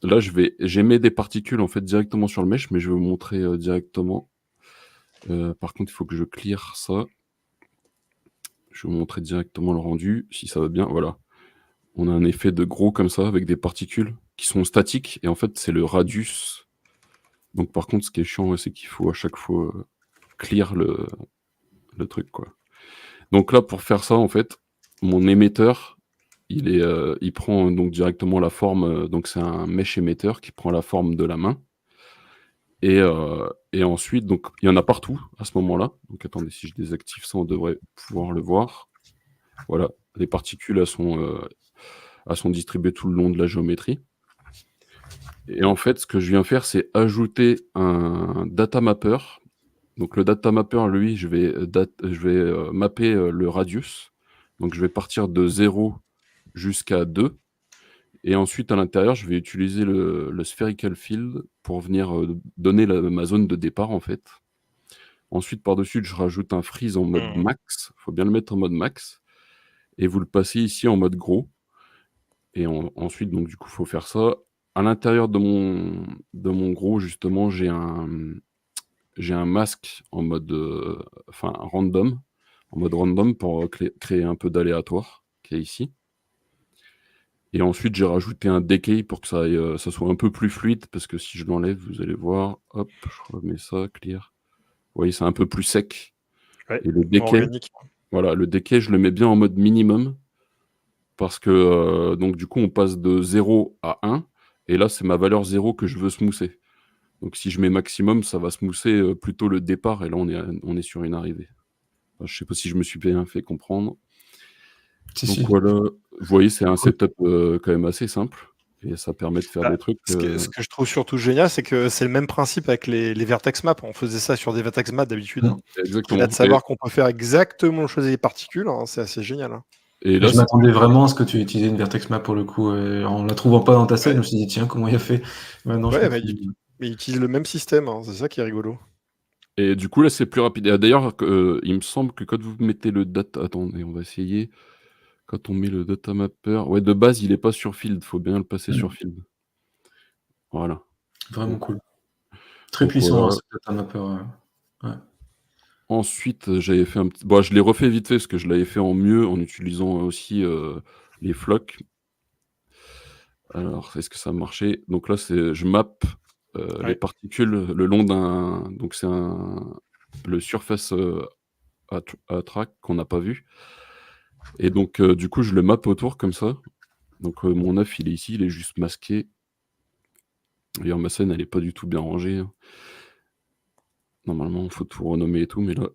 Là, j'émets des particules en fait directement sur le mesh, mais je vais vous montrer, directement. Par contre, il faut que je clear ça. Je vais vous montrer directement le rendu, si ça va bien, voilà. On a un effet de gros comme ça, avec des particules qui sont statiques et en fait, c'est le radius. Donc par contre, ce qui est chiant, ouais, c'est qu'il faut à chaque fois, clear le truc, quoi. Donc là, pour faire ça, en fait, mon émetteur, il prend donc directement la forme, donc c'est un mesh émetteur qui prend la forme de la main et ensuite donc il y en a partout à ce moment-là. Donc attendez, si je désactive ça, on devrait pouvoir le voir. Voilà, les particules, elles sont distribuées tout le long de la géométrie et en fait, ce que je viens faire, c'est ajouter un data mapper. Donc le data mapper, lui, je vais mapper, le radius. Donc je vais partir de 0 jusqu'à 2 et ensuite à l'intérieur, je vais utiliser le spherical field pour venir, donner ma zone de départ, en fait. Ensuite, par-dessus, je rajoute un freeze en mode Mmh. max. Il faut bien le mettre en mode max et vous le passez ici en mode gros et ensuite donc du coup, il faut faire ça à l'intérieur de mon gros, justement, j'ai un masque en mode, random, pour créer un peu d'aléatoire, qui est ici. Et ensuite, j'ai rajouté un decay pour que ça soit un peu plus fluide, parce que si je l'enlève, vous allez voir, hop, je remets ça, clear. Vous voyez, c'est un peu plus sec. Ouais, Et le decay, organique. voilà, le decay, je le mets bien en mode minimum, parce que donc du coup, on passe de 0 à 1, et là, c'est ma valeur 0 que je veux smoother. Donc si je mets maximum, ça va smoother plutôt le départ, et là, on est sur une arrivée. Enfin, je sais pas si je me suis bien fait comprendre. Donc Si. voilà, vous voyez, c'est un setup quand même assez simple, et ça permet de faire des trucs. Ce que je trouve surtout génial, c'est que c'est le même principe avec les vertex maps. On faisait ça sur des vertex maps d'habitude. Exactement. Et là, de savoir qu'on peut faire exactement choisir les particules, c'est assez génial. Et là, je m'attendais vraiment à ce que tu utilises une vertex map pour le coup. En la trouvant pas dans ta scène, je me suis dit, tiens, comment il a fait? Maintenant, mais il utilise le même système, c'est ça qui est rigolo. Et du coup, là, c'est plus rapide. Et d'ailleurs, il me semble que quand vous mettez le data... Attendez, on va essayer. Quand on met le data mapper... Ouais, de base, il est pas sur field. Faut bien le passer sur field. Voilà. Vraiment cool. Très puissant, ce data mapper. Ouais. Ensuite, j'avais fait un petit... Bon, je l'ai refait vite fait, parce que je l'avais fait en mieux, en utilisant aussi les flocks. Alors, est-ce que ça a marché? Donc là, je map les particules le long d'un... Donc c'est le surface track qu'on n'a pas vu. Et donc, du coup, je le map autour comme ça. Donc, mon œuf, il est ici, il est juste masqué. D'ailleurs, ma scène, elle est pas du tout bien rangée. Normalement, il faut tout renommer et tout, mais là,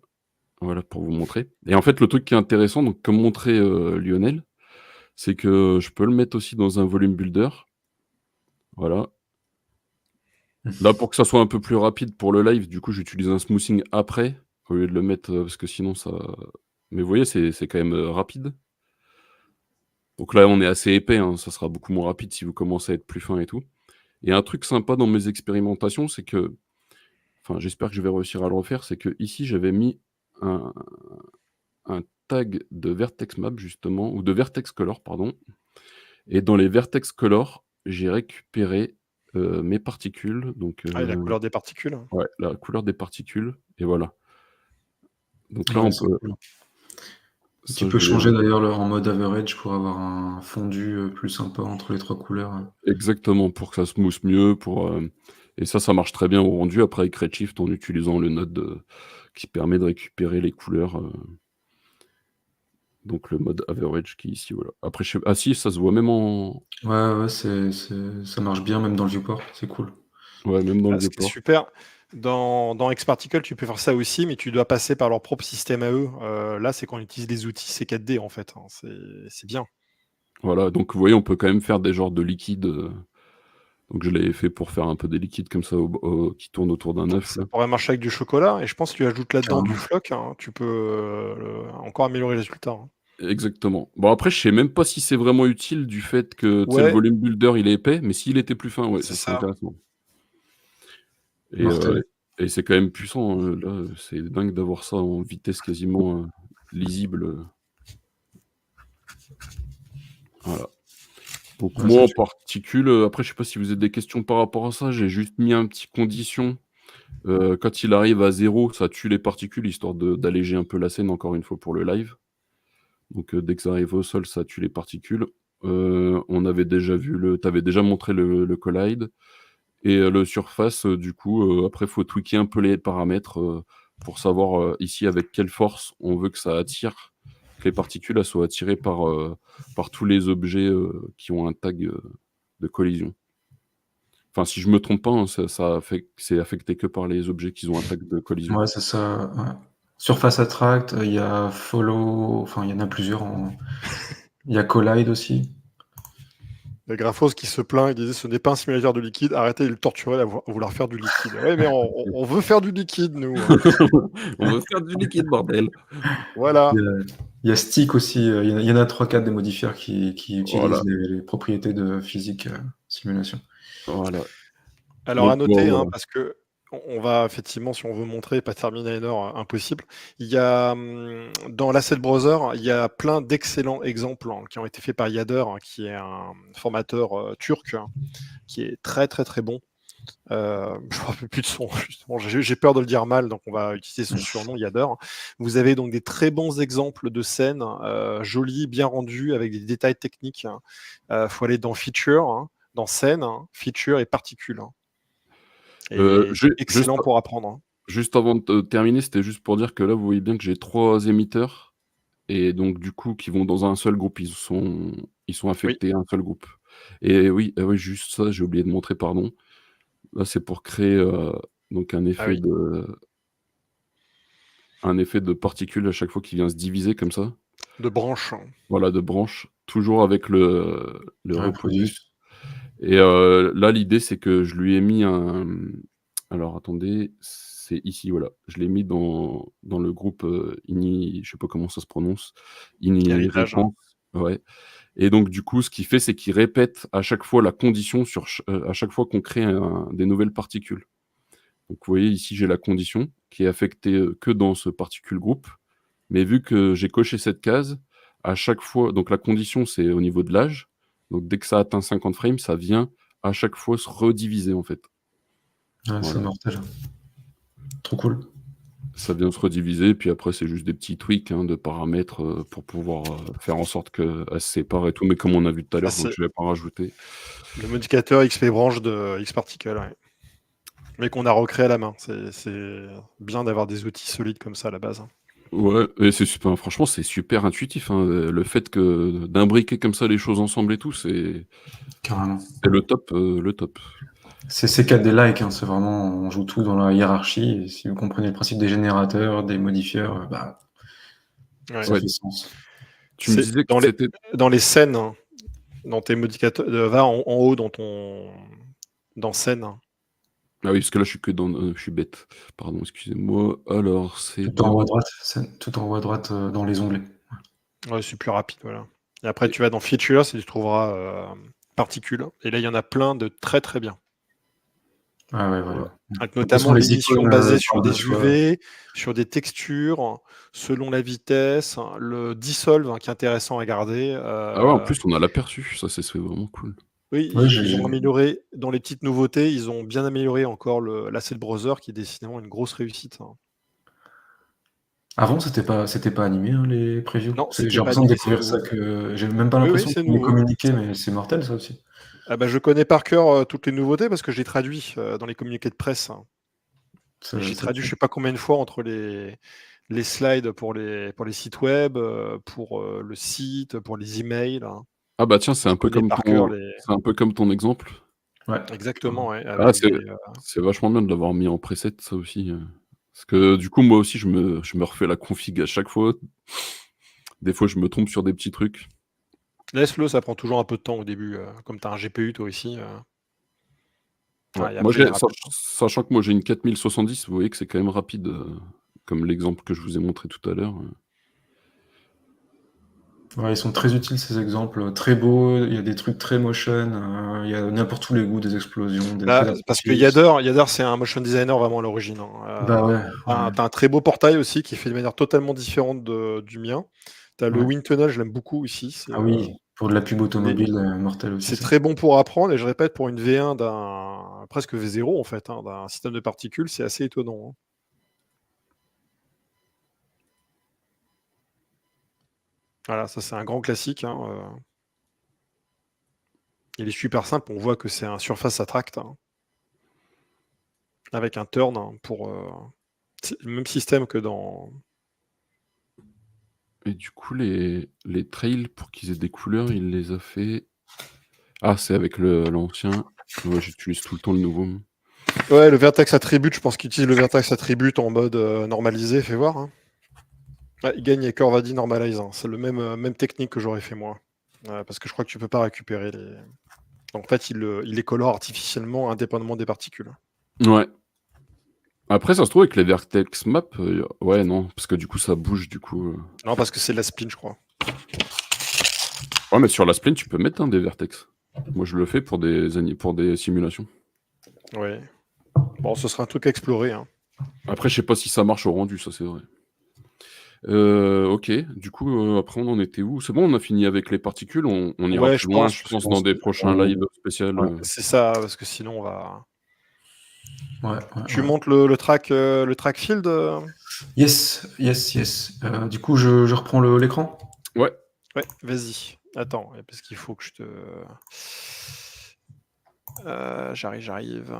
voilà, pour vous montrer. Et en fait, le truc qui est intéressant, donc comme montrait Lionel, c'est que je peux le mettre aussi dans un volume builder. Voilà. Là, pour que ça soit un peu plus rapide pour le live, du coup, j'utilise un smoothing après, au lieu de le mettre, parce que sinon, ça... Mais vous voyez, c'est quand même rapide. Donc là, on est assez épais, ça sera beaucoup moins rapide si vous commencez à être plus fin et tout. Et un truc sympa dans mes expérimentations, c'est que... Enfin, j'espère que je vais réussir à le refaire, c'est que ici, j'avais mis un tag de vertex map, justement, ou de vertex color, pardon. Et dans les vertex color, j'ai récupéré mes particules. Donc, la couleur des particules. Ouais, la couleur des particules. Et voilà. Donc là, on peut... Cool. Tu peux changer d'ailleurs en mode average pour avoir un fondu plus sympa entre les trois couleurs. Exactement, pour que ça smooth mieux. Et ça marche très bien au rendu. Après, avec Redshift, en utilisant le node qui permet de récupérer les couleurs. Donc le mode average qui est ici, voilà. Après, ah si, ça se voit même en... Ouais, ça marche bien même dans le viewport, c'est cool. Ouais, même dans le viewport. C'est super. Dans Xparticle, tu peux faire ça aussi, mais tu dois passer par leur propre système à eux. Là, c'est qu'on utilise les outils C4D, en fait. C'est bien. Voilà, donc vous voyez, on peut quand même faire des genres de liquides. Donc je l'avais fait pour faire un peu des liquides comme ça qui tournent autour d'un œuf. Ça pourrait marcher avec du chocolat, et je pense que tu ajoutes là-dedans du floc, tu peux encore améliorer les résultats. Exactement. Bon, après, je sais même pas si c'est vraiment utile du fait que le volume builder il est épais, mais s'il était plus fin, ouais, ça serait intéressant. Et c'est quand même puissant. Là, c'est dingue d'avoir ça en vitesse quasiment lisible. Voilà. Donc moi en particule, après je sais pas si vous avez des questions par rapport à ça, j'ai juste mis un petit condition. Quand il arrive à 0, ça tue les particules, histoire d'alléger un peu la scène, encore une fois, pour le live. Donc dès que ça arrive au sol, ça tue les particules. On avait déjà vu t'avais déjà montré le collide. Et le surface, du coup, après, il faut tweaker un peu les paramètres pour savoir ici avec quelle force on veut que ça attire, que les particules soient attirées par tous les objets qui ont un tag de collision. Enfin, si je me trompe pas, c'est affecté que par les objets qui ont un tag de collision. Ouais, c'est ça. Ouais. Surface Attract, il y a Follow, enfin, il y en a plusieurs. Il y a Collide aussi. Le Graphos qui se plaint, il disait ce n'est pas un simulateur de liquide, arrêtez de le torturer à vouloir faire du liquide. Oui, mais on veut faire du liquide, nous. On veut faire du liquide, bordel. Voilà. Il y a Stick aussi, il y en a 3-4 des modifiers qui utilisent les propriétés de physique simulation. Voilà. Alors à noter, parce que On va effectivement, si on veut montrer, pas terminer à une heure, impossible. Il y a dans l'Asset Browser, il y a plein d'excellents exemples qui ont été faits par Yader, qui est un formateur turc, qui est très très très bon. Je ne me rappelle plus de son, justement, j'ai peur de le dire mal, donc on va utiliser son surnom, Yader. Vous avez donc des très bons exemples de scènes jolies, bien rendues, avec des détails techniques. Faut aller dans Feature, dans Scène, Feature et Particules. Et excellent pour apprendre. Juste avant de terminer, c'était juste pour dire que là, vous voyez bien que j'ai 3 émetteurs et donc du coup, qui vont dans un seul groupe. Ils sont affectés à un seul groupe. Et oui, juste ça, j'ai oublié de montrer, pardon. Là, c'est pour créer donc un effet de particules à chaque fois qu'il vient se diviser comme ça. De branches. Voilà, de branches, toujours avec le reproduce. Et là, l'idée, c'est que je lui ai mis un... Alors, attendez, c'est ici, voilà. Je l'ai mis dans le groupe INI, je sais pas comment ça se prononce. INI réponse. Ouais. Et donc, du coup, ce qu'il fait, c'est qu'il répète à chaque fois la condition à chaque fois qu'on crée des nouvelles particules. Donc, vous voyez, ici, j'ai la condition qui est affectée que dans ce particule groupe. Mais vu que j'ai coché cette case, à chaque fois, donc la condition, c'est au niveau de l'âge. Donc, dès que ça atteint 50 frames, ça vient à chaque fois se rediviser, en fait. Ouais, c'est mortel. Trop cool. Ça vient se rediviser, puis après, c'est juste des petits tweaks de paramètres pour pouvoir faire en sorte qu'elles se séparent et tout. Mais comme on a vu tout à l'heure, donc je ne vais pas rajouter. Le modificateur XP branche de Xparticle, mais qu'on a recréé à la main. C'est bien d'avoir des outils solides comme ça à la base. Ouais, et c'est super, franchement, c'est super intuitif. Le fait d'imbriquer comme ça les choses ensemble et tout, c'est carrément. C'est le top. C'est 4 des likes, c'est vraiment, on joue tout dans la hiérarchie. Et si vous comprenez le principe des générateurs, des modifieurs, ça fait sens. Tu me disais que c'était dans les scènes, dans tes modificateurs, va en haut dans scène. Ah oui, parce que là, je suis bête. Pardon, excusez-moi. Alors, c'est tout en haut à droite dans les onglets. Ouais, c'est plus rapide, voilà. Et après, tu vas dans Features et tu trouveras Particules. Et là, il y en a plein de très très bien. Ah ouais, voilà. Avec notamment les émissions basées sur des UV, sur des textures, selon la vitesse, le dissolve qui est intéressant à garder. Ah ouais, en plus, on a l'aperçu. Ça, c'est vraiment cool. Oui, ils ont amélioré, dans les petites nouveautés, ils ont bien amélioré encore l'Asset Browser qui est décidément une grosse réussite. Avant, c'était pas animé, les previews. Non, j'ai l'impression de découvrir ça j'ai même pas l'impression qu'ils m'aient communiqué, mais c'est mortel ça aussi. Ah bah, je connais par cœur toutes les nouveautés parce que je l'ai traduit dans les communiqués de presse. J'ai traduit je sais pas combien de fois entre les slides pour les sites web, pour le site, pour les emails. Ah bah tiens, c'est un peu comme ton exemple. Ouais. Exactement, ouais. C'est vachement bien de l'avoir mis en preset, ça aussi. Parce que du coup, moi aussi, je me refais la config à chaque fois. Des fois, je me trompe sur des petits trucs. Laisse-le, ça prend toujours un peu de temps au début. Comme tu as un GPU, toi aussi. Ouais. Sachant que moi, j'ai une 4070, vous voyez que c'est quand même rapide, comme l'exemple que je vous ai montré tout à l'heure. Ouais, ils sont très utiles ces exemples, très beaux, il y a des trucs très motion, il y a n'importe où les goûts, des explosions, parce que Yader, c'est un motion designer vraiment à l'origine. T'as un très beau portail aussi qui est fait de manière totalement différente du mien. T'as le Wind Tunnel, je l'aime beaucoup ici. Ah oui, pour de la pub automobile mortelle aussi. C'est très bon pour apprendre, et je répète, pour une V1 d'un presque V0 en fait, d'un système de particules, c'est assez étonnant. Voilà, ça c'est un grand classique. Il est super simple, on voit que c'est un surface attract. Avec un turn pour... c'est le même système que dans... Et du coup, les trails, pour qu'ils aient des couleurs, il les a fait... Ah, c'est avec l'ancien. Ouais, j'utilise tout le temps le nouveau. Ouais, le Vertex Attribute, je pense qu'il utilise le Vertex Attribute en mode normalisé, fais voir. Il gagne avec Curvadi Normalize, c'est le même technique que j'aurais fait moi. Parce que je crois que tu peux pas récupérer les... Donc, en fait, il les colore artificiellement indépendamment des particules. Ouais. Après, ça se trouve avec les Vertex Map, ouais, non, parce que du coup, ça bouge, du coup... Non, parce que c'est la spline, je crois. Ouais, mais sur la spline, tu peux mettre des Vertex. Moi, je le fais pour des simulations. Ouais. Bon, ce sera un truc à explorer. Hein. Après, je sais pas si ça marche au rendu, ça c'est vrai. Ok, du coup, après on en était où? C'est bon, on a fini avec les particules, on ira Ouais, plus loin, je pense, dans des prochains lives spéciaux. C'est ça, parce que sinon on va. Ouais, Tu montes le track field Yes. Du coup, je reprends l'écran? Ouais. Ouais, vas-y. Attends, parce qu'il faut que je te. J'arrive.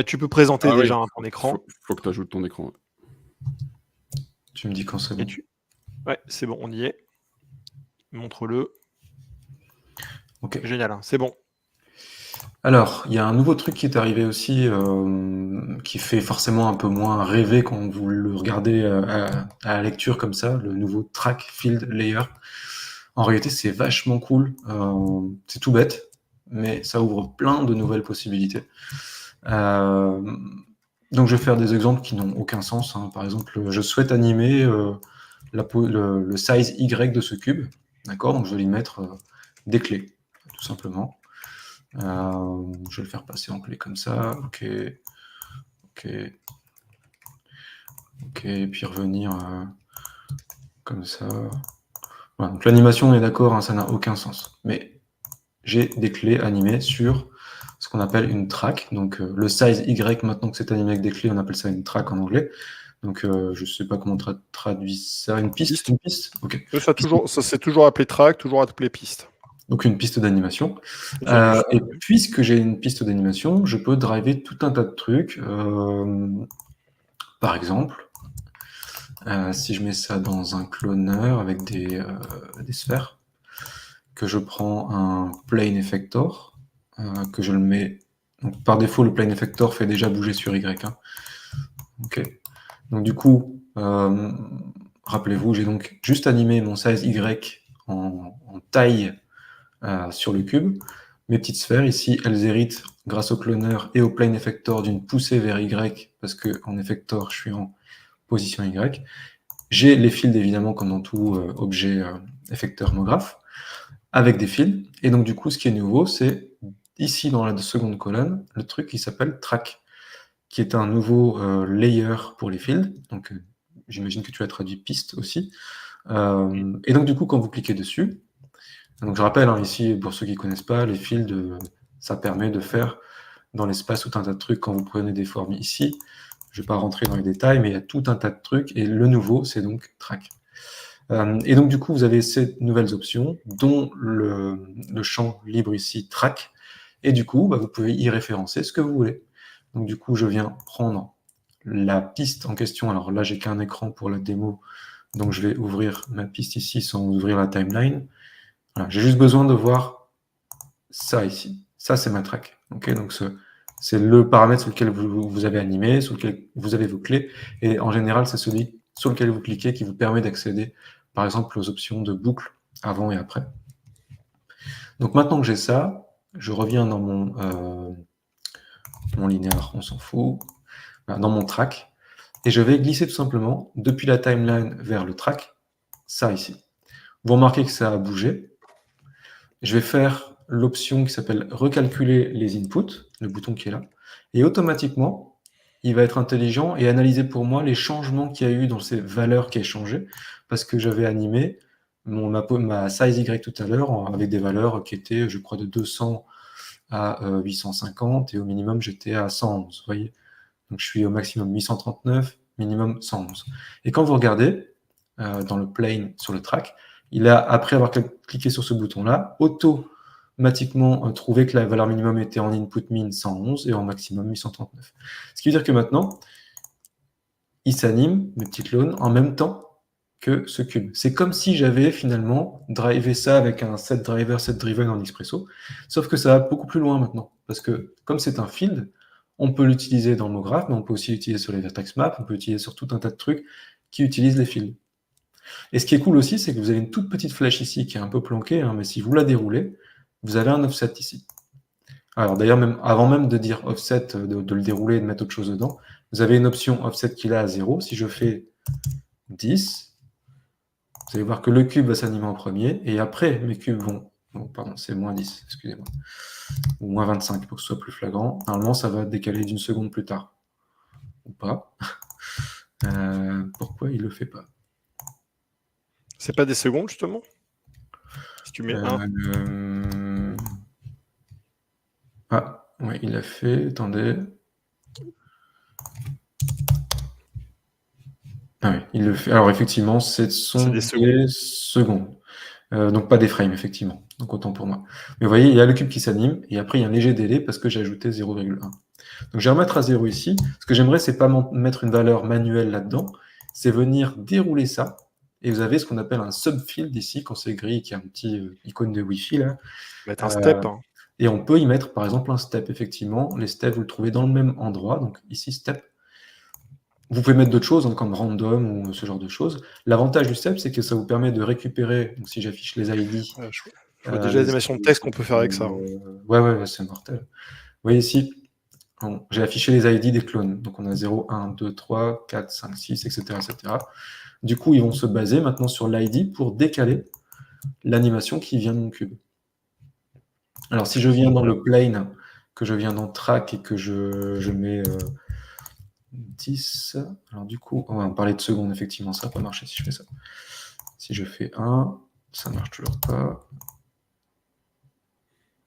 Tu peux présenter déjà ton écran. Faut que tu ajoutes ton écran. Tu me dis quand c'est bon. Ouais, c'est bon, on y est. Montre-le. Ok. Génial, hein, c'est bon. Alors, il y a un nouveau truc qui est arrivé aussi, qui fait forcément un peu moins rêver quand vous le regardez à la lecture comme ça, le nouveau Track Field Layer. En réalité, c'est vachement cool. C'est tout bête, mais ça ouvre plein de nouvelles possibilités. Donc, je vais faire des exemples qui n'ont aucun sens. Hein. Par exemple, je souhaite animer le size Y de ce cube. D'accord? Donc, je vais lui mettre des clés, tout simplement. Je vais le faire passer en clé comme ça. Ok. Et puis revenir comme ça. Voilà, donc l'animation, on est d'accord, hein, ça n'a aucun sens. Mais j'ai des clés animées sur ce qu'on appelle une track. Donc le size Y, maintenant que c'est animé avec des clés, on appelle ça une track en anglais. Donc je ne sais pas comment traduire ça. Une piste. Ok. Ça s'est toujours appelé track, toujours appelé piste. Donc une piste d'animation. Et puisque j'ai une piste d'animation, je peux driver tout un tas de trucs. Par exemple, si je mets ça dans un cloneur avec des sphères, que je prends un plane effector, que je le mets. Donc, par défaut, le plane effector fait déjà bouger sur Y. Hein. Ok. Donc du coup, rappelez-vous, j'ai donc juste animé mon size Y en taille sur le cube. Mes petites sphères ici, elles héritent grâce au cloneur et au plane effector d'une poussée vers Y, parce que en effector, je suis en position Y. J'ai les fields, évidemment, comme dans tout objet effecteur homographe, avec des fields. Et donc, du coup, ce qui est nouveau, c'est ici, dans la seconde colonne, le truc qui s'appelle track, qui est un nouveau layer pour les fields. Donc, j'imagine que tu as traduit piste aussi. Et donc, du coup, quand vous cliquez dessus, donc je rappelle, hein, ici, pour ceux qui ne connaissent pas, les fields, ça permet de faire dans l'espace tout un tas de trucs quand vous prenez des formes ici. Je ne vais pas rentrer dans les détails, mais il y a tout un tas de trucs, et le nouveau, c'est donc track. Et donc, du coup, vous avez ces nouvelles options, dont le champ libre ici, track, et du coup, vous pouvez y référencer ce que vous voulez. Donc, du coup, je viens prendre la piste en question. Alors là, j'ai qu'un écran pour la démo, donc je vais ouvrir ma piste ici sans ouvrir la timeline. Voilà, j'ai juste besoin de voir ça ici. Ça, c'est ma track. Okay, donc, c'est le paramètre sur lequel vous avez animé, sur lequel vous avez vos clés. Et en général, c'est celui sur lequel vous cliquez qui vous permet d'accéder, par exemple, aux options de boucle avant et après. Donc maintenant que j'ai ça, je reviens dans mon linéaire, on s'en fout, dans mon track, et je vais glisser tout simplement depuis la timeline vers le track, ça ici. Vous remarquez que ça a bougé. Je vais faire l'option qui s'appelle recalculer les inputs, le bouton qui est là, et automatiquement, il va être intelligent et analyser pour moi les changements qu'il y a eu dans ces valeurs qui ont changé, parce que j'avais animé ma size Y tout à l'heure avec des valeurs qui étaient, je crois, de 200 à 850, et au minimum, j'étais à 111, vous voyez. Donc, je suis au maximum 839, minimum 111. Et quand vous regardez dans le plane sur le track, il a, après avoir cliqué sur ce bouton-là, automatiquement trouvé que la valeur minimum était en input min 111 et en maximum 839. Ce qui veut dire que maintenant, il s'anime, mes petits clones, en même temps que ce cube. C'est comme si j'avais finalement drivé ça avec un set driver, set driven en Expresso, sauf que ça va beaucoup plus loin maintenant, parce que comme c'est un field, on peut l'utiliser dans MoGraph, mais on peut aussi l'utiliser sur les vertex maps, on peut l'utiliser sur tout un tas de trucs qui utilisent les fields. Et ce qui est cool aussi, c'est que vous avez une toute petite flèche ici qui est un peu planquée, hein, mais si vous la déroulez, vous avez un offset ici. Alors d'ailleurs, avant même de dire offset, de le dérouler et de mettre autre chose dedans, vous avez une option offset qui est là à 0. Si je fais 10, vous allez voir que le cube va s'animer en premier, et après, mes cubes vont... Oh, pardon, c'est moins 10, excusez-moi. Ou moins 25 pour que ce soit plus flagrant. Normalement, ça va décaler d'une seconde plus tard. ou pas. Pourquoi il le fait pas? C'est pas des secondes, justement? Si tu mets 1. Ah, ouais, il l'a fait. Attendez. Ah oui, il le fait. Alors, effectivement, ce sont des secondes. Donc, pas des frames, effectivement. Donc, autant pour moi. Mais vous voyez, il y a le cube qui s'anime, et après, il y a un léger délai parce que j'ai ajouté 0,1. Donc, je vais remettre à 0 ici. Ce que j'aimerais, c'est pas mettre une valeur manuelle là-dedans, c'est venir dérouler ça. Et vous avez ce qu'on appelle un subfield ici, quand c'est gris, qui a un petit icône de Wi-Fi là. Mettre un step. Et on peut y mettre, par exemple, un step, effectivement. Les steps, vous le trouvez dans le même endroit. Donc, ici, step. Vous pouvez mettre d'autres choses, comme random ou ce genre de choses. L'avantage du step, c'est que ça vous permet de récupérer, donc si j'affiche les ID... je vois déjà l'animation de texte qu'on peut faire avec ça. Ouais, c'est mortel. Vous voyez ici, j'ai affiché les ID des clones. Donc on a 0, 1, 2, 3, 4, 5, 6, etc. etc. Du coup, ils vont se baser maintenant sur l'ID pour décaler l'animation qui vient de mon cube. Alors si je viens dans le plane, que je viens dans track et que je mets 10, alors du coup, on parlait de secondes, effectivement, ça va pas marcher si je fais ça. Si je fais 1, ça marche toujours pas.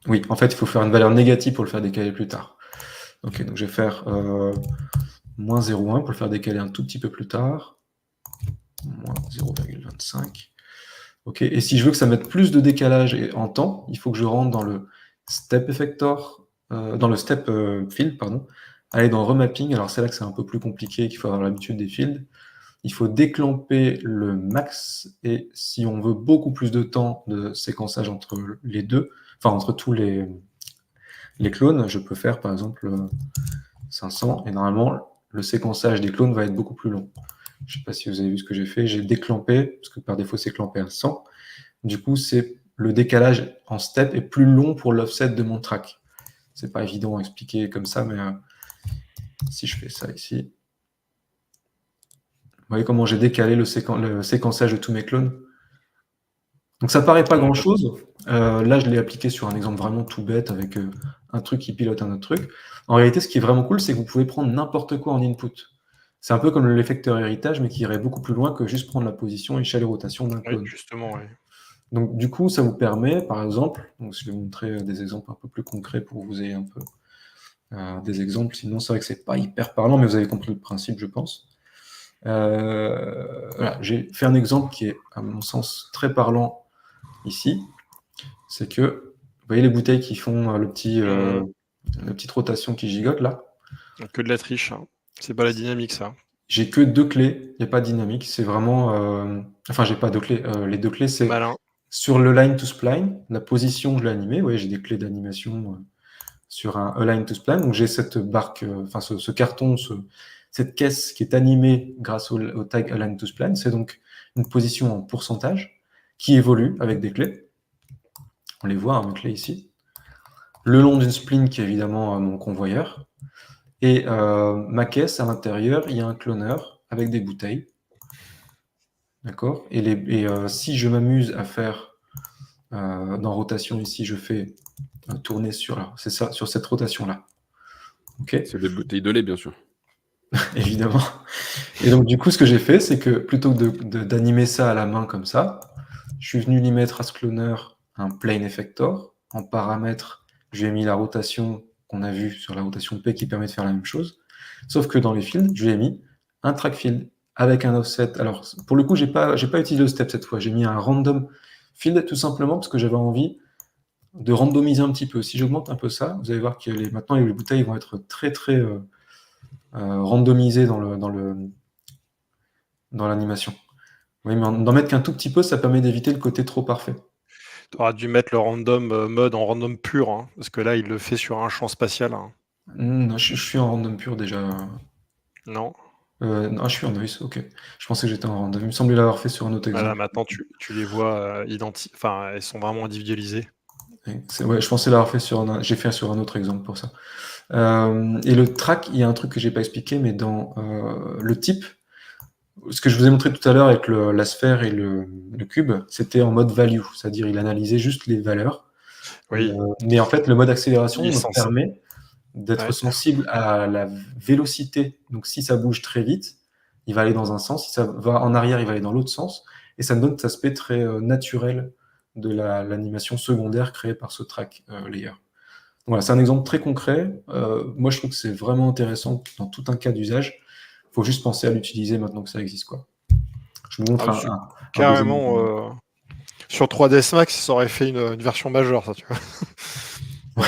Oui, en fait, il faut faire une valeur négative pour le faire décaler plus tard. Ok, donc je vais faire moins 0,1 pour le faire décaler un tout petit peu plus tard. Moins 0,25. Ok, et si je veux que ça mette plus de décalage en temps, il faut que je rentre dans le step effector, dans le step field, pardon, aller dans remapping. Alors c'est là que c'est un peu plus compliqué, qu'il faut avoir l'habitude des fields. Il faut déclamper le max, et si on veut beaucoup plus de temps de séquençage entre les deux, enfin entre tous les clones, je peux faire par exemple 500, et normalement le séquençage des clones va être beaucoup plus long. Je ne sais pas si vous avez vu ce que j'ai fait, j'ai déclampé, parce que par défaut c'est clampé à 100. Du coup, le décalage en step est plus long pour l'offset de mon track. C'est pas évident à expliquer comme ça, mais si je fais ça ici, vous voyez comment j'ai décalé le séquençage de tous mes clones. Donc ça paraît pas grand-chose. Là, je l'ai appliqué sur un exemple vraiment tout bête, avec un truc qui pilote un autre truc. En réalité, ce qui est vraiment cool, c'est que vous pouvez prendre n'importe quoi en input. C'est un peu comme l'effecteur héritage, mais qui irait beaucoup plus loin que juste prendre la position, échelle et rotation d'un clone. Oui, justement, oui. Donc du coup, ça vous permet, par exemple, donc je vais vous montrer des exemples un peu plus concrets pour que vous ayez un peu des exemples. Sinon, c'est vrai que c'est pas hyper parlant, mais vous avez compris le principe, je pense. Voilà, j'ai fait un exemple qui est, à mon sens, très parlant ici. C'est que, vous voyez les bouteilles qui font la petite rotation qui gigote là? Que de la triche, hein. C'est pas la dynamique, ça. J'ai que 2 clés, il n'y a pas de dynamique, c'est vraiment... Enfin, j'ai pas 2 clés. Les 2 clés, c'est sur le line to spline, la position je l'ai animée. Vous voyez, j'ai des clés d'animation sur un align to spline. Donc j'ai cette barque, enfin ce carton, cette caisse qui est animée grâce au tag align to spline. C'est donc une position en pourcentage qui évolue avec des clés. On les voit, mes clés ici. Le long d'une spline qui est évidemment mon convoyeur. Et ma caisse, à l'intérieur, il y a un cloneur avec des bouteilles. D'accord? Et si je m'amuse à faire dans rotation ici, je fais tourner sur cette rotation-là. Okay? C'est des bouteilles de lait, bien sûr. Évidemment. Et donc, du coup, ce que j'ai fait, c'est que plutôt que d'animer ça à la main comme ça, je suis venu y mettre à ce cloneur un plane effector. En paramètre, j'ai mis la rotation qu'on a vue sur la rotation P qui permet de faire la même chose. Sauf que dans les fields, je lui ai mis un track field avec un offset. Alors, pour le coup, j'ai pas utilisé le step cette fois. J'ai mis un random field tout simplement parce que j'avais envie de randomiser un petit peu. Si j'augmente un peu ça, vous allez voir que maintenant les bouteilles vont être très très randomisées dans l'animation. Oui, mais d'en mettre qu'un tout petit peu, ça permet d'éviter le côté trop parfait. Tu auras dû mettre le random mode en random pur, hein, parce que là, il le fait sur un champ spatial. Hein. Non, je suis en random pur déjà. Non. Non, je suis en noise, ok. Je pensais que j'étais en random. Il me semblait l'avoir fait sur un autre exemple. Voilà, maintenant, tu les vois enfin, elles sont vraiment individualisées. Ouais, je pensais l'avoir fait j'ai fait sur un autre exemple pour ça. Et le track, il y a un truc que j'ai pas expliqué, mais dans le type, ce que je vous ai montré tout à l'heure avec la sphère et le cube, c'était en mode value, c'est-à-dire il analysait juste les valeurs. Oui. Mais en fait, le mode accélération me permet d'être sensible à la vélocité. Donc si ça bouge très vite, il va aller dans un sens, si ça va en arrière, il va aller dans l'autre sens, et ça me donne cet aspect très naturel de l'animation secondaire créée par ce track layer. Voilà, c'est un exemple très concret. Moi, je trouve que c'est vraiment intéressant dans tout un cas d'usage. Il faut juste penser à l'utiliser maintenant que ça existe, quoi. Je vous montre carrément, sur 3ds Max, ça aurait fait une version majeure, ça, tu vois.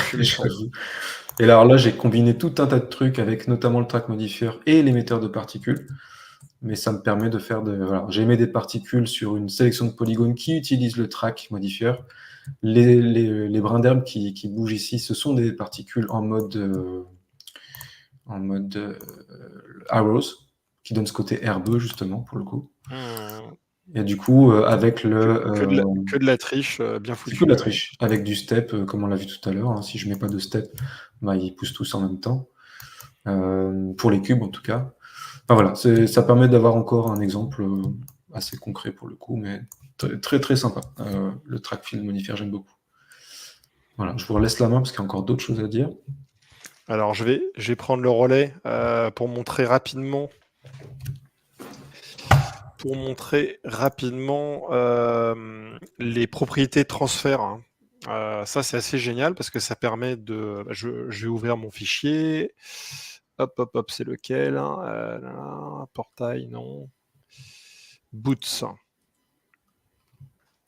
Et alors là, j'ai combiné tout un tas de trucs avec notamment le track modifier et l'émetteur de particules. Mais ça me permet de faire voilà. J'ai émis des particules sur une sélection de polygones qui utilisent le track modifier. Les brins d'herbe qui bougent ici, ce sont des particules en mode arrows, qui donnent ce côté herbeux, justement, pour le coup. Et du coup, avec que de la triche, bien foutu. C'est que de la triche, avec du step, comme on l'a vu tout à l'heure. Hein. Si je mets pas de step, bah, ils poussent tous en même temps. Pour les cubes, en tout cas. Enfin, voilà, ça permet d'avoir encore un exemple assez concret, pour le coup, mais très, très, très sympa. Le track field modifier, j'aime beaucoup. Voilà, je vous relaisse la main, parce qu'il y a encore d'autres choses à dire. Alors, je vais prendre le relais pour montrer rapidement les propriétés de transfert. Hein. Ça, c'est assez génial parce que ça permet de... Je vais ouvrir mon fichier. Hop, hop, hop, c'est lequel Portail, non. Boots.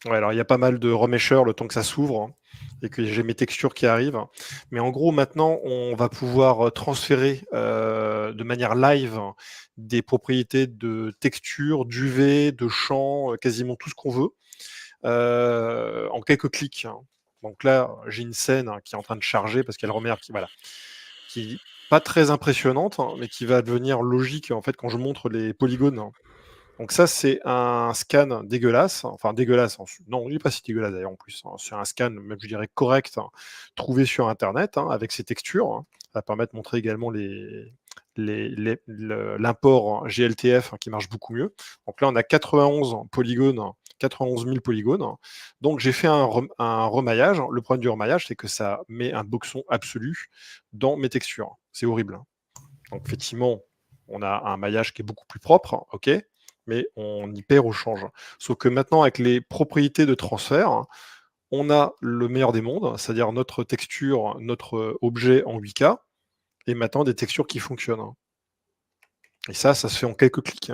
Ouais, alors, il y a pas mal de remeshers le temps que ça s'ouvre. Hein, et que j'ai mes textures qui arrivent. Mais en gros, maintenant, on va pouvoir transférer de manière live des propriétés de texture, d'UV, de champ, quasiment tout ce qu'on veut, en quelques clics. Hein. Donc là, j'ai une scène qui est en train de charger parce qu'elle remet qui est pas très impressionnante, hein, mais qui va devenir logique en fait quand je montre les polygones. Hein. Donc ça, c'est un scan dégueulasse. Enfin, dégueulasse. Non, il n'est pas si dégueulasse d'ailleurs en plus. Hein. C'est un scan, même je dirais correct, hein, trouvé sur Internet, hein, avec ses textures. Hein. Ça va permettre de montrer également l'import GLTF qui marche beaucoup mieux. Donc là, on a 91 polygones, 91 000 polygones. Donc j'ai fait un remaillage. Le problème du remaillage, c'est que ça met un boxon absolu dans mes textures. C'est horrible. Donc effectivement, on a un maillage qui est beaucoup plus propre, ok, mais on y perd au change. Sauf que maintenant, avec les propriétés de transfert, on a le meilleur des mondes, c'est-à-dire notre texture, notre objet en 8K, et maintenant des textures qui fonctionnent. Et ça se fait en quelques clics.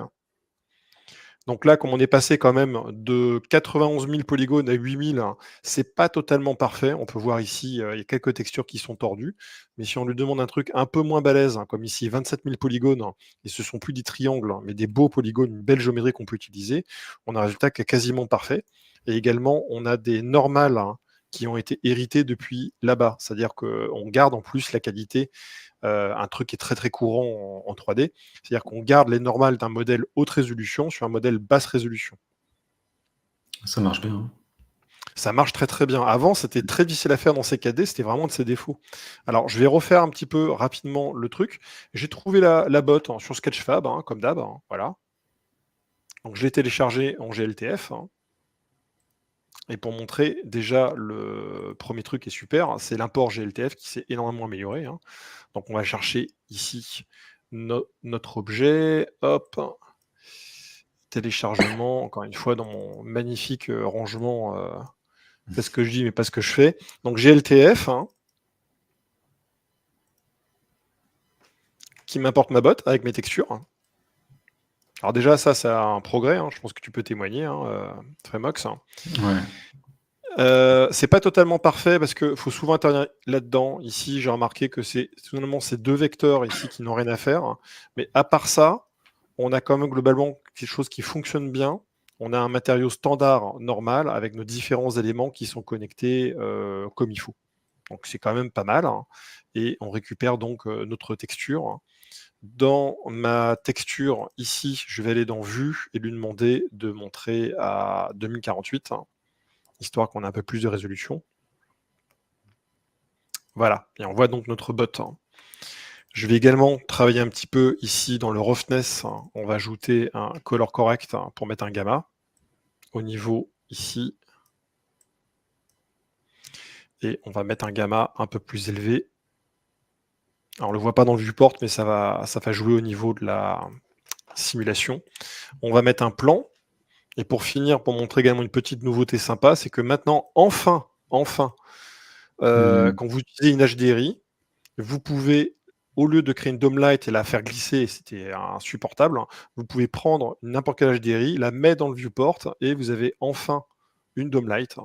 Donc là, comme on est passé quand même de 91 000 polygones à 8 000, c'est pas totalement parfait. On peut voir ici, il y a quelques textures qui sont tordues. Mais si on lui demande un truc un peu moins balèze, hein, comme ici 27 000 polygones, et ce sont plus des triangles, mais des beaux polygones, une belle géométrie qu'on peut utiliser, on a un résultat qui est quasiment parfait. Et également, on a des normales qui ont été héritées depuis là-bas. C'est-à-dire qu'on garde en plus la qualité, un truc qui est très très courant en 3D, c'est-à-dire qu'on garde les normales d'un modèle haute résolution sur un modèle basse résolution. Ça marche bien. Hein. Ça marche très très bien. Avant, c'était très difficile à faire dans CKD, c'était vraiment de ses défauts. Alors, je vais refaire un petit peu rapidement le truc. J'ai trouvé la botte sur Sketchfab, comme d'hab. Voilà. Donc, je l'ai téléchargé en GLTF. Et pour montrer, déjà, le premier truc est super, c'est l'import GLTF qui s'est énormément amélioré. Hein. Donc on va chercher ici notre objet, hop, téléchargement, encore une fois dans mon magnifique rangement, c'est ce que je dis mais pas ce que je fais. Donc GLTF, qui m'importe ma botte avec mes textures. Alors déjà ça c'est un progrès, je pense que tu peux témoigner, Fremox. Ouais. C'est pas totalement parfait parce qu'il faut souvent intervenir là-dedans. Ici, j'ai remarqué que c'est finalement ces deux vecteurs ici qui n'ont rien à faire. Mais à part ça, on a quand même globalement quelque chose qui fonctionne bien. On a un matériau standard normal avec nos différents éléments qui sont connectés comme il faut. Donc c'est quand même pas mal. Et on récupère donc notre texture. Dans ma texture, ici, je vais aller dans Vue et lui demander de montrer à 2048. Histoire qu'on ait un peu plus de résolution. Voilà, et on voit donc notre bot. Je vais également travailler un petit peu ici dans le roughness. On va ajouter un color correct pour mettre un gamma au niveau ici. Et on va mettre un gamma un peu plus élevé. Alors, on le voit pas dans le viewport, mais ça va jouer au niveau de la simulation. On va mettre un plan. Et pour finir, pour montrer également une petite nouveauté sympa, c'est que maintenant, enfin, quand vous utilisez une HDRI, vous pouvez, au lieu de créer une Domelight et la faire glisser, c'était insupportable, vous pouvez prendre n'importe quelle HDRI, la mettre dans le viewport, et vous avez enfin une Domelight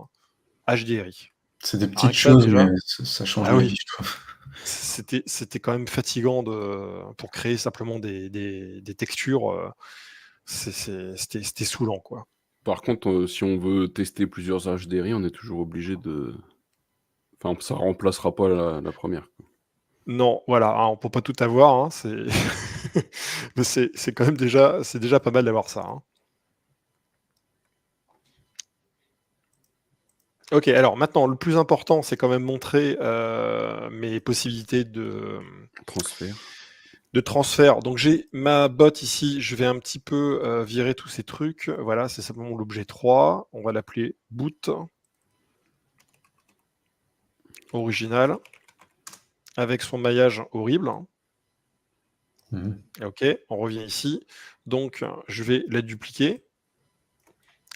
HDRI. C'est des petites choses, mais ça change la vie, je trouve. C'était quand même fatigant pour créer simplement des textures. C'était saoulant, quoi. Par contre, si on veut tester plusieurs HDRI, on est toujours obligé de... Enfin, ça remplacera pas la première. Non, voilà, on peut pas tout avoir, hein, mais c'est quand même déjà pas mal d'avoir ça, hein. Ok, alors maintenant, le plus important, c'est quand même montrer mes possibilités de transfert. Donc j'ai ma botte ici, je vais un petit peu virer tous ces trucs. Voilà, c'est simplement l'objet 3. On va l'appeler boot original avec son maillage horrible. Ok, on revient ici. Donc je vais la dupliquer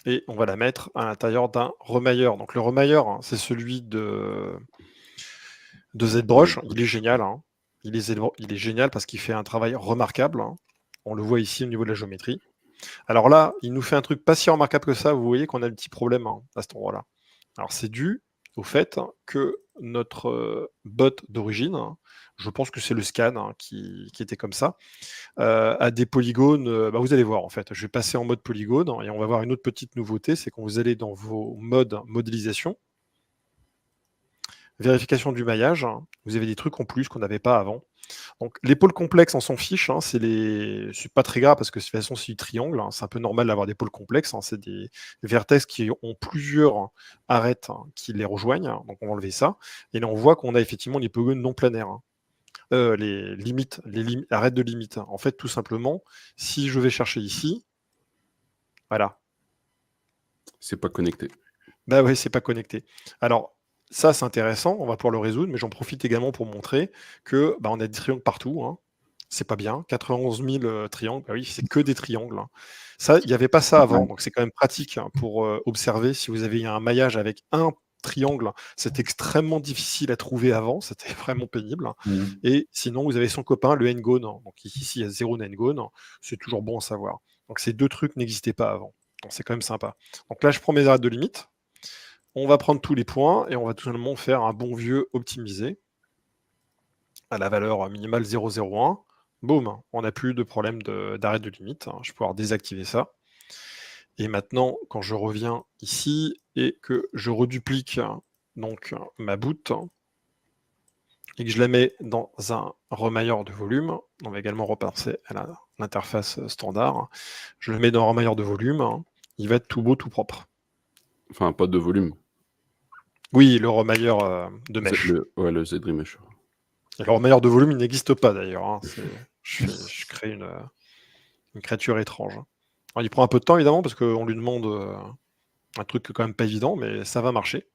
et on va la mettre à l'intérieur d'un remailleur. Donc le remailleur, c'est celui de ZBrush. Il est génial, hein. Il est génial parce qu'il fait un travail remarquable, hein. On le voit ici au niveau de la géométrie. Alors là, il nous fait un truc pas si remarquable que ça. Vous voyez qu'on a un petit problème, hein, à cet endroit-là. Alors c'est dû au fait que notre bot d'origine, je pense que c'est le scan, hein, qui était comme ça, a des polygones. Vous allez voir, en fait. Je vais passer en mode polygone et on va voir une autre petite nouveauté, c'est quand vous allez dans vos modes modélisation, vérification du maillage, vous avez des trucs en plus qu'on n'avait pas avant. Donc les pôles complexes, on s'en fiche, hein, c'est pas très grave parce que de toute façon c'est du triangle, hein, c'est un peu normal d'avoir des pôles complexes, hein, c'est des vertex qui ont plusieurs arêtes, hein, qui les rejoignent, donc on va enlever ça, et là on voit qu'on a effectivement les polygones non planaires, hein. Les limites, arêtes de limite. En fait, tout simplement, si je vais chercher ici, voilà. C'est pas connecté. Bah oui, c'est pas connecté. Alors, ça, c'est intéressant, on va pouvoir le résoudre, mais j'en profite également pour montrer que on a des triangles partout, hein. C'est pas bien. 91 000 triangles, bah oui, c'est que des triangles, hein. Ça, il n'y avait pas ça avant, donc c'est quand même pratique, hein, pour observer. Si vous avez un maillage avec un triangle, c'est extrêmement difficile à trouver avant, c'était vraiment pénible. Et sinon, vous avez son copain, le n-gone. Donc ici, il y a 0 n-gone, c'est toujours bon à savoir. Donc ces deux trucs n'existaient pas avant. Donc c'est quand même sympa. Donc là, je prends mes arêtes de limite. On va prendre tous les points et on va tout simplement faire un bon vieux optimisé à la valeur minimale 0,01. Boum, on n'a plus de problème d'arrêt de limite, hein. Je vais pouvoir désactiver ça. Et maintenant, quand je reviens ici et que je reduplique donc ma boot et que je la mets dans un remailleur de volume, on va également repasser à l'interface standard. Je le mets dans un remailleur de volume, il va être tout beau, tout propre. Enfin, pas de volume. Oui, le remailleur de mesh. Le Z-Remesh. Le remailleur de volume, il n'existe pas d'ailleurs, hein. Je crée une créature étrange. Alors, il prend un peu de temps évidemment parce qu'on lui demande un truc quand même pas évident, mais ça va marcher.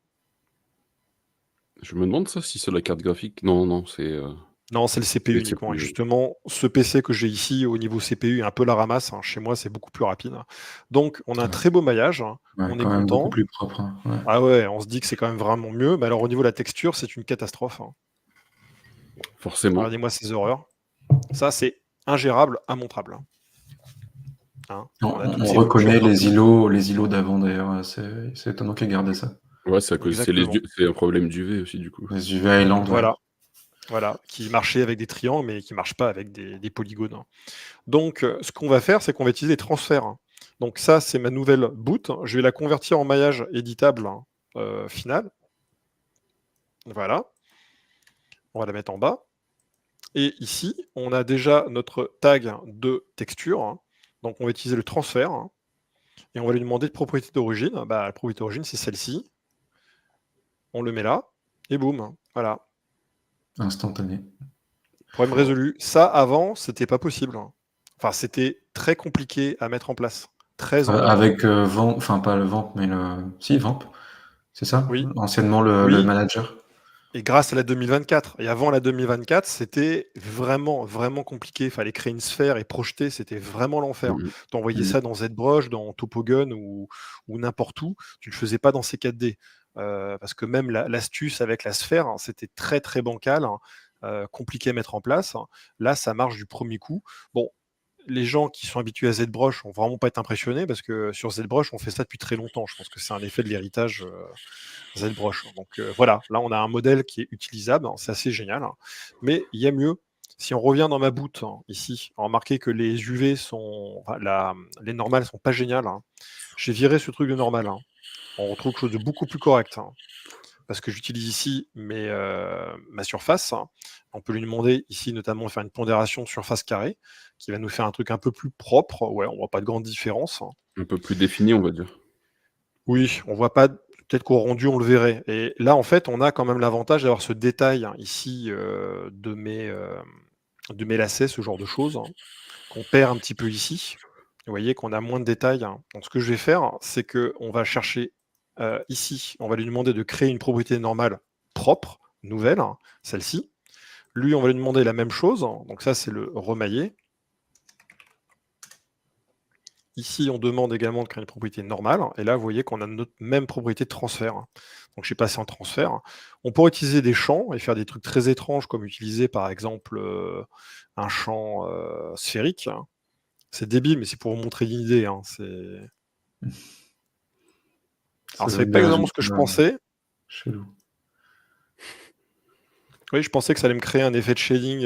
Je me demande ça si c'est la carte graphique. Non, c'est... Non, c'est le CPU uniquement. Et justement, ce PC que j'ai ici, au niveau CPU, est un peu la ramasse, hein. Chez moi, c'est beaucoup plus rapide. Donc, on a un très beau maillage. On est quand même content. beaucoup plus propre, hein. Ouais. Ah ouais, on se dit que c'est quand même vraiment mieux. Mais alors, au niveau de la texture, c'est une catastrophe, hein. Forcément. Regardez-moi ces horreurs. Ça, c'est ingérable, immontrable, hein. On reconnaît les îlots d'avant, d'ailleurs. C'est étonnant qu'ils aient gardé ça. Ouais, c'est un problème d'UV aussi, du coup. Les UV Island, Voilà, qui marchait avec des triangles, mais qui ne marche pas avec des polygones, hein. Donc, ce qu'on va faire, c'est qu'on va utiliser des transferts, hein. Donc ça, c'est ma nouvelle boot. Je vais la convertir en maillage éditable, hein, final. Voilà. On va la mettre en bas. Et ici, on a déjà notre tag de texture, hein. Donc, on va utiliser le transfert, hein. Et on va lui demander de propriété d'origine. La propriété d'origine, c'est celle-ci. On le met là. Et boum, voilà. Instantané. Problème résolu. Ça, avant, c'était pas possible, hein. Enfin, c'était très compliqué à mettre en place. Très avec Vamp, enfin pas le Vamp, mais si, Vamp, c'est ça? Oui. Anciennement le manager. Et grâce à la 2024. Et avant la 2024, c'était vraiment, vraiment compliqué. Il fallait créer une sphère et projeter, c'était vraiment l'enfer. Tu envoyais ça dans ZBrush, dans Topogun ou n'importe où, tu ne le faisais pas dans C4D. Parce que même l'astuce avec la sphère, hein, c'était très, très bancal, hein, compliqué à mettre en place. Là, ça marche du premier coup. Bon, les gens qui sont habitués à ZBrush vont vraiment pas être impressionnés parce que sur ZBrush, on fait ça depuis très longtemps. Je pense que c'est un effet de l'héritage ZBrush. Donc voilà, là on a un modèle qui est utilisable, c'est assez génial. Mais il y a mieux. Si on revient dans ma boot ici, remarquez que les UV sont, les normales sont pas géniales. J'ai viré ce truc de normal. On retrouve quelque chose de beaucoup plus correct. Parce que j'utilise ici ma surface. On peut lui demander ici notamment de faire une pondération de surface carrée qui va nous faire un truc un peu plus propre. Ouais, on voit pas de grande différence. Un peu plus défini, on va dire. Oui, on voit pas. Peut-être qu'au rendu, on le verrait. Et là, en fait, on a quand même l'avantage d'avoir ce détail ici de mes lacets, ce genre de choses, qu'on perd un petit peu ici. Vous voyez qu'on a moins de détails. Donc, ce que je vais faire, c'est qu'on va chercher ici, on va lui demander de créer une propriété normale propre, nouvelle, celle-ci. Lui, on va lui demander la même chose. Donc ça, c'est le remailler. Ici, on demande également de créer une propriété normale. Et là, vous voyez qu'on a notre même propriété de transfert. Donc, je suis passé en transfert. On pourrait utiliser des champs et faire des trucs très étranges, comme utiliser, par exemple, un champ sphérique. C'est débile, mais c'est pour vous montrer une idée. Alors, c'est pas exactement ce que je pensais. Chelou. Oui, je pensais que ça allait me créer un effet de shading.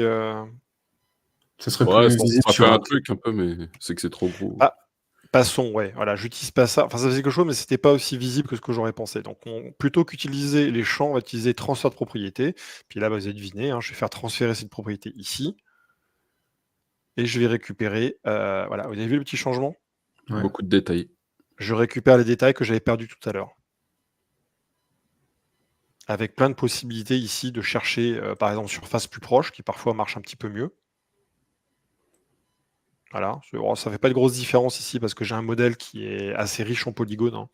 Ça serait plus visible sur un truc un peu, mais c'est que c'est trop gros. Passons, ouais, voilà, j'utilise pas ça. Enfin, ça faisait quelque chose, mais c'était pas aussi visible que ce que j'aurais pensé. Donc, plutôt qu'utiliser les champs, on va utiliser transfert de propriété. Puis là, vous avez deviné, je vais faire transférer cette propriété ici. Et je vais récupérer. Voilà, vous avez vu le petit changement ? Ouais. Beaucoup de détails. Je récupère les détails que j'avais perdus tout à l'heure. Avec plein de possibilités ici de chercher, par exemple, surface plus proche, qui parfois marche un petit peu mieux. Voilà, ça ne fait pas de grosse différence ici parce que j'ai un modèle qui est assez riche en polygones.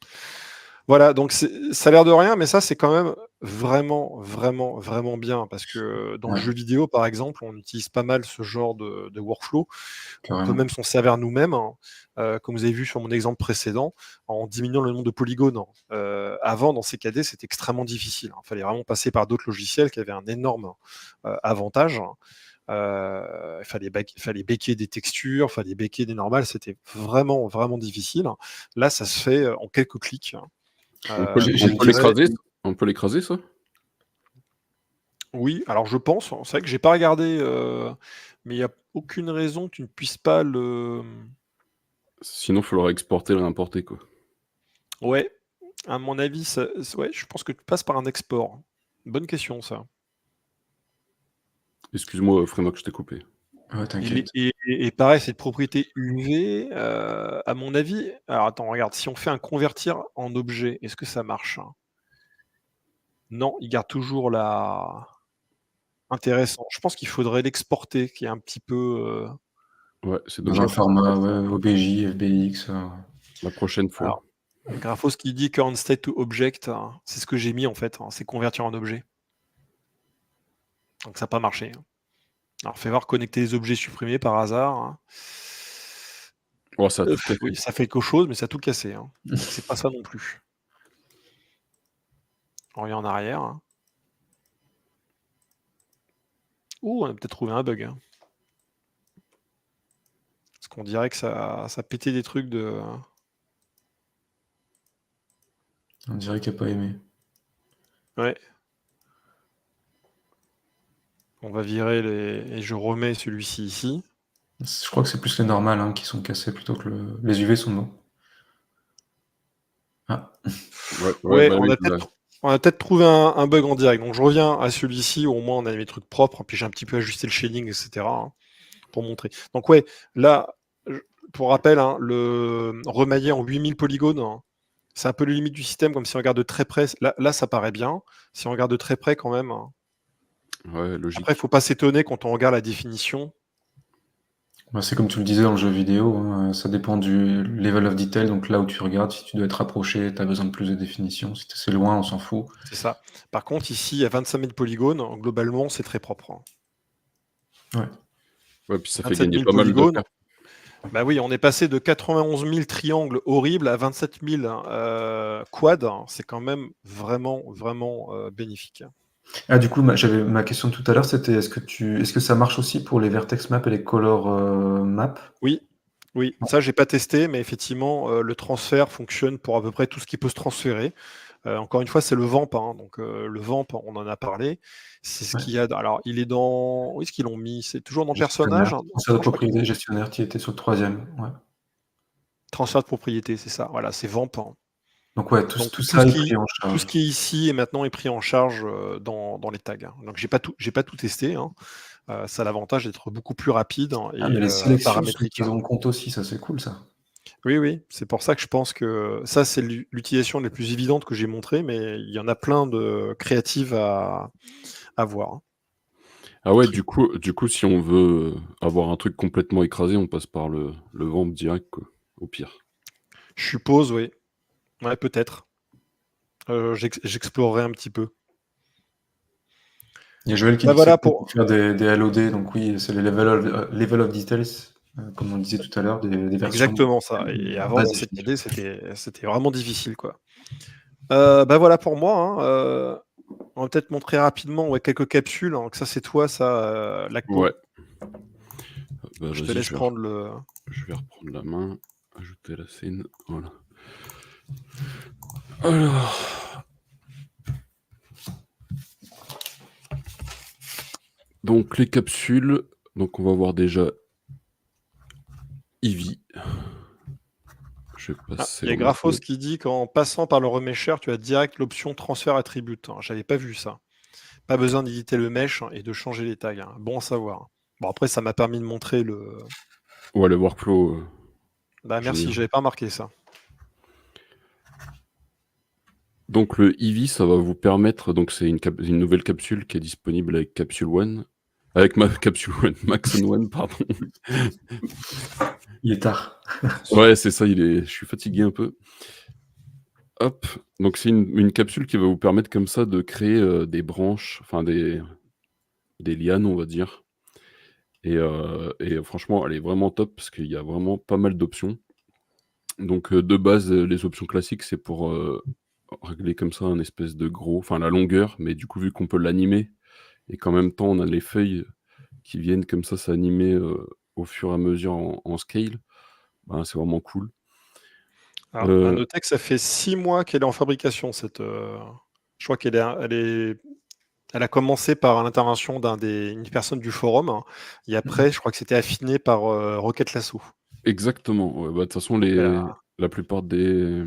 Voilà, donc ça a l'air de rien, mais ça, c'est quand même vraiment, vraiment, vraiment bien parce que dans le jeu vidéo, par exemple, on utilise pas mal ce genre de workflow. On peut même s'en servir nous-mêmes, comme vous avez vu sur mon exemple précédent, en diminuant le nombre de polygones. Avant, dans CKD, c'était extrêmement difficile. Il fallait vraiment passer par d'autres logiciels qui avaient un énorme avantage. Il fallait baker des textures, il fallait baker des normales, c'était vraiment, vraiment difficile. Là, ça se fait en quelques clics. On peut l'écraser, ça ? Oui, alors je pense, c'est vrai que j'ai pas regardé, mais il n'y a aucune raison que tu ne puisses pas le... Sinon, il faudra exporter et réimporter, quoi. Ouais, à mon avis, ouais, je pense que tu passes par un export. Bonne question, ça. Excuse-moi, Frénoc, je t'ai coupé. Ouais, t'inquiète. Et pareil, cette propriété UV, à mon avis... Alors attends, regarde, si on fait un convertir en objet, est-ce que ça marche ? Non, il garde toujours la... Intéressant. Je pense qu'il faudrait l'exporter, qui est un petit peu... Ouais, c'est dans un format OBJ, FBX. La prochaine fois. Alors, Graphos qui dit current state to object, c'est ce que j'ai mis en fait, c'est convertir en objet. Donc ça n'a pas marché. Alors fais voir connecter les objets supprimés par hasard. Oh, ça a tout cassé. Oui, ça fait quelque chose, mais ça a tout cassé. Donc c'est pas ça non plus. On revient en arrière. Ouh, on a peut-être trouvé un bug. Parce qu'on dirait que ça pétait des trucs de... On dirait qu'il n'a pas aimé. Ouais. On va virer et je remets celui-ci ici. Je crois que c'est plus les normales qui sont cassées plutôt que les UV sont bons. Ah. Ouais, on a peut-être trouvé un bug en direct. Donc je reviens à celui-ci où au moins on a mes trucs propres. Puis j'ai un petit peu ajusté le shading, etc. Pour montrer. Donc ouais, là, pour rappel, le remailler en 8000 polygones, c'est un peu le limite du système, comme si on regarde de très près. Là, ça paraît bien. Si on regarde de très près quand même. Ouais, logique. Après, il ne faut pas s'étonner quand on regarde la définition. Bah, c'est comme tu le disais dans le jeu vidéo, hein, ça dépend du level of detail, donc là où tu regardes, si tu dois être rapproché, tu as besoin de plus de définition. Si c'est loin, on s'en fout. C'est ça. Par contre, ici, à 25 000 polygones, globalement, c'est très propre. Ouais. Ouais, puis ça fait 27 gagner 000 pas mal de polygones. perf. Bah oui, on est passé de 91 000 triangles horribles à 27 000 quads. C'est quand même vraiment, vraiment bénéfique. Ah, du coup, j'avais ma question de tout à l'heure, c'était est-ce que ça marche aussi pour les vertex maps et les color maps? Oui, oui. Ça, j'ai pas testé, mais effectivement, le transfert fonctionne pour à peu près tout ce qui peut se transférer. Encore une fois, c'est le VAMP, hein, donc le VAMP, on en a parlé. C'est ce qu'il y a. Alors, il est dans. Où est-ce qu'ils l'ont mis? C'est toujours dans personnage, hein. Transfert de Non, je crois qu'ils propriété, l'ont- gestionnaire, qui était sur le 3e. Ouais. Transfert de propriété, c'est ça. Voilà, c'est VAMP, hein. Donc ouais, Donc tout ça est pris en tout ce charge. qui est ici et maintenant est pris en charge dans les tags, hein. Donc j'ai pas tout testé, hein. Ça a l'avantage d'être beaucoup plus rapide, hein, Ah, et mais les sélections sont paramétrique, prises hein. en compte aussi, ça c'est cool ça. Oui, oui, c'est pour ça que je pense que ça, c'est l'utilisation la plus évidente que j'ai montrée, mais il y en a plein de créatives à voir, hein. Ah ouais, du coup, si on veut avoir un truc complètement écrasé, on passe par le VAMP direct, quoi, au pire. Je suppose, oui. Ouais, peut-être. J'explorerai un petit peu. Il y a Joël qui Bah dit que c'est voilà cool pour pour. faire des LOD, donc oui, c'est les level of details, comme on disait tout à l'heure, des versions Exactement ça. Et avant, basse dans définition. CKD, c'était vraiment difficile, quoi. Bah voilà pour moi, hein. On va peut-être montrer rapidement, ouais, quelques capsules, hein. Que ça, c'est toi, ça, Lacpo. Ouais. Bah Je te vas-y, laisse prendre le. je vais reprendre la main, ajouter la scène, voilà. Alors. Donc les capsules, donc on va voir déjà Eevee. Je vais passer Il y a en Graphos mode- qui dit qu'en passant par le remesher, tu as direct l'option transfert attribute, hein. J'avais pas vu ça. Pas besoin d'éditer le mesh, hein, et de changer les tags, hein. Bon à savoir. Bon, après, ça m'a permis de montrer le. Ouais, le workflow. Bah merci, génial. j'avais pas remarqué ça. Donc le Eevee, ça va vous permettre, donc c'est une nouvelle capsule qui est disponible avec Capsule One, avec ma Capsule One, Maxon One, pardon. Il est tard. Ouais, c'est ça, je suis fatigué un peu. Hop, donc c'est une capsule qui va vous permettre comme ça de créer des branches, enfin des lianes, on va dire. Et franchement, elle est vraiment top parce qu'il y a vraiment pas mal d'options. Donc de base, les options classiques, c'est pour régler comme ça un espèce de gros, enfin la longueur, mais du coup, vu qu'on peut l'animer et qu'en même temps, on a les feuilles qui viennent comme ça s'animer au fur et à mesure en scale, ben, c'est vraiment cool. Alors, à noter que ça fait 6 mois qu'elle est en fabrication, cette. Je crois elle a commencé par l'intervention d'une personne du forum, hein, et après, je crois que c'était affiné par Rocket Lasso. Exactement. Ouais, bah, de toute façon, la plupart des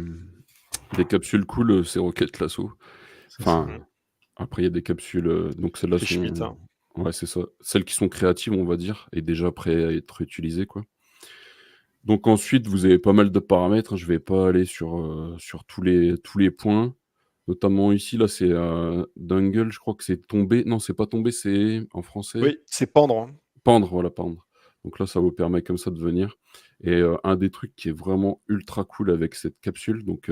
capsules cool, c'est Rocket Lasso. Enfin, après, il y a des capsules, donc celles-là C'est Schmitt, sont. hein. Ouais, c'est ça. Celles qui sont créatives, on va dire, et déjà prêtes à être utilisées, quoi. Donc ensuite, vous avez pas mal de paramètres, hein. Je vais pas aller sur tous les points. Notamment ici, là, c'est Dangle, je crois que c'est tomber. Non, c'est pas tomber, c'est en français. Oui, c'est pendre, hein. Pendre, voilà, pendre. Donc là, ça vous permet comme ça de venir. Et un des trucs qui est vraiment ultra cool avec cette capsule, donc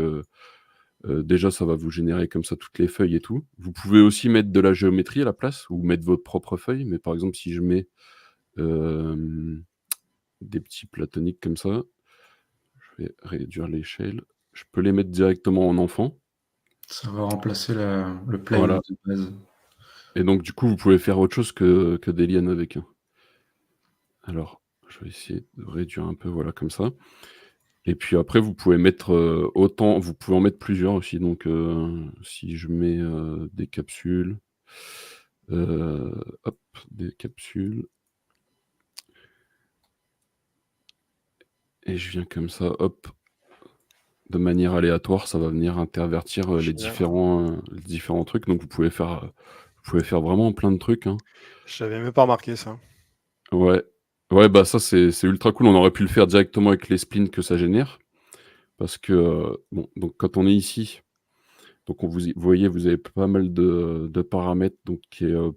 déjà, ça va vous générer comme ça toutes les feuilles et tout. Vous pouvez aussi mettre de la géométrie à la place ou mettre votre propre feuille. Mais par exemple, si je mets des petits platoniques comme ça, je vais réduire l'échelle. Je peux les mettre directement en enfant. Ça va remplacer le plane Voilà. de base. Et donc, du coup, vous pouvez faire autre chose que des lianes avec. Alors, je vais essayer de réduire un peu, voilà, comme ça. Et puis après, vous pouvez mettre vous pouvez en mettre plusieurs aussi. Donc, si je mets des capsules, hop, des capsules. Et je viens comme ça, hop, de manière aléatoire, ça va venir intervertir les différents trucs. Donc, vous pouvez faire vraiment plein de trucs, hein. J'avais même pas remarqué ça. Ouais. Ouais, bah ça, c'est ultra cool. On aurait pu le faire directement avec les splints que ça génère. Parce que, bon, donc quand on est ici, donc vous voyez, vous avez pas mal de paramètres donc,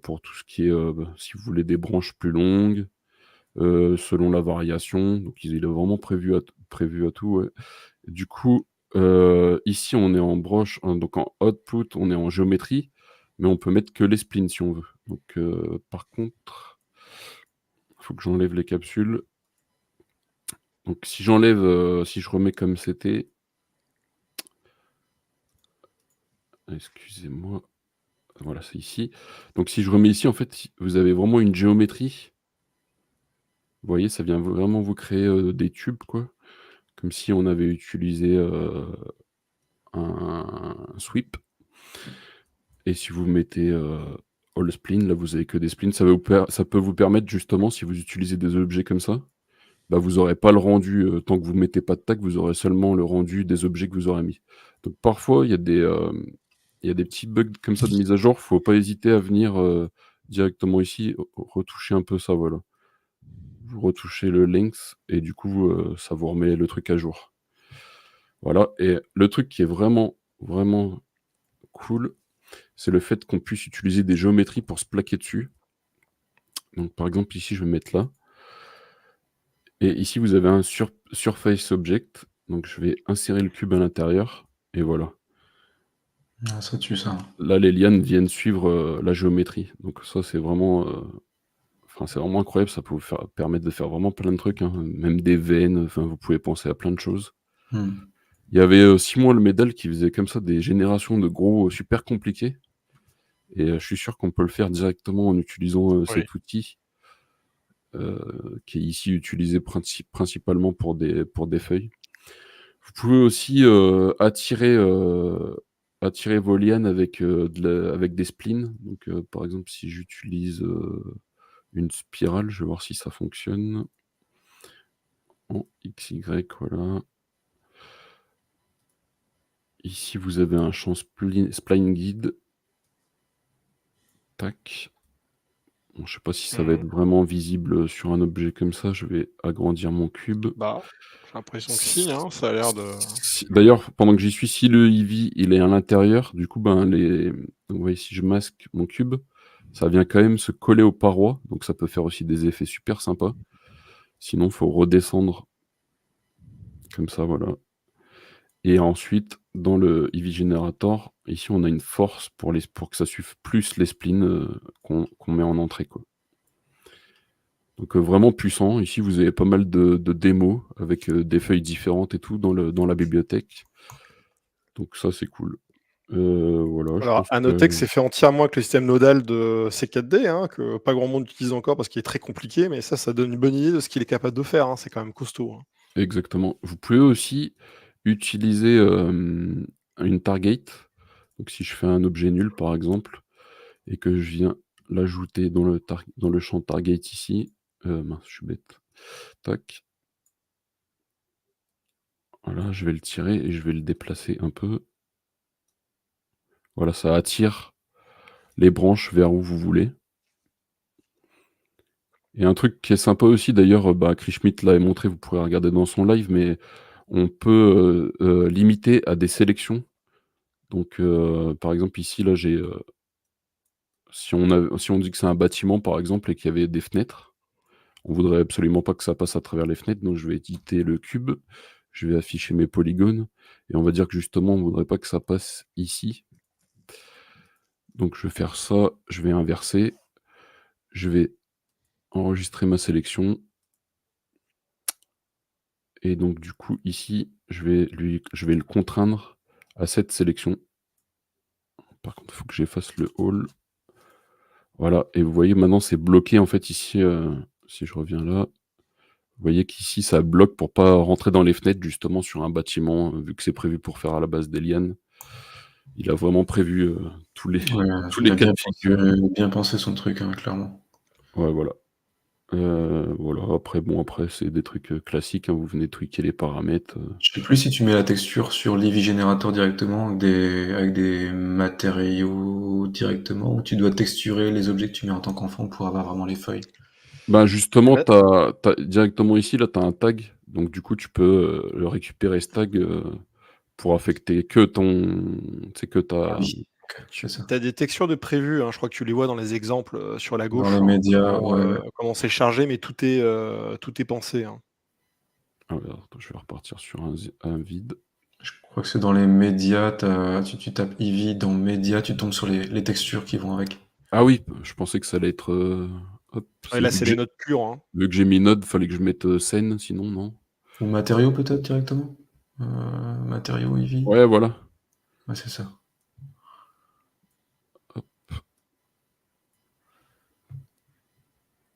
pour tout ce qui est, si vous voulez des branches plus longues, selon la variation. Donc il est vraiment prévu à tout, ouais. Du coup, ici, on est en broche, donc en output, on est en géométrie, mais on peut mettre que les splines si on veut. Donc, par contre, il faut que j'enlève les capsules. Donc si j'enlève, si je remets comme c'était. Excusez-moi. Voilà, c'est ici. Donc si je remets ici, en fait, vous avez vraiment une géométrie. Vous voyez, ça vient vraiment vous créer, des tubes, quoi. Comme si on avait utilisé, un sweep. Et si vous mettez, all spline, là, vous avez que des splines. Ça peut vous permettre justement, si vous utilisez des objets comme ça, bah, vous aurez pas le rendu, tant que vous mettez pas de tag, vous aurez seulement le rendu des objets que vous aurez mis. Donc parfois, il y a des petits bugs comme ça de mise à jour. Faut pas hésiter à venir, directement ici, retoucher un peu ça, voilà. Vous retouchez le length et du coup, ça vous remet le truc à jour. Voilà, et le truc qui est vraiment, vraiment cool, c'est le fait qu'on puisse utiliser des géométries pour se plaquer dessus. Donc par exemple, ici, je vais mettre là. Et ici, vous avez un surface object. Donc je vais insérer le cube à l'intérieur et voilà. Ah, ça tue ça. Là, les lianes viennent suivre, la géométrie. Donc ça, c'est vraiment, c'est vraiment incroyable. Ça peut vous permettre de faire vraiment plein de trucs, hein, même des veines. Enfin, vous pouvez penser à plein de choses. Il y avait, Simon Le Médal qui faisait comme ça des générations de gros, super compliqués. Et je suis sûr qu'on peut le faire directement en utilisant, cet outil, qui est ici utilisé principalement pour des feuilles. Vous pouvez aussi, attirer vos lianes avec, avec des splines. Donc, par exemple, si j'utilise, une spirale, je vais voir si ça fonctionne. En XY, voilà. Ici, vous avez un champ spline guide. Tac. Bon, je sais pas si ça va être vraiment visible, sur un objet comme ça. Je vais agrandir mon cube. Bah, j'ai l'impression que si, hein, ça a l'air de... D'ailleurs, pendant que j'y suis, si le Eevee, il est à l'intérieur, du coup, ben, donc, vous voyez, si je masque mon cube, ça vient quand même se coller aux parois, donc ça peut faire aussi des effets super sympas. Sinon, il faut redescendre comme ça, voilà. Et ensuite, dans le Eevee Generator, ici, on a une force pour que ça suive plus les splines, qu'on met en entrée, quoi. Donc, vraiment puissant. Ici, vous avez pas mal de démos avec, des feuilles différentes et tout dans la bibliothèque. Donc ça, c'est cool. Voilà, je Alors, pense à noter que c'est fait entièrement avec le système nodal de C4D, hein, que pas grand monde utilise encore parce qu'il est très compliqué, mais ça donne une bonne idée de ce qu'il est capable de faire, hein. C'est quand même costaud, hein. Exactement. Vous pouvez aussi utiliser, une target. Donc si je fais un objet nul, par exemple, et que je viens l'ajouter dans le champ target ici, mince, je suis bête. Tac. Voilà, je vais le tirer et je vais le déplacer un peu. Voilà, ça attire les branches vers où vous voulez. Et un truc qui est sympa aussi d'ailleurs, Chris Schmitt l'a montré, vous pourrez regarder dans son live, mais on peut, limiter à des sélections. Donc, par exemple ici là j'ai, si on dit que c'est un bâtiment par exemple et qu'il y avait des fenêtres, on voudrait absolument pas que ça passe à travers les fenêtres, donc je vais éditer le cube, je vais afficher mes polygones et on va dire que justement on voudrait pas que ça passe ici. Donc je vais faire ça, je vais inverser, je vais enregistrer ma sélection et donc du coup ici, je vais le contraindre à cette sélection. Par contre, il faut que j'efface le all. Voilà, et vous voyez maintenant c'est bloqué en fait ici, si je reviens là, vous voyez qu'ici ça bloque pour pas rentrer dans les fenêtres justement sur un bâtiment, vu que c'est prévu pour faire à la base des lianes. Il a vraiment prévu, tous les cas de figure. Il a bien pensé son truc, hein, clairement. Ouais, voilà. Voilà, après c'est des trucs, classiques, hein, vous venez tweaker les paramètres. Je sais plus si tu mets la texture sur l'Eevee Generator directement avec des matériaux directement, ou tu dois texturer les objets que tu mets en tant qu'enfant pour avoir vraiment les feuilles. Ben justement, t'as directement ici, là, tu as un tag, donc du coup, tu peux, le récupérer ce tag, pour affecter que ton, c'est que ta, Dark, c'est ça. Tu as des textures de prévues, hein, je crois que tu les vois dans les exemples sur la gauche. Dans les médias, comment c'est chargé, mais tout est pensé. Hein. Alors, attends, je vais repartir sur un vide. Je crois que c'est dans les médias, tu tapes Eevee dans médias, tu tombes sur les textures qui vont avec. Ah oui, je pensais que ça allait être. Hop, Là, c'est les notes pures. Hein. Vu que j'ai mis node, fallait que je mette scène, sinon non. Ou matériaux peut-être directement matériaux Eevee. Ouais, voilà. Ouais, c'est ça. Hop.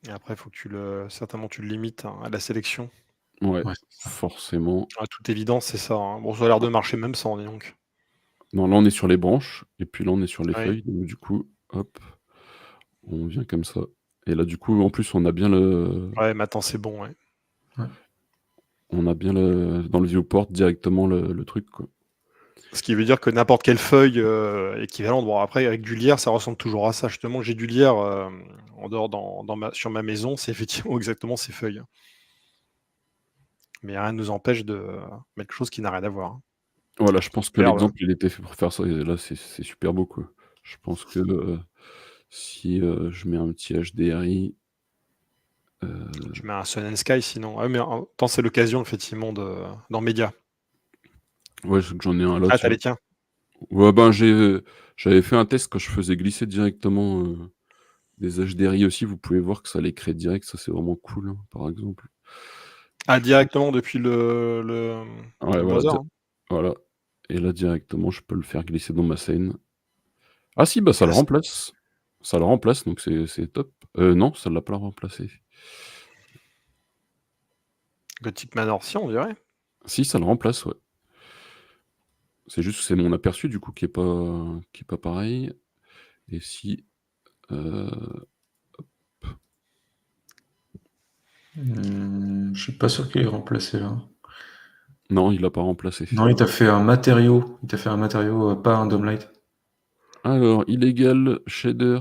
Et après, il faut que certainement tu le limites à la sélection. Ouais, forcément. À toute évidence, c'est ça. Hein. Bon, ça a l'air de marcher même sans, dis donc. Non, là on est sur les branches, et puis là on est sur les Ouais. feuilles, donc du coup, hop, on vient comme ça. Et là du coup, en plus, on a bien le... Ouais, maintenant c'est bon, ouais. On a bien dans le viewport directement le truc, quoi. Ce qui veut dire que n'importe quelle feuille équivalente, bon après avec du lierre, ça ressemble toujours à ça. Justement, j'ai du lierre en dehors sur ma maison, c'est effectivement exactement ces feuilles. Mais rien ne nous empêche de mettre quelque chose qui n'a rien à voir. Hein. Voilà, je pense que l'exemple, il était fait pour faire ça, et là c'est super beau, quoi. Je pense que si je mets un petit HDRI... Je mets un Sun and Sky sinon. Ouais, mais en même temps, c'est l'occasion effectivement dans Média. Ouais, j'en ai un là. Ah, t'as les tiens. Ouais, ben j'avais fait un test quand je faisais glisser directement des HDRI aussi. Vous pouvez voir que ça les crée direct. Ça, c'est vraiment cool, hein, par exemple. Ah, directement depuis le Ouais, voilà, browser. Hein. voilà. Et là, directement, je peux le faire glisser dans ma scène. Ah si, bah ça le remplace. Ça le remplace, donc c'est top. Non, ça ne l'a pas remplacé. Gothic Manor, si, on dirait. Si, ça le remplace, ouais. C'est juste que c'est mon aperçu, du coup, qui est pas pareil. Et si... Je suis pas sûr qu'il est remplacé là. Non, il l'a pas remplacé. Non, il t'a fait un matériau. Il t'a fait un matériau, pas un Domelight. Alors, illégal, shader.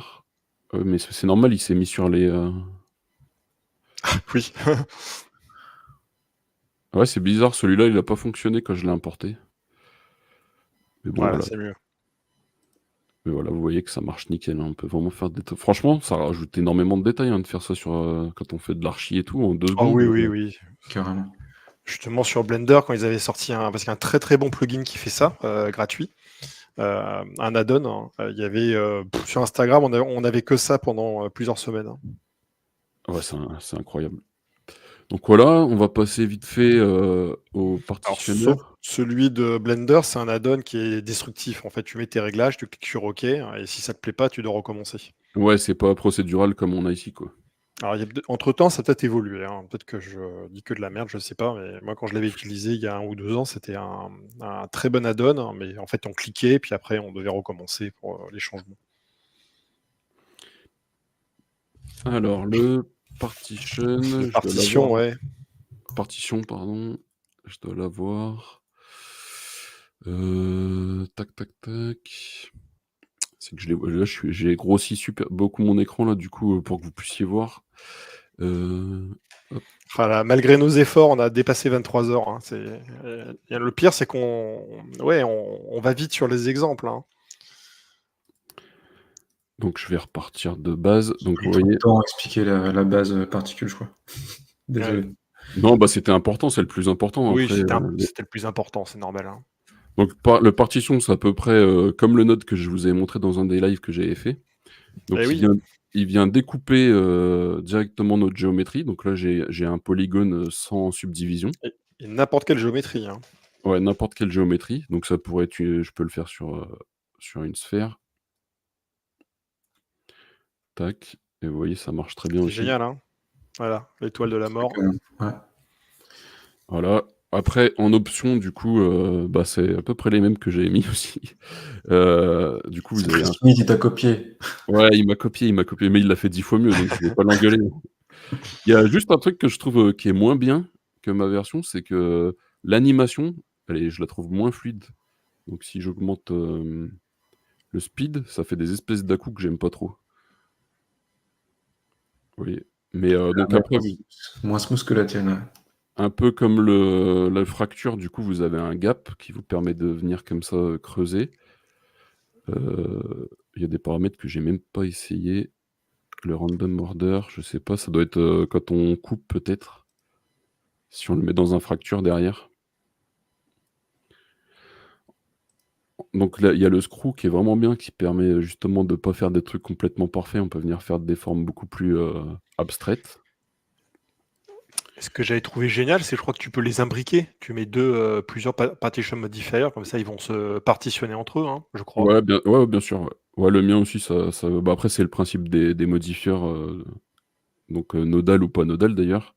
Mais c'est normal, il s'est mis sur les... Oui. Ouais, c'est bizarre, celui-là, il a pas fonctionné quand je l'ai importé. Mais bon, voilà. C'est mieux. Mais voilà, vous voyez que ça marche nickel, hein. On peut vraiment faire des... Franchement, ça rajoute énormément de détails, hein, de faire ça quand on fait de l'archi et tout, en 2 secondes. Oh oui. Carrément. Justement, sur Blender, quand ils avaient sorti parce qu'il y a un très très bon plugin qui fait ça, gratuit, un add-on, hein. Il y avait sur Instagram, on avait que ça pendant plusieurs semaines. Hein. Ouais, c'est incroyable. Donc voilà, on va passer vite fait au partitionneur. Celui de Blender, c'est un add-on qui est destructif. En fait, tu mets tes réglages, tu cliques sur OK, et si ça te plaît pas, tu dois recommencer. Ouais, c'est pas procédural comme on a ici, quoi. Alors, entre-temps, ça a peut-être évolué. Hein. Peut-être que je dis que de la merde, je sais pas. Mais moi, quand je l'avais utilisé il y a 1 ou 2 ans, c'était un très bon add-on. Hein, mais en fait, on cliquait, puis après, on devait recommencer pour les changements. Alors, le partition... ouais. Partition, pardon. Je dois l'avoir. Tac. C'est que j'ai grossi beaucoup mon écran là, du coup, pour que vous puissiez voir. Voilà, malgré nos efforts, on a dépassé 23 heures. Hein. Le pire, c'est qu'on va vite sur les exemples. Hein. Donc je vais repartir de base. Donc vous voyez. Tout le temps expliquer la base particule, je crois. Désolé. Ouais. Non, bah c'était important, c'est le plus important. Oui, après, c'était le plus important, c'est normal. Hein. Donc le partition, c'est à peu près comme le node que je vous ai montré dans un des lives que j'avais fait. Donc il vient découper directement notre géométrie. Donc là, j'ai un polygone sans subdivision. Et n'importe quelle géométrie. Hein. Ouais, n'importe quelle géométrie. Donc ça pourrait être, je peux le faire sur une sphère. Tac. Et vous voyez, ça marche très bien aussi. C'est génial, hein. Voilà, l'étoile de la mort. Ouais. Voilà. Après, en option, du coup, c'est à peu près les mêmes que j'avais mis aussi. Du coup, vous avez il t'a copié. Ouais, il m'a copié, mais il l'a fait 10 fois mieux, donc je vais pas l'engueuler. Il y a juste un truc que je trouve qui est moins bien que ma version, c'est que l'animation, je la trouve moins fluide. Donc si j'augmente le speed, ça fait des espèces d'à-coups que j'aime pas trop. Oui. Mais donc après... Moins smooth que la tienne, ouais. Un peu comme la fracture, du coup, vous avez un gap qui vous permet de venir comme ça creuser. Il y a des paramètres que j'ai même pas essayé. Le random order, je sais pas, ça doit être quand on coupe peut-être. Si on le met dans un fracture derrière. Donc là, il y a le screw qui est vraiment bien, qui permet justement de pas faire des trucs complètement parfaits. On peut venir faire des formes beaucoup plus abstraites. Ce que j'avais trouvé génial, c'est je crois que tu peux les imbriquer. Tu mets plusieurs partition modifiers, comme ça ils vont se partitionner entre eux, hein, je crois. Ouais, bien sûr. Ouais, le mien aussi, ça. Bah, après, c'est le principe des modifieurs, donc nodal ou pas nodal d'ailleurs.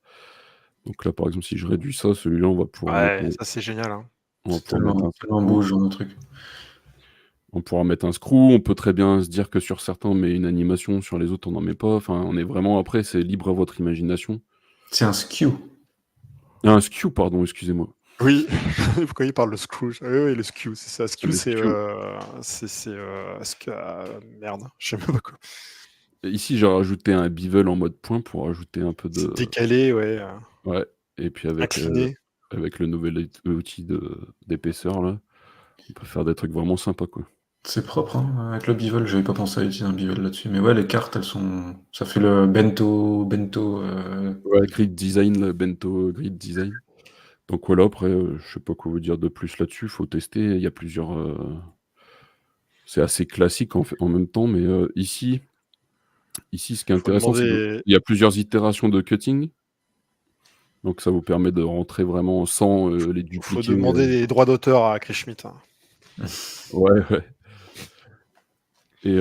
Donc là, par exemple, si je réduis ça, celui-là, on va pouvoir mettre. Ouais, ça c'est génial. Hein. On va C'est pouvoir mettre un tellement screw. beau ce genre de truc. On pourra mettre un screw. On peut très bien se dire que sur certains, on met une animation, sur les autres, on n'en met pas. Enfin, on est vraiment après, c'est libre à votre imagination. C'est un skew. Un skew, pardon, excusez-moi. Oui, pourquoi il parle de screw? Oui, le skew, c'est ça. Skew, merde, je sais même pas quoi. Ici, j'ai rajouté un bevel en mode point pour rajouter un peu de. C'est décalé, ouais. Ouais. Et puis avec le nouvel outil d'épaisseur là, on peut faire des trucs vraiment sympas quoi. C'est propre, hein. Avec le bevel, j'avais pas pensé à utiliser un bevel là-dessus. Mais ouais, les cartes, elles sont. Ça fait le bento. Ouais, grid design, le bento grid design. Donc voilà, après, je sais pas quoi vous dire de plus là-dessus, faut tester. Il y a plusieurs. C'est assez classique en même temps, mais ici, ce qui est intéressant, c'est qu'il y a plusieurs itérations de cutting. Donc ça vous permet de rentrer vraiment sans les dupliquer. Il faut demander les droits d'auteur à Chris Schmidt. Hein. Ouais. Et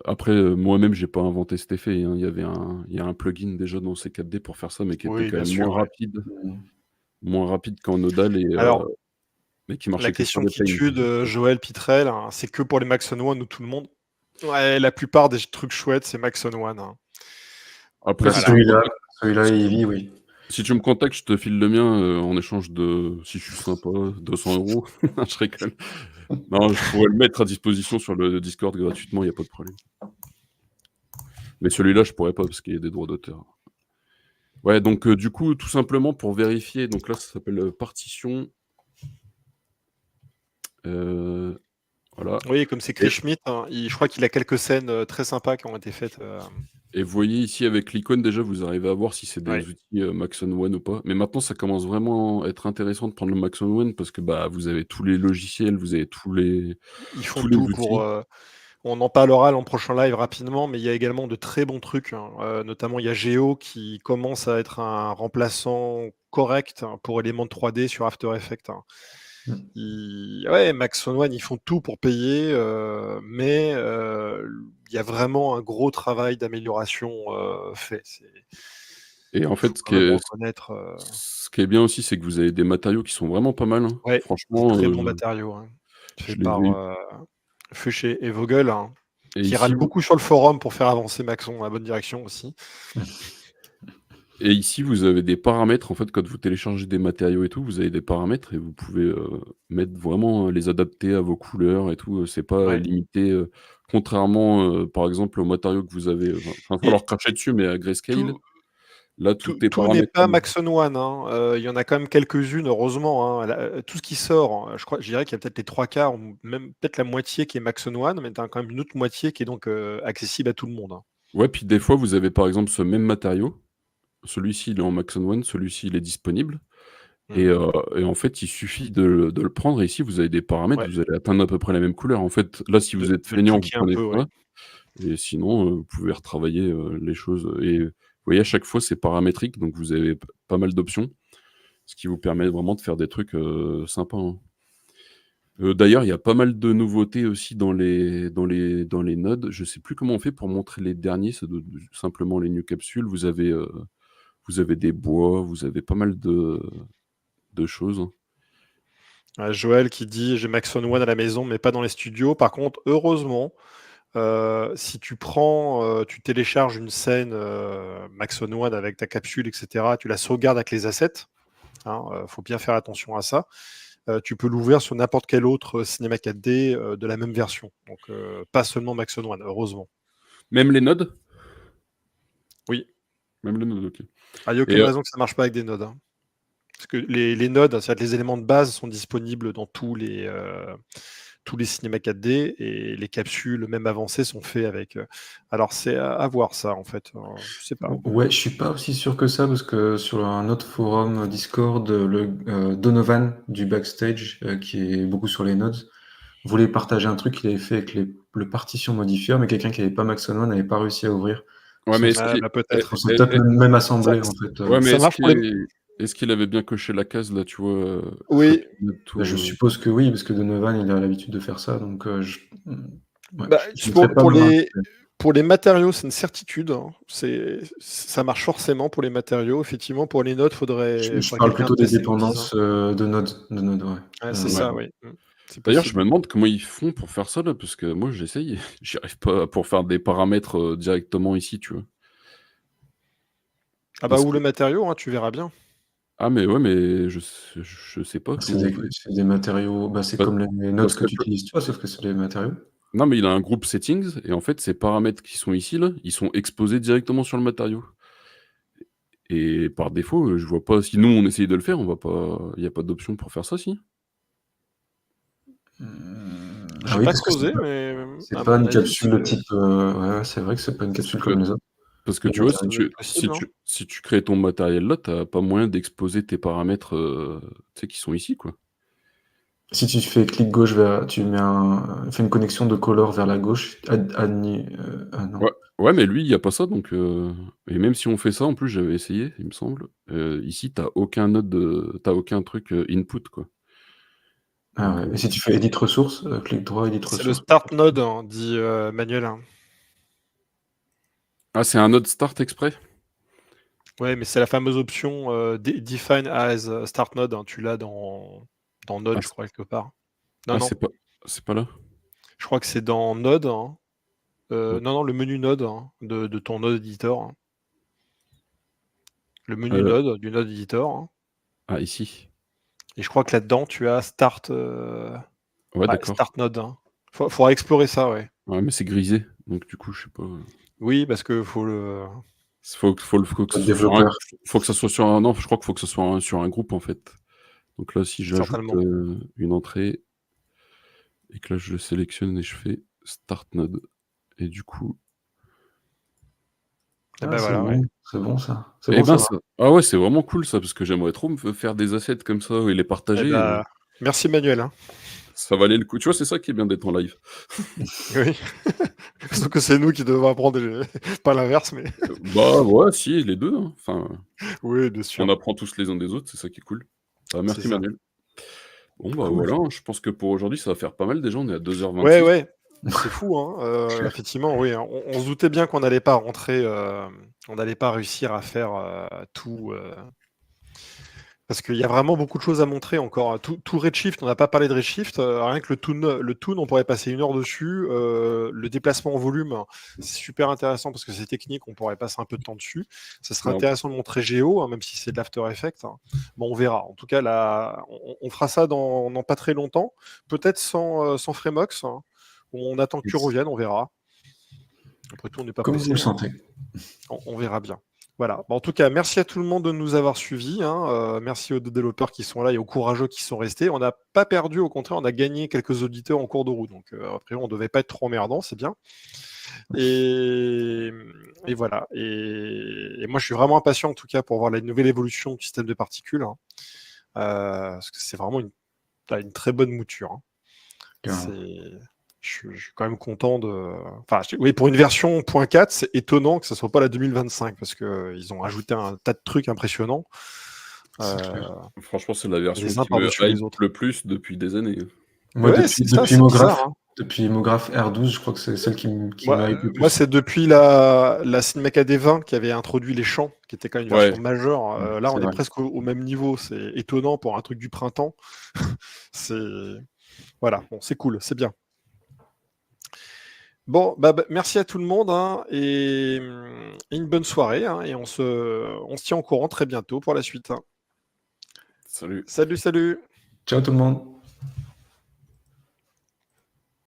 après, moi-même, j'ai pas inventé cet effet. Hein. Il y a un plugin déjà dans C4D pour faire ça, mais qui était quand même moins rapide qu'en Nodal mais qui marchait la que sur question des qui tue de Joël Pitrel, hein, c'est que pour les Maxon One ou tout le monde. Ouais, la plupart des trucs chouettes, c'est Maxon One. Hein. Après, celui-là, oui. Si tu me contactes, je te file le mien en échange de, si je suis sympa, 200 €. Je rigole. Non, je pourrais le mettre à disposition sur le Discord gratuitement, il n'y a pas de problème. Mais celui-là, je pourrais pas parce qu'il y a des droits d'auteur. Ouais, donc du coup, tout simplement pour vérifier, donc là, ça s'appelle partition. Voilà. Oui, comme c'est Chris Schmidt, hein, je crois qu'il a quelques scènes très sympas qui ont été faites. Et vous voyez ici avec l'icône, déjà, vous arrivez à voir si c'est des outils Maxon One ou pas. Mais maintenant, ça commence vraiment à être intéressant de prendre le Maxon One parce que bah, vous avez tous les logiciels, vous avez tous les Ils font tout pour... on en parlera l'an prochain live rapidement, mais il y a également de très bons trucs. Hein. Notamment, il y a Geo qui commence à être un remplaçant correct pour éléments de 3D sur After Effects. Hein. Ouais, Maxon One, ils font tout pour payer, mais il y a vraiment un gros travail d'amélioration fait. Et en fait, ce qui est bien aussi, c'est que vous avez des matériaux qui sont vraiment pas mal. Hein. Ouais, franchement, très bons matériaux. Hein. Fait par Feuché et Vogel, hein, qui râle beaucoup sur le forum pour faire avancer Maxon dans la bonne direction aussi. Et ici, vous avez des paramètres. En fait, quand vous téléchargez des matériaux et tout, vous avez des paramètres et vous pouvez mettre vraiment les adapter à vos couleurs et tout. C'est pas limité. Contrairement, par exemple, aux matériaux que vous avez. Il va falloir cracher dessus, mais à Grayscale, là, tout est tout n'est pas Maxon One. Hein. Il y en a quand même quelques-unes, heureusement. Hein. Tout ce qui sort, je dirais qu'il y a peut-être les 3/4, ou même peut-être la moitié qui est Maxon One, mais tu as quand même une autre moitié qui est donc accessible à tout le monde. Hein. Ouais, puis des fois, vous avez par exemple ce même matériau. Celui-ci, il est en Maxon One, celui-ci, il est disponible. Et en fait, il suffit de le prendre. Et ici, vous avez des paramètres, vous allez atteindre à peu près la même couleur. En fait, là, si vous êtes feignant, vous prenez pas. Et sinon, vous pouvez retravailler les choses. Et vous voyez, à chaque fois, c'est paramétrique. Donc, vous avez pas mal d'options. Ce qui vous permet vraiment de faire des trucs sympas. Hein. D'ailleurs, il y a pas mal de nouveautés aussi dans les nodes. Je sais plus comment on fait pour montrer les derniers. C'est simplement les new capsules. Vous avez des bois, vous avez pas mal de choses. Hein. Joël qui dit j'ai Maxon One à la maison, mais pas dans les studios. Par contre, heureusement, si tu tu télécharges une scène Maxon One avec ta capsule, etc., tu la sauvegardes avec les assets. Hein, faut bien faire attention à ça. Tu peux l'ouvrir sur n'importe quel autre cinéma 4D de la même version. Donc, pas seulement Maxon One, heureusement. Même les nodes ? Oui. Même les nodes, ok. Il n'y a aucune raison que ça ne marche pas avec des nodes. Hein. Parce que les nodes, c'est-à-dire les éléments de base, sont disponibles dans tous les tous les cinémas 4D et les capsules, même avancées, sont faits avec. Alors, c'est à voir ça, en fait. Je sais pas. Ouais, je suis pas aussi sûr que ça parce que sur un autre forum Discord, Donovan du Backstage, qui est beaucoup sur les nodes, voulait partager un truc qu'il avait fait avec le partition modifieur, mais quelqu'un qui n'avait pas Max on One n'avait pas réussi à ouvrir. Ouais, mais peut-être. Son setup même assemblé, en fait. Ouais, mais Ça marche pour est-ce qu'il avait bien coché la case, là, tu vois Oui. Je suppose que oui, parce que Donovan, il a l'habitude de faire ça, donc pour les matériaux, c'est une certitude. Hein. Ça marche forcément pour les matériaux. Effectivement, pour les nodes, je parle plutôt des dépendances de nodes. Ouais, c'est ça, oui. D'ailleurs, je me demande comment ils font pour faire ça, là, parce que moi, j'essaye, j'y arrive pas pour faire des paramètres directement ici, tu vois. Ah bah, ou le matériau, hein, tu verras bien. Ah, mais ouais, mais je sais pas. C'est des matériaux, c'est comme les nodes que tu utilises toi, sauf que c'est des matériaux. Non, mais il a un groupe settings, et en fait, ces paramètres qui sont ici, là, ils sont exposés directement sur le matériau. Et par défaut, je vois pas, si nous, on essaye de le faire, on va pas, il n'y a pas d'option pour faire ça, si? J'ai pas creusé, mais c'est pas une capsule de type. Ouais, c'est vrai que c'est pas une capsule comme les autres. Parce que tu vois, si tu crées ton matériel là, t'as pas moyen d'exposer tes paramètres qui sont ici, quoi. Si tu fais clic gauche tu fais une connexion de color vers la gauche, non. Ouais, mais lui, il n'y a pas ça, donc et même si on fait ça, en plus, j'avais essayé, il me semble, ici, t'as aucun truc input, quoi. Ah ouais, et si tu fais edit ressources, clic droit, edit ressources. C'est le start node, hein, dit Manuel. Ah, c'est un node start exprès? Ouais, mais c'est la fameuse option define as start node. Hein, tu l'as dans Node, je crois, quelque part. Non. C'est pas là? Je crois que c'est dans Node. Hein. Non, le menu Node de ton Node Editor. Hein. Le menu Node du Node Editor. Hein. Ah, ici. Et je crois que là-dedans, tu as Start, d'accord. Start Node. Hein. Faudra explorer ça, ouais. Ouais, mais c'est grisé, donc du coup, je sais pas. Oui, parce que faut le. Faut que ça soit sur un. Non, je crois qu'il faut que ça soit sur un groupe, en fait. Donc là, si j'ajoute une entrée et que là je sélectionne et je fais Start Node, et du coup. C'est bon ça. Ah ouais, c'est vraiment cool ça, parce que j'aimerais trop me faire des assets comme ça et les partager. Merci Manuel. Hein. Ça valait le coup. Tu vois, c'est ça qui est bien d'être en live. Oui. Sauf que c'est nous qui devons apprendre, pas l'inverse, mais. Bah ouais, si, les deux. Hein. Enfin, oui, bien sûr. On apprend tous les uns des autres, c'est ça qui est cool. Merci Manuel. Bon bah voilà, je pense que pour aujourd'hui ça va faire pas mal déjà, on est à 2h26. Ouais. C'est fou, hein. Effectivement, oui. On se doutait bien qu'on n'allait pas rentrer, on n'allait pas réussir à faire tout. Parce qu'il y a vraiment beaucoup de choses à montrer encore. Tout Redshift, on n'a pas parlé de Redshift. Rien que le Toon, on pourrait passer 1 heure dessus. Le déplacement en volume, c'est super intéressant parce que c'est technique, on pourrait passer un peu de temps dessus. Ça serait intéressant de montrer Géo, hein, même si c'est de l'After Effects. Hein. Bon, on verra. En tout cas, là, on fera ça dans pas très longtemps. Peut-être sans Frameox. Hein. On attend que tu reviennes, on verra. Après tout, on n'est pas comme pressé. Vous le sentez. On verra bien. Voilà. En tout cas, merci à tout le monde de nous avoir suivis. Hein. Merci aux développeurs qui sont là et aux courageux qui sont restés. On n'a pas perdu, au contraire, on a gagné quelques auditeurs en cours de route. Donc, après, on ne devait pas être trop emmerdant, c'est bien. Et voilà. Et moi, je suis vraiment impatient, en tout cas, pour voir la nouvelle évolution du système de particules. Hein. Parce que c'est vraiment une très bonne mouture. Hein. Je suis quand même content de. Enfin, oui, pour une version .4, c'est étonnant que ce ne soit pas la 2025 parce qu'ils ont ajouté un tas de trucs impressionnants. Franchement, c'est la version qui me hype le plus depuis des années. Moi, depuis Homograph R12, je crois que c'est celle qui me hype le plus. Moi, c'est depuis la Cinemac AD20 qui avait introduit les champs, qui était quand même une version majeure. Là, on est presque au même niveau. C'est étonnant pour un truc du printemps. Voilà, bon, c'est cool, c'est bien. Bon, merci à tout le monde hein, et une bonne soirée. Hein, et on se tient au courant très bientôt pour la suite. Hein. Salut. Salut. Ciao tout le monde.